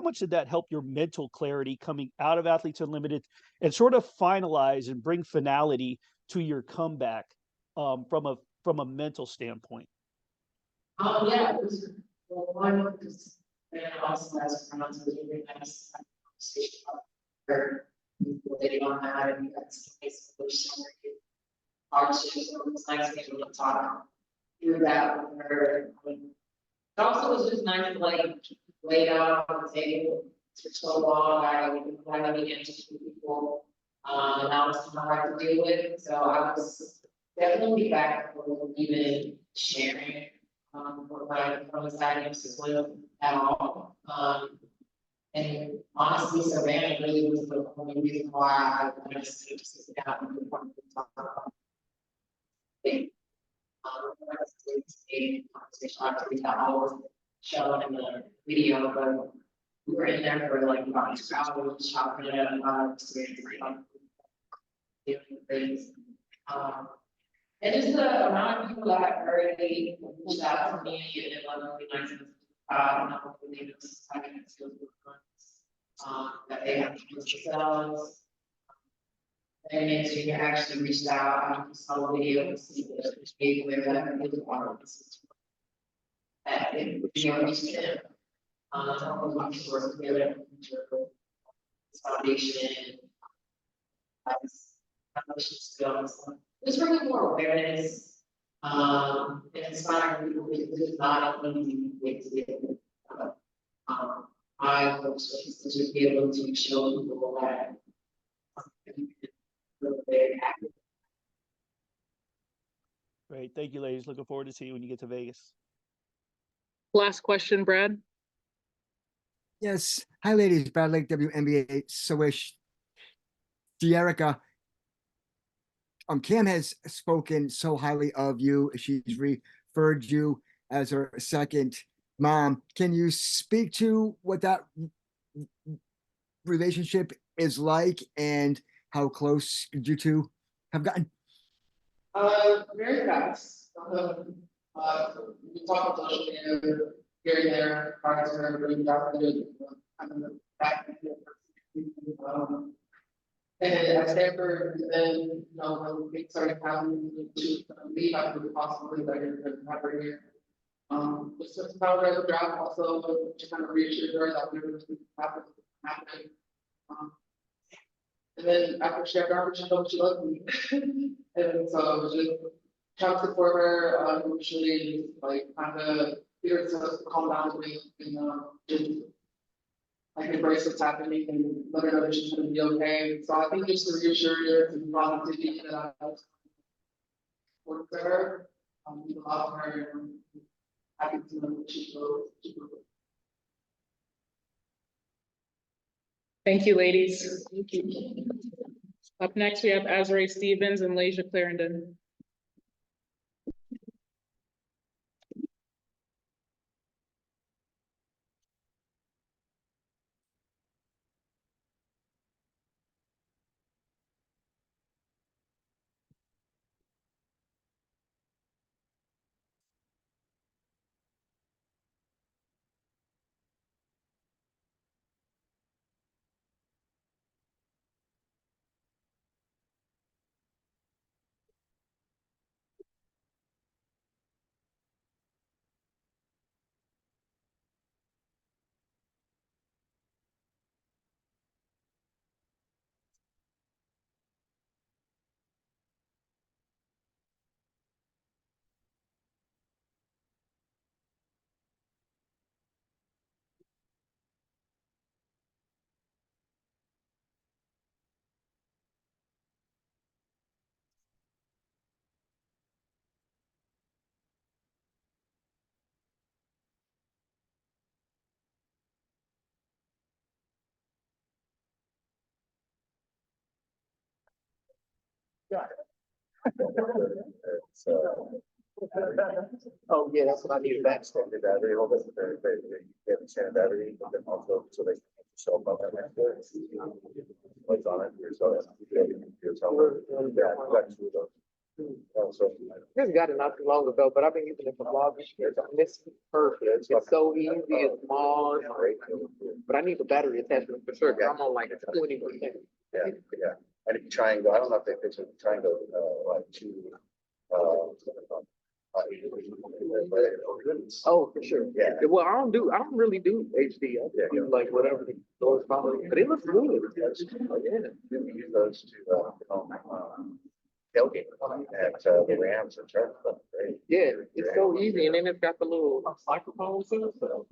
much did that help your mental clarity coming out of Athletes Unlimited and sort of finalize and bring finality to your comeback from a mental standpoint? Yeah, it was one because then also as friends was really nice conversation about her relating on that and that's nice for summary hardships. So it was nice to be able to talk through that with her. It also was just nice to like lay down on the table for so long. I didn't get to people, and that was kind of hard to deal with. So I was definitely back for even sharing what my diagnosis was at all. And honestly, Savannah really was the only reason why I just sit down and wanted to talk about it. Conversation after I was showing in the video, but we were in there for like about 2 hours talking about experience, different things. And just the amount of people that already reached out to me and it was really nice and hopefully this I can still do that they have to do themselves. And then you actually reached out and saw the video and see the behavior that I really wanted to see. And reached them. I'm sure together foundation. There's really more awareness, inspiring people because it's not an easy way to get it. I hope to just be able to show people that. Very happy. Great. Thank you, ladies. Looking forward to seeing you when you get to Vegas. Last question, Brad. Yes. Hi, ladies. Brad Lake, WNBA Swish. Dearica, Cam has spoken so highly of you. She's referred you as her second mom. Can you speak to what that relationship is like and how close you two have gotten? Very fast. We talk about social media here and there, prior to her bringing back the kind of back and forth. And at Stanford, then, you know, when we started having to leave, I could possibly later than ever here. It's just about the draft also, just kind of reassured her that we were happening. And then after she had garbage, she told me she loved me. And so just trying to support her, emotionally, like kind of get her to calm down to me and just like embrace what's happening and let her know that she's gonna be okay. So I think just to reassure her and positivity that I work for her, we love her and happy to know that she's good. Thank you, ladies. Thank you. Up next, we have Azrae Stevens and Lasia Clarendon. Oh, yeah, that's what I need back. Standard battery, all this, they have standard battery, but then also, so they can show up on that. What's on it, so. Just got it not too long ago, but I've been using it for vlogging. It's perfect. It's so easy, it's small, it's great. But I need the battery attachment for sure, 'cause I'm on like 20%. Yeah, yeah, and if you try and go, I don't know if they fix it, try and go, like to, Oh, for sure. Yeah. Well, I don't really do HD. I just do like whatever the Lord's following, but it looks good. Yeah, we use those to, tailgate at, the Rams and Chargers, that's great. Yeah, it's so easy, and then it's got the little microphone too, so.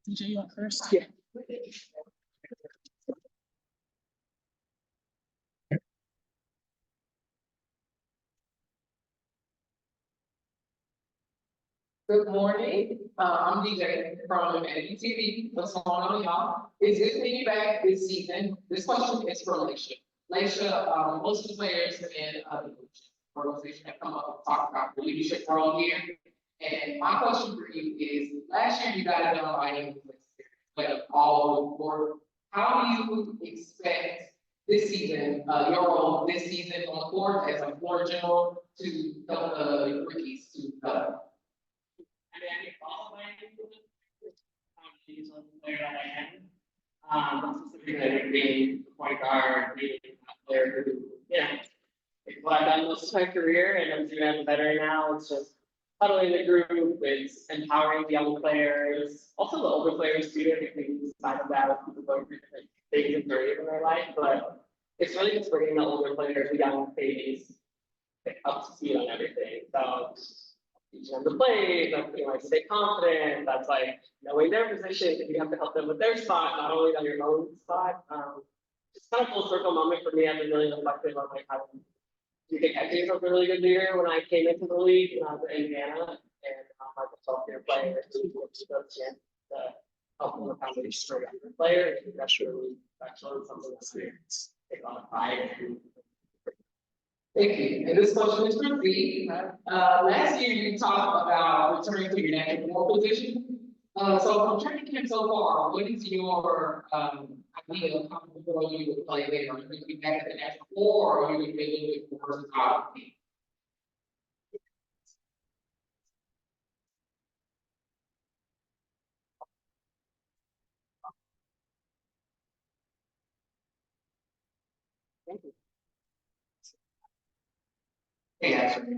DJ, you want first? Yeah. Good morning, I'm DJ from NBTV. What's going on, y'all? Is this meeting back this season? This question is for Lasia. Lasia, most of the players in the organization have come up and talked about the leadership role here. And my question for you is, last year you got it done by like all over. How do you expect this season, your role this season on the court as a floor general to help the rookies to I think also my she's a player that I am. Specifically being a point guard, being a player who, you know, it's what I've done most of my career, and I'm doing as a veteran now. It's just huddling the group, it's empowering the young players, also the older players too. I think we decided that with people going through different things in their life, but it's really just bringing the older players, the young babies, like, up to speed on everything. So teaching them to play, like, you know, like stay confident. That's like knowing their position, because you have to help them with their spot, not only on your own spot. It's kind of full circle moment for me. I've been really reflective on like how do you think I came from a really good leader when I came into the league when I was in Indiana, and like a 12-year player to chance to help them with foundation for a younger player. I think that's really special and something that's very take on pride. Thank you. And this question is for Z. Last year you talked about returning to your natural role position. So from training camp so far, what is your idea of how comfortable you would play there? Are you going to be back at the natural floor, or are you going to be a little bit more versatile? Thank you. Hey, actually,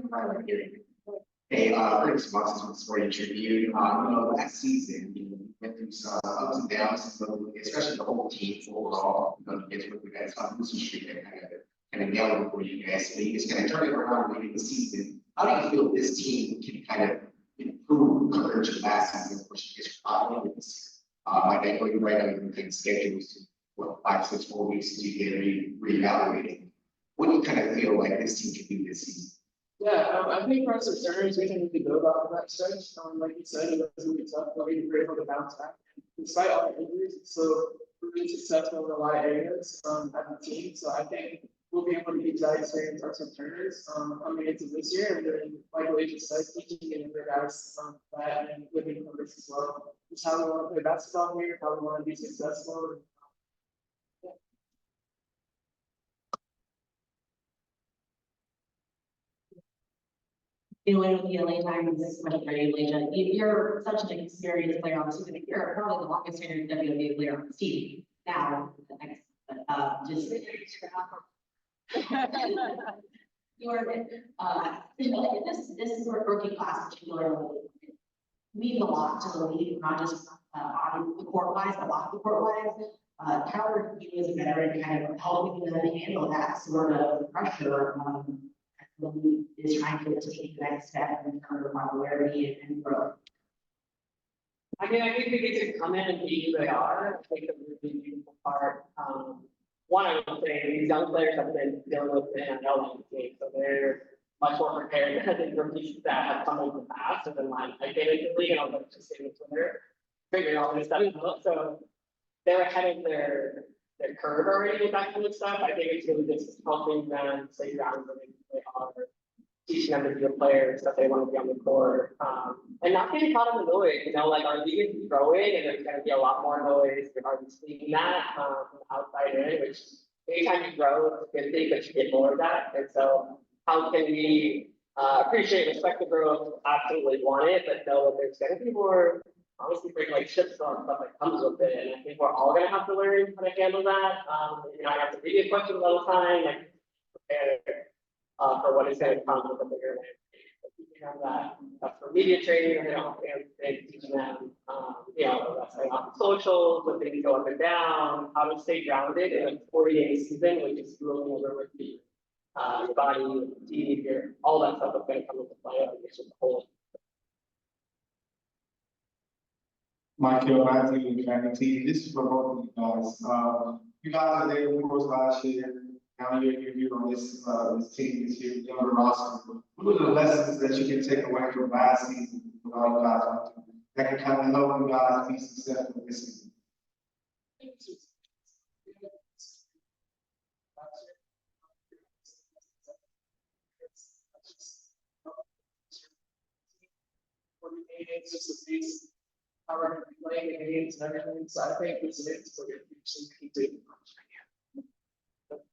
hey, thanks much for your tribute. You know, last season, you went through some ups and downs, so especially the whole team overall. You know, you guys went through that tough losing streak that kind of nailed it for you guys. So you just kind of turn it around later this season. How do you feel this team can kind of improve compared to last season, which is probably this year? Like I know you're right on the schedules, what, 5, 6, 4 weeks to get reevaluating. What do you kind of feel like this team can do this season? Yeah, I think for us returns, we can really build off of that stretch. Like you said, it was really tough, but we were able to bounce back. Despite all the injuries, so we're really successful in a lot of areas as a team. So I think we'll be able to use that experience as returners coming into this year. And then, like Lee just said, teaching and other guys that and living from this as well. Just how we want to play basketball here, how we want to be successful. Dealing with the LA Times this much regulation. You're such an experienced player on the team. You're probably the longest tenured WNBA player on the team. Now, just you're this is a rookie class particularly means a lot to the league, not just on the court wise, but off the court wise. How are you as a veteran kind of helping them handle that sort of pressure? Is trying to take the next step in terms of popularity and growth. I mean, I think they get to come in and be who they are. I think the really beautiful part. One, I would say these young players have been dealing with the NIL landscape, so they're much more prepared than I think rookies that have come in the past. And then like I came into the league and I was like just sitting with Twitter, figuring all this stuff out. So they're ahead of their curve already with that kind of stuff. I think it's really just helping them stay grounded where they are, teaching them to be a player, stuff they want to be on the court, and not getting caught in the noise. You know, like our league is growing, and there's going to be a lot more noise. We're already seeing that from the outside in, which anytime you grow, it's a good thing, but you get more of that. And so, how can we appreciate, respect the growth, absolutely want it, but know that there's going to be more. Honestly, bring like shitstorm stuff that comes with it, and I think we're all gonna have to learn how to handle that. You know, I have to read questions all the time, like prepare for what is going to come with the bigger landscape. You have that's for media training, and teaching them, you know, that's like on socials, when things go up and down, how to stay grounded in a 40-day season, which is rolling over with your body, your fatigue, all that stuff is going to come into play. I think it's just a whole. Michael, Matthew, and family team, this is for both of you guys. You guys are there, of course, last year. Now you're on this team this year, younger roster. What are the lessons that you can take away from last season with all you guys went through that can kind of help you guys be successful this season? It's just a piece. How we're going to be playing the games and everything. So I think this is what we're going to keep doing.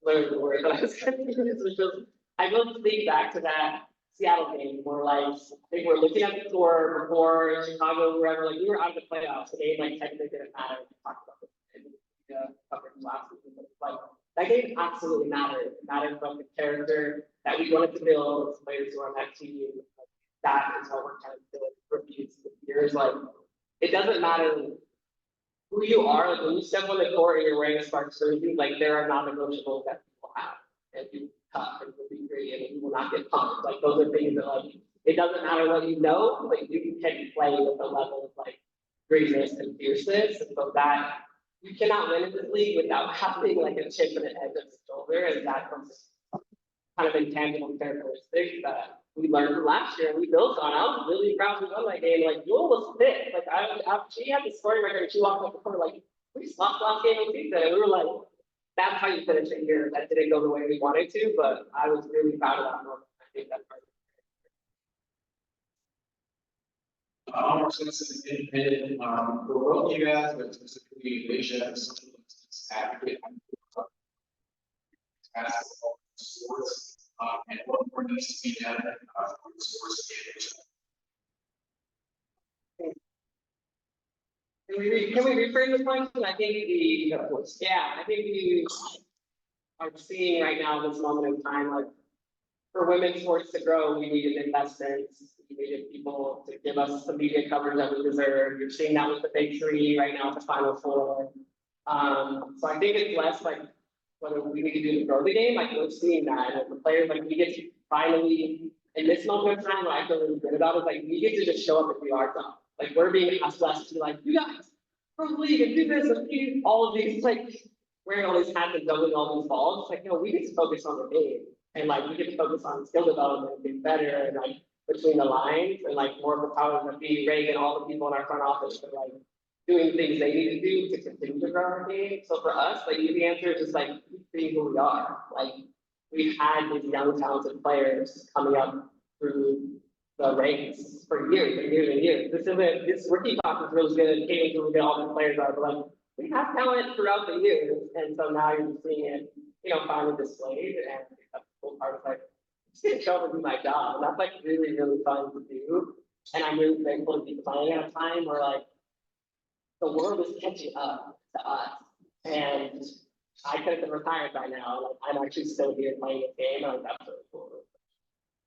Literally the word that I was going to use, which was, I will think back to that Seattle game where like, I think we're looking at the score before Chicago, wherever, like we were out of the playoffs. The game like technically didn't matter. We talked about this in the coverage last week, but like that game absolutely mattered. It mattered from the character that we wanted to build as players who are on that team. That is how we're trying to build reviews with years. Like it doesn't matter who you are, like when you step on the court and you're wearing a Sparks jersey, like there are non-negotiables that people and be tough and be great and you will not get pumped. Like those are things that like it doesn't matter what you know, like you can play with a level of like greatness and fierceness. And so that you cannot win in this league without having like a chip and an edge of the shoulder, and that comes kind of intangible characteristics that we learned from last year and we built on. I was really proud we won that game. Like Jewel was fit. Like she had the scoring record and she walked up the court like we just lost last game of the season. And we were like, that's how you finish a year. That didn't go the way we wanted to, but I was really proud of that moment. I think that's part of Our citizens independent, for both you guys, but specifically Asia and social justice advocate. Basketball, sports, and what more needs to be done, for the sports standards. Can we rephrase the question? I think I think we are seeing right now this moment in time, like for women's sports to grow, we needed investments, we needed people to give us the media coverage that we deserve. You're seeing that with the Big Three right now at the Final Four. So I think it's less like whether we need to do to grow the game, like we're seeing that, and the players, like we get to finally, in this moment of time, what I feel really good about is like we get to just show up and do our job. Like we're being asked less to be like, you guys, pro league and do this and do all of these, like wearing all these hats and juggling all these balls. It's like, no, we get to focus on the game and like we get to focus on skill development and getting better and like between the lines and like more of the powers that be, Raegan, all the people in our front office are like doing things they need to do to continue to grow our game. So for us, like the answer is just like being who we are. Like we've had these young talented players coming up through the ranks for years and years and years. This rookie class is really good. Can't even really good all the players are, but like we have talent throughout the years, and so now you're seeing it, finally displayed, and that's the cool part of like just getting to show up and do my job, and that's like really really fun to do. And I'm really thankful to be playing at a time where like the world is catching up to us, and I could have been retired by now. Like I'm actually still here playing the game, and like that's really cool.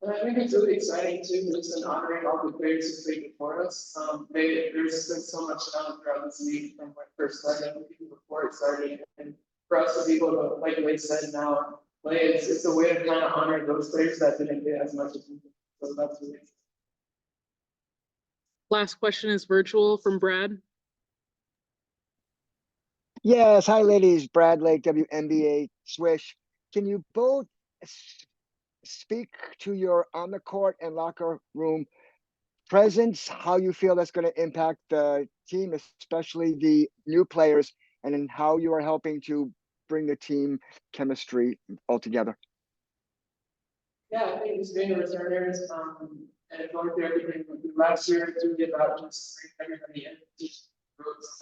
And I think it's really exciting too, just in honoring all the players who played before us. There's been so much talent throughout this league from when it first started, even before it started. And for us to be able to, like Wade said, now play, it's a way to kind of honor those players that didn't get as much as we did. So that's really exciting. Last question is virtual from Brad. Yes, hi ladies, Brad Lake, WNBA Swish. Can you both speak to your on the court and locker room presence, how you feel that's going to impact the team, especially the new players, and then how you are helping to bring the team chemistry all together? Yeah, I think it's being returners, and going through everything last year, doing about just bring everybody in, teach groups,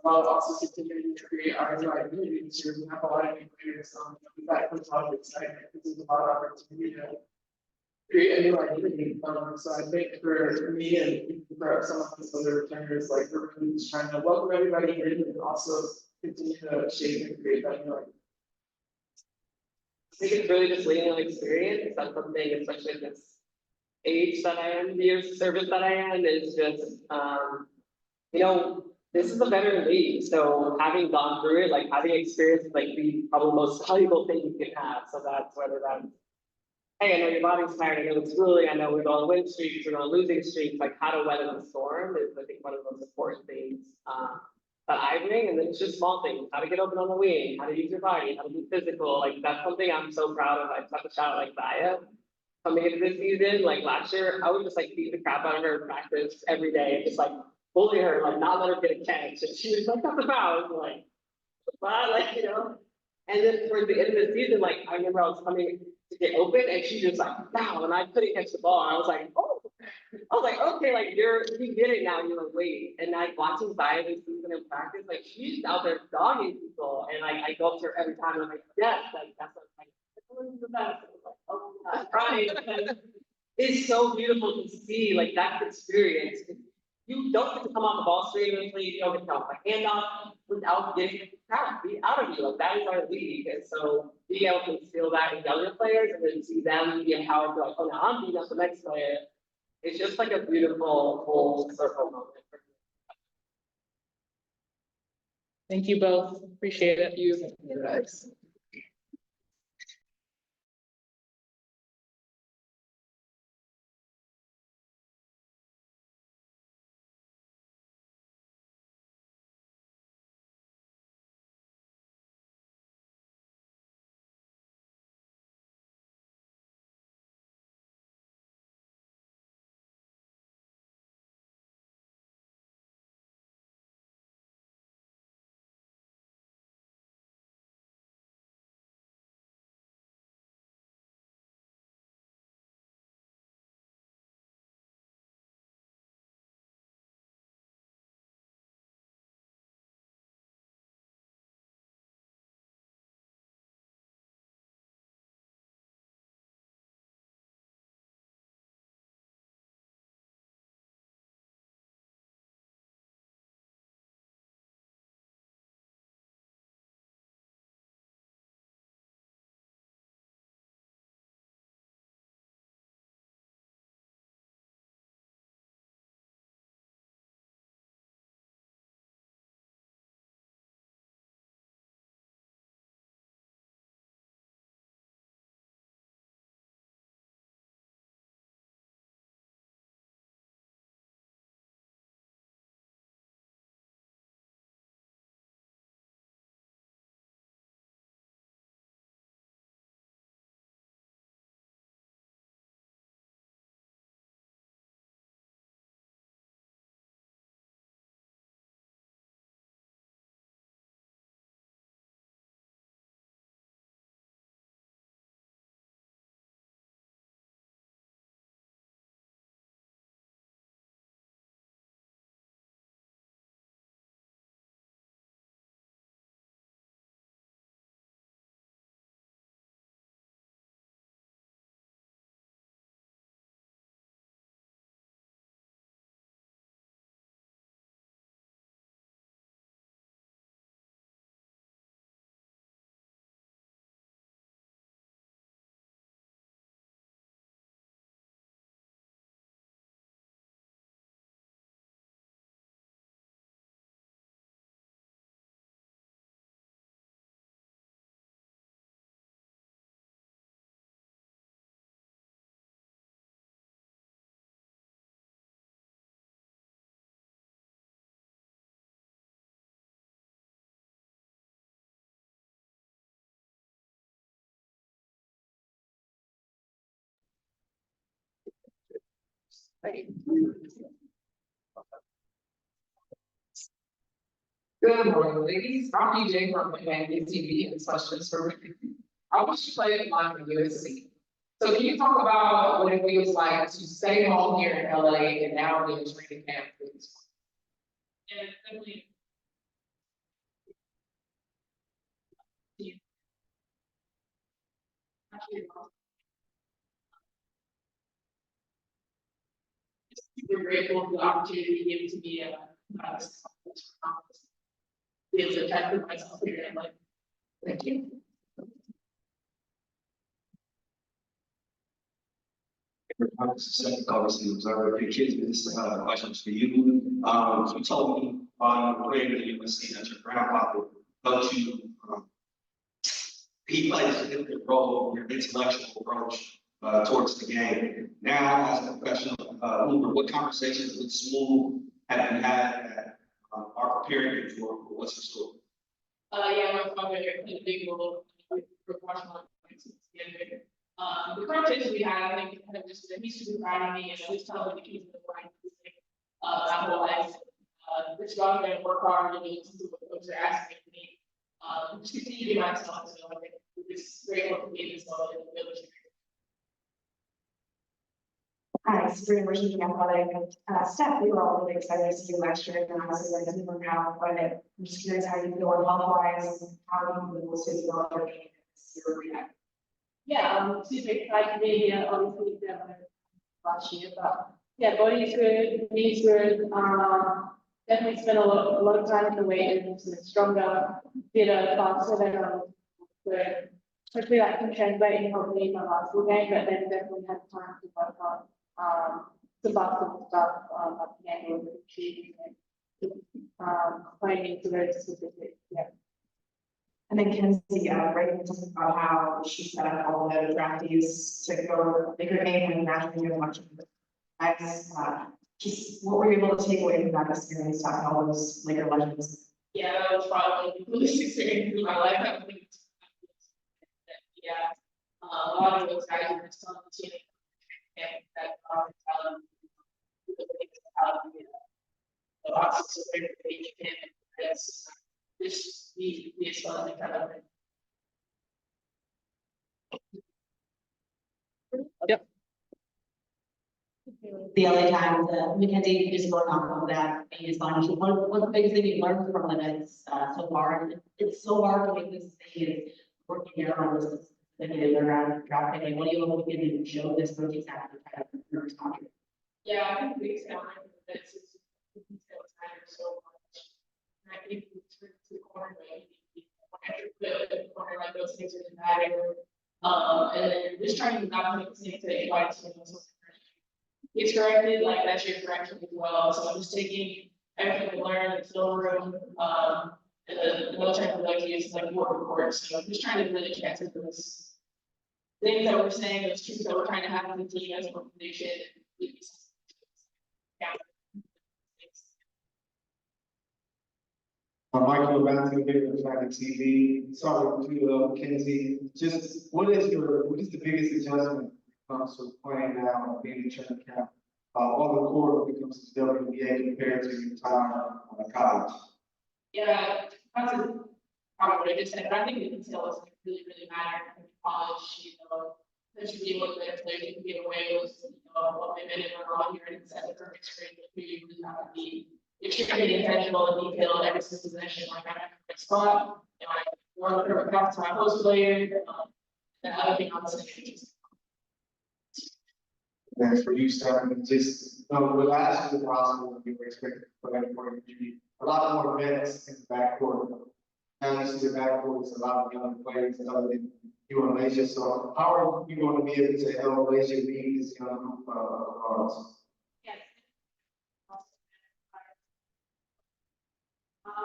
while also continuing to create our identity this year. We have a lot of new players. We've got a lot of excitement. This is a lot of opportunity to create a new identity. So I think for me and for some of these other returners, like we're really just trying to welcome everybody in and also continue to shape and create that new identity. I think it's really just leading on experience. That's something, especially at this age that I am, the years of service that I am, is just, this is a veteran league. So having gone through it, like having experience, is like the probably most valuable thing you can have. So that's whether that's, hey, I know your body's tired, I know it's grueling, I know we're on win streaks, we're on losing streaks, like how to weather the storm is, I think, one of the most important things that I bring. And then it's just small things, how to get open on the wing, how to use your body, how to be physical. Like that's something I'm so proud of. I just have to shout out like Zaya. Coming into this season, like last year, I would just like beat the crap out of her in practice every day and just like bully her, like not let her get a catch. And she was like, that's a foul. And like, but like, and then towards the end of the season, like I remember I was coming to get open and she just like, wow, and I couldn't catch the ball. And I was like, okay, like you get it now, you're like, wait. And like watching Zaya this season in practice, like she's out there dogging people. And like I go up to her every time and I'm like, yes, like that's what I'm like, the best. Like, oh my God, it's so beautiful to see like that experience. You don't get to come on the ball straight eventually, you don't get to come off a handoff without getting the crowd beat out of you. Like that is our league. And so being able to instill that in younger players and then see them be empowered to like, oh now I'm beating up the next player. It's just like a beautiful full circle moment. Thank you both. Appreciate it. You. Good morning, ladies. I'm DJ from Miami TV and questions for me. I wish to play line for USC. So can you talk about what it feels like to stay home here in LA and now be in training camp for this? And definitely. Super grateful for the opportunity given to me, be able to test for myself here in life. Thank you. Second conversation, observer, your kids, this questions for you. You told me on the way that you were seeing that your grandfather helped you. He plays a significant role in your intellectual approach towards the game. Now, as a professional mover, what conversations with Smooth have you had that are preparing you for what's in store? Yeah, my father played a big role with professional together. The conversation we had, I think, kind of just that he's super proud of me and always telling the kids the right thing. My whole life, just go out there and work hard and listen to what folks are asking of me. Just continue to be myself. So I think it's great work for me as well in the village. Hi, Sabrina Merchant from Athletic. Steph, we were all really excited to see you last year, and obviously like to work out, but I'm just curious how you feel health-wise, how you feel to develop your game this year. Yeah, super excited to be here. Obviously, last year, but yeah, body's good, knees good. Definitely spent a lot of time in the weight room, so stronger, fitter, faster than but hopefully that can translate in hopefully in my basketball game, but then definitely had time to work on some basketball stuff, like handle and shooting and Planning to very specific, yeah. And then Kenzie, Raegan talked about how she set up all the draftees to go bigger game and naturally as much. Just what were you able to take away from that experience, talking all those Laker legends? Yeah, that was probably the coolest experience in my life. I think. Yeah, a lot of those guys are still on the team. And that the box is very big and it's just the fun kind of thing. Yep. The other time, Mackenzie, you just going off of that, and you just what's the biggest thing you learned from it is, so far? And it's so hard to make this thing is working here on this, around drafting, like, what do you hope we can show this rookie exactly kind of? Yeah, I think the example that's the details matter so much. And I think we turn to the corner, the corner, like those things really matter. And then just trying to not make the same thing twice, it's corrected, like that's your correction as well. So I'm just taking everything we learned in the film room, and the military like use like war reports. So I'm just trying to really transfer those things that we're saying, those truths that we're trying to have in the team as an organization. Michael, back to the Tracking TV. Sorry to Mackenzie. Just what is the biggest adjustment when it comes to playing now and being in training camp on the court when it comes to WNBA compared to your time college? Yeah, that's probably what I just said, but I think the details really matter in college, that you be able to play, you can get away with, what they did wrong here and set the perfect screen, but you really have to be extremely intentional and detailed every single possession, like I have a spot, I want to perfect pass to my host player, and other thing on the same. Thanks for you, Stephen. Just the last year possible we were expected to play for a lot more vets in the backcourt. Now you see the backcourt is a lot of young players other than you and Malaysia. So how are you going to be able to help Malaysia lead this young group of guards?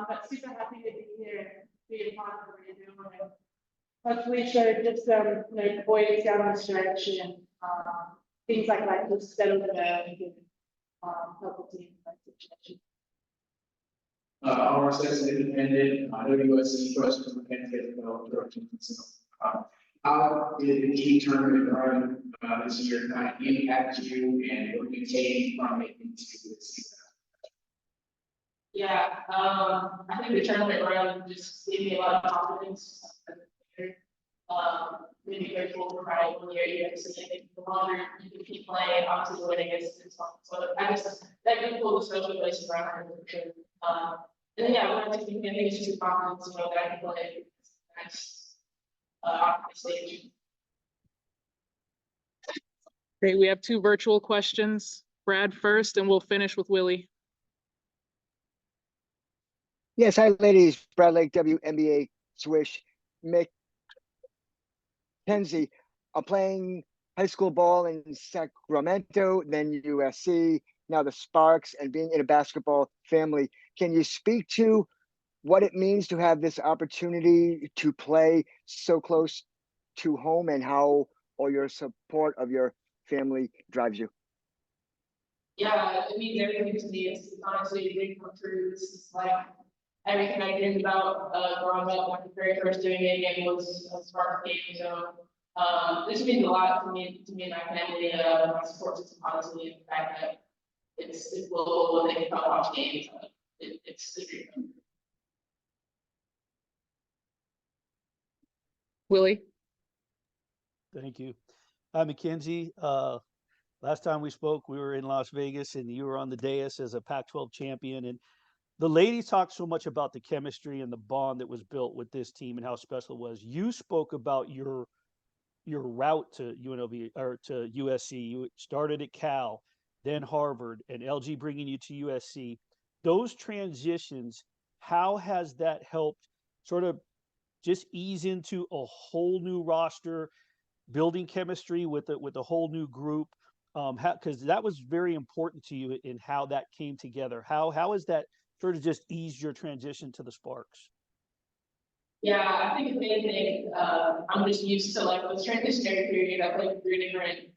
But super happy to be here, be a part of what you're doing. Hopefully show just boys down the stretch and things like that, just settle the nerve and help the team in that situation. Our assessment independent, I know USC questions from Kansas, directions. So, how did the key tournament run this year kind of impact you and what you take from it into this season? Yeah, I think the tournament run just gave me a lot of confidence. Really grateful for my 1 year here. So I think the longer you can keep playing, obviously the winning is fun. So I guess that can pull the social places around for sure. And then yeah, when I think it's just confidence, that I can play next on the stage. Great. We have 2 virtual questions. Brad first, and we'll finish with Willie. Yes, hi ladies, Brad Lake, WNBA Swish. Mackenzie, playing high school ball in Sacramento, then USC, now the Sparks, and being in a basketball family. Can you speak to what it means to have this opportunity to play so close to home and how all your support of your family drives you? Yeah, it means everything to me. It's honestly a big come true. This is like everything I dreamed about growing up. When the very first doing a game was a Sparks game. So this means a lot to me and my family, my support system, honestly, and the fact that it's global and they can come watch games. It's great. Willie. Thank you. Mackenzie, last time we spoke, we were in Las Vegas and you were on the dais as a Pac-12 champion. And the ladies talked so much about the chemistry and the bond that was built with this team and how special it was. You spoke about your route to UNLV or to USC. You started at Cal, then Harvard, and LG bringing you to USC. Those transitions, how has that helped sort of just ease into a whole new roster, building chemistry with a whole new group? Because that was very important to you in how that came together. How has that sort of just eased your transition to the Sparks? Yeah, I think the main thing, I'm just used to like the transitionary period. I played with three different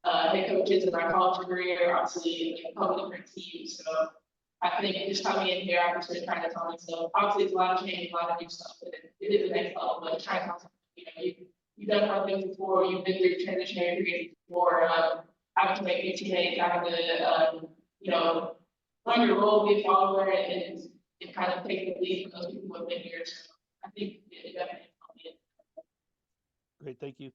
head coaches in my college career, obviously like, a couple different teams. So I think just coming in here, I've just been trying to tell myself, obviously it's a lot of change, a lot of new stuff, but it is the next level, but trying to tell myself, you've done hard things before, you've been through transitionary periods before, having to make big teammates, having to, learn your role, be a follower, and kind of take the lead from those people who have been here. So I think it definitely helped me. Great, thank you.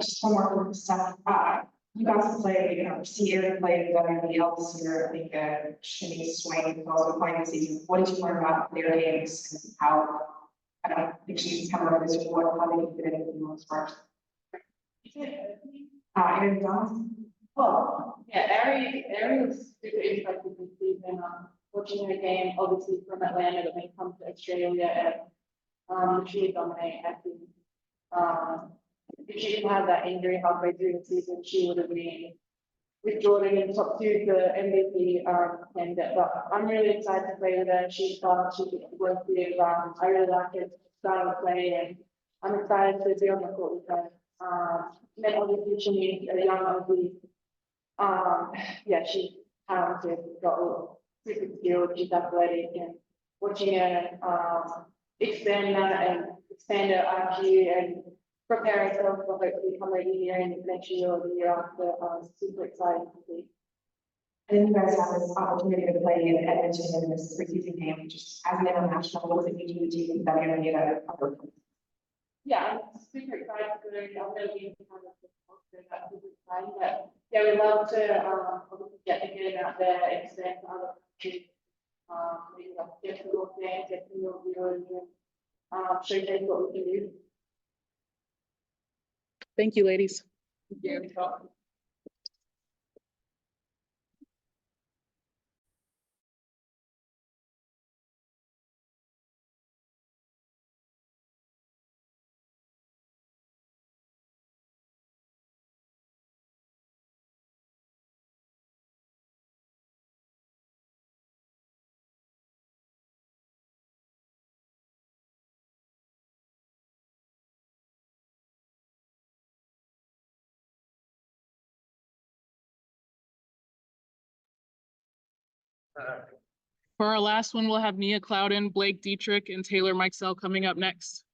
Just one more quick stuff. You guys have played, senior played with WNBL this year. I think Shimmy Swain was also playing this season. What did you learn about their games and how, I don't think she's come up with this, how they can fit in with the most first? Aaron Johnson. Oh, yeah, Ari was super interested this season, watching her game, obviously from Atlanta, but then come to Australia and she dominated, I think. If she didn't have that injury halfway through the season, she would have been with Jordan in the top two for MVP candidate. But I'm really excited to play with her. She's fun, she's worth it. I really like her style of play, and I'm excited to be on the court with her. Then obviously she needs a young Aussie. Yeah, she's talented, got a super skilled, she's athletic, and watching her expand that and expand her IQ and prepare herself for hopefully come over here and next year or the year after. Super excited to see. And then you guys have this opportunity to play in Edmonton in this preseason game, just as an international, what does it mean to the team that you're going to get a Yeah, I'm super excited for it. I'm going to be kind of that's super exciting. But yeah, we'd love to obviously get the game out there, expand to other countries, get to more fans, get to more viewers, and showcase what we can do. Thank you, ladies. Yeah. For our last one, we'll have Nia Clouden, Blake Dietrich, and Taylor Mikesell coming up next.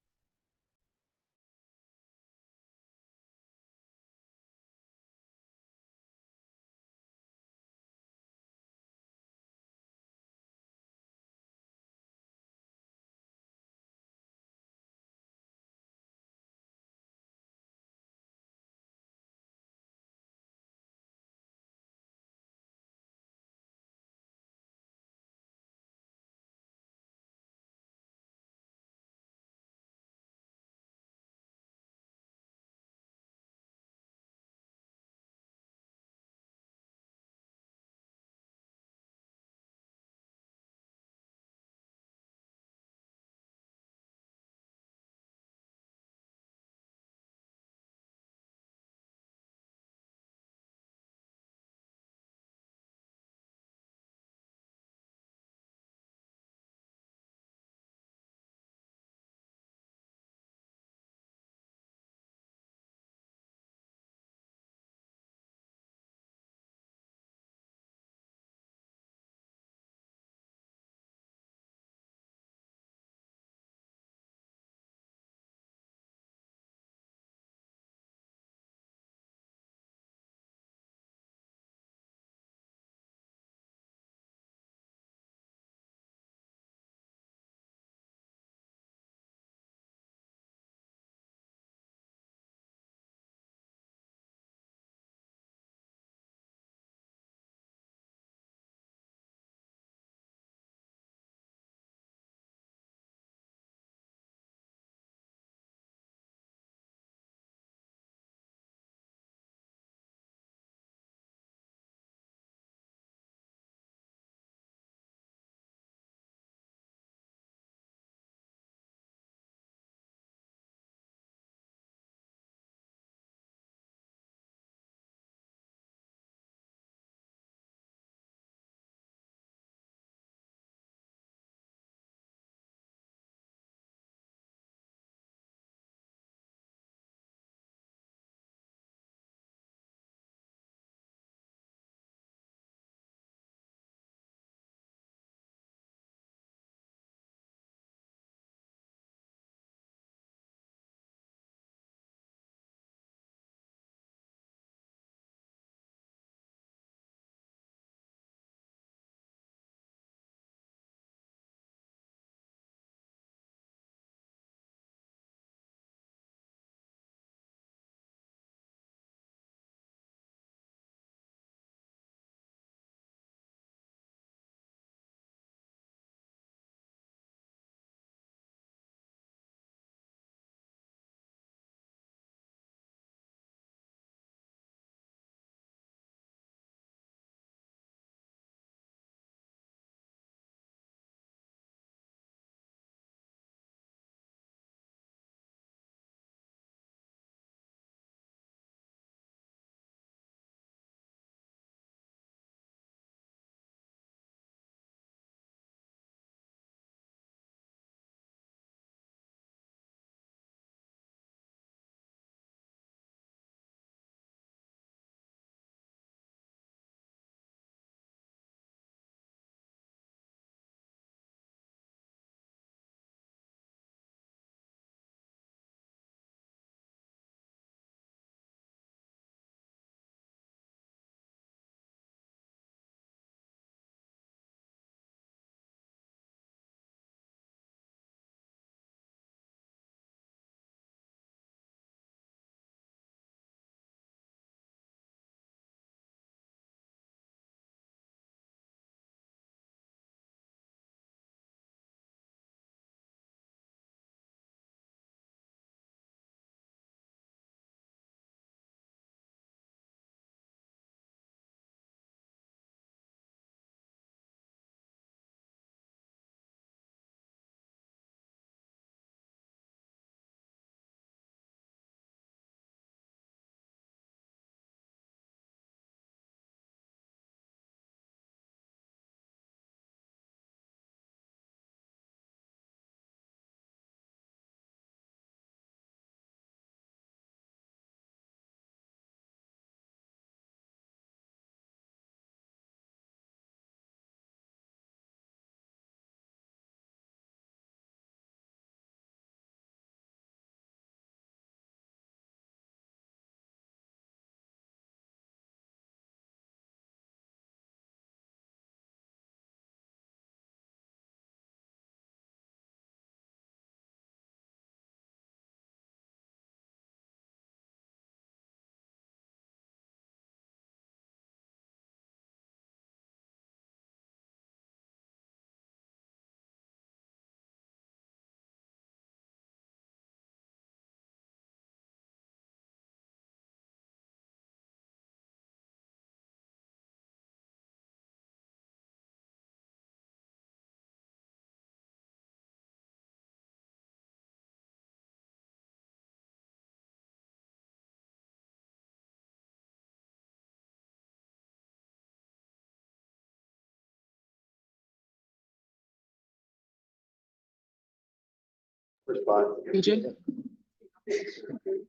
TJ?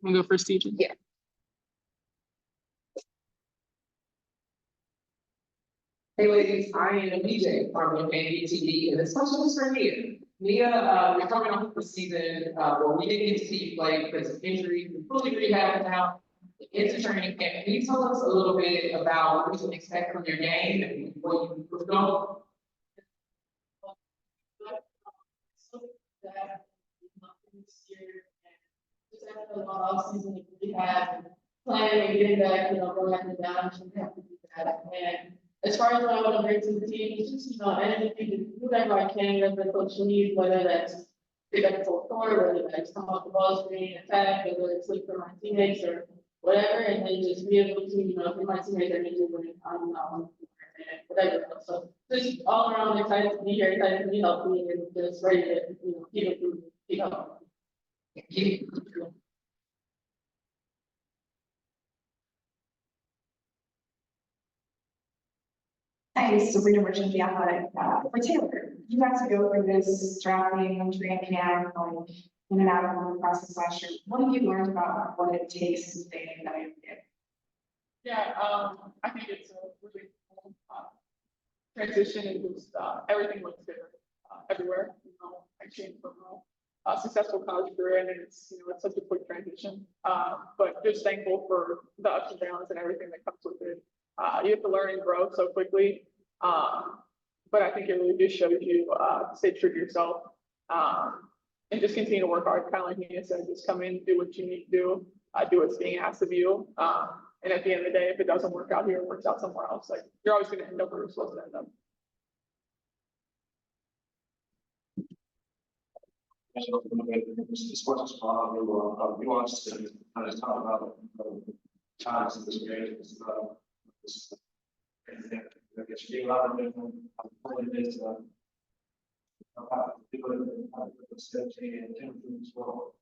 Wanna go first, TJ? Yeah. Hey ladies, I am DJ from Infinity TV, and this question is for Mia. Mia, we're coming off the season where we didn't get to see you play because of injury. We're fully rehabbed now into training camp. Can you tell us a little bit about what you can expect from your game and what you was going? Just after a long offseason, we had planning and getting back, going up and down, so we have to do that. And as far as what I want to bring to the team, it's just, anything, whatever I can, whatever the coach needs, whether that's pick up the full court, whether that's come off the ball screen, attack, whether it's look for my teammates or whatever, and then just be able to, if my teammates are injured when I'm not on the court, and whatever. So just all around excited to be here, excited to be healthy, and just ready to, keep improving, keep up. Hi, Sabrina Merchant, the athletic, for Taylor. You got to go through this drafting and training camp, going in and out of the process last year. What have you learned about what it takes to stay in that area? Yeah, I think it's a really cool transition and just everything looks different everywhere. I changed from a successful college career, and then it's it's such a quick transition. But just thankful for the ups and downs and everything that comes with it. You have to learn and grow so quickly. But I think it really just shows you to stay true to yourself and just continue to work hard. Kind of like Nina said, just come in, do what you need to do, do what's being asked of you. And at the end of the day, if it doesn't work out here, it works out somewhere else. Like you're always going to end up where you're supposed to end up. This question's for you launched and kind of talk about times in this game. I guess you a lot of different this about people steps and as well.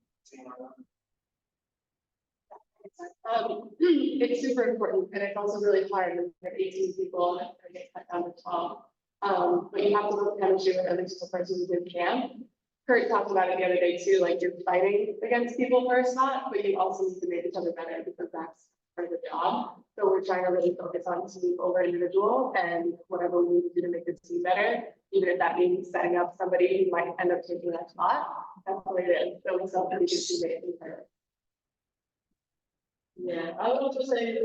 It's super important, and it's also really hard when there are 18 people and it gets cut down to 12. But you have to work chemistry with every single person who did camp. Curt talked about it the other day too, like you're fighting against people for a spot, but you also need to make each other better because that's part of the job. So we're trying to really focus on team over individual and whatever we need to do to make the team better, even if that means setting up somebody who might end up taking that spot. That's the way it is. So we self-really good teammate in her. Yeah, I would also say,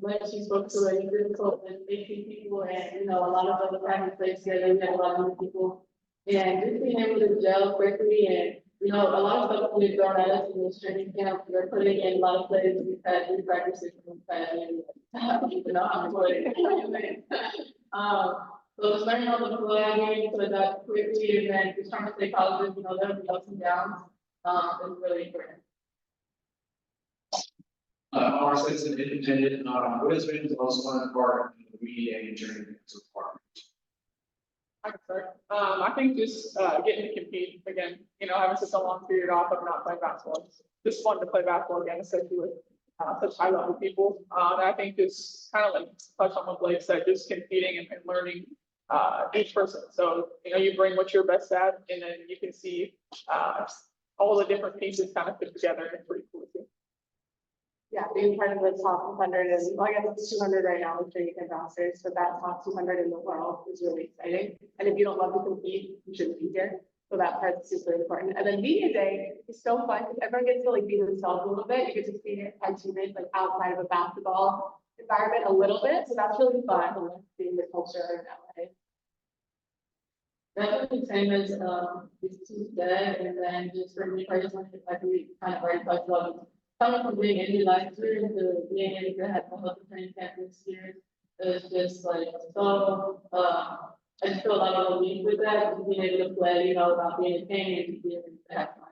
like she spoke to, like, really close with 18 people and, a lot of other practice plays together, we had a lot of new people. And just being able to gel quickly and, a lot of stuff we thrown at us in this training camp, we're putting in a lot of plays we've had in practices from and, I'm playing. So just learning on the fly, getting to adapt quickly, and then just trying to stay positive, there will be ups and downs, is really important. Ours is an independent, what has been the most fun part of the media journey so far? I can start. I think just getting to compete again, having such a long period off of not playing basketball. It's just fun to play basketball again, especially with such high level people. And I think just kind of like touch on what Blake said, just competing and learning each person. So, you bring what you're best at, and then you can see all the different pieces kind of fit together, and it's pretty cool to see. Yeah, being part of the top 100 is, I guess it's 200 right now with training ambassadors, but that top 200 in the world is really exciting. And if you don't love to compete, you shouldn't be here. So that part's super important. And then media day is so fun because everyone gets to be themselves a little bit. You get to see your teammates outside of a basketball environment a little bit. So that's really fun. And seeing the culture in that way. Definitely the same as these two said, and then just for me personally, like we kind of already talked about. Coming from being in last year to being able to have a health training camp this year is just so I just feel a lot of relief with that, being able to play, about being a team and being able to have fun.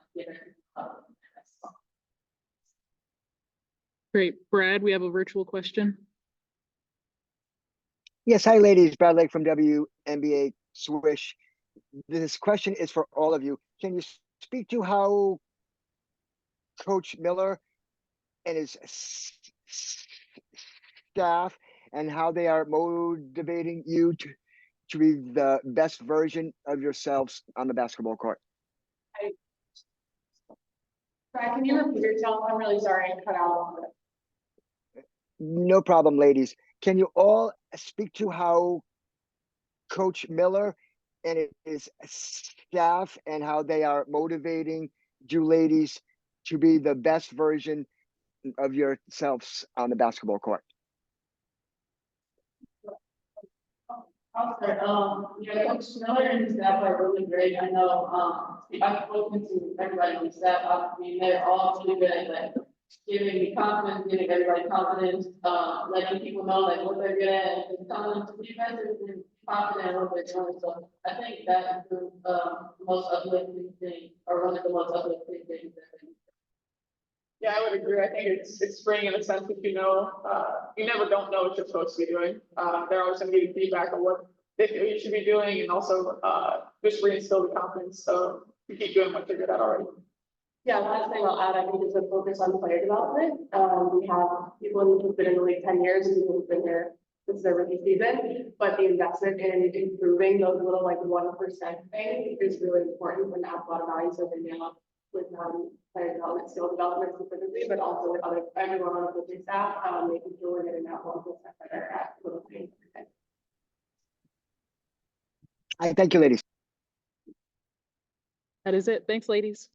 Great. Brad, we have a virtual question. Yes, hi ladies, Brad Lake from WNBA Swish. This question is for all of you. Can you speak to how Coach Miller and his staff and how they are motivating you to be the best version of yourselves on the basketball court? Brad, can you repeat yourself? I'm really sorry, I cut out a little bit. No problem, ladies. Can you all speak to how Coach Miller and his staff and how they are motivating you ladies to be the best version of yourselves on the basketball court? Okay, yeah, Coach Miller and his staff are really great. I know, I've spoken to everybody on the staff. I mean, they're all really good at like giving me confidence, giving everybody confidence, letting people know like what they're good at, and telling them to be better and confident in what they're doing. So I think that is the most uplifting thing, or one of the most uplifting things that Yeah, I would agree. I think it's freeing in a sense that you never don't know what you're supposed to be doing. They're always gonna give you feedback on what they feel you should be doing and also just reinstill the confidence. So you keep doing what you're good at already. Yeah, last thing I'll add, I think is a focus on player development. We have people who've been in the league 10 years and people who've been here since their rookie season, but the investment in improving those little like 1% things is really important when adds a lot of value. So they now with player development, skill development specifically, but also with everyone on the coaching staff, making sure we're getting that 1% better at little things. Thank you, ladies. That is it. Thanks, ladies.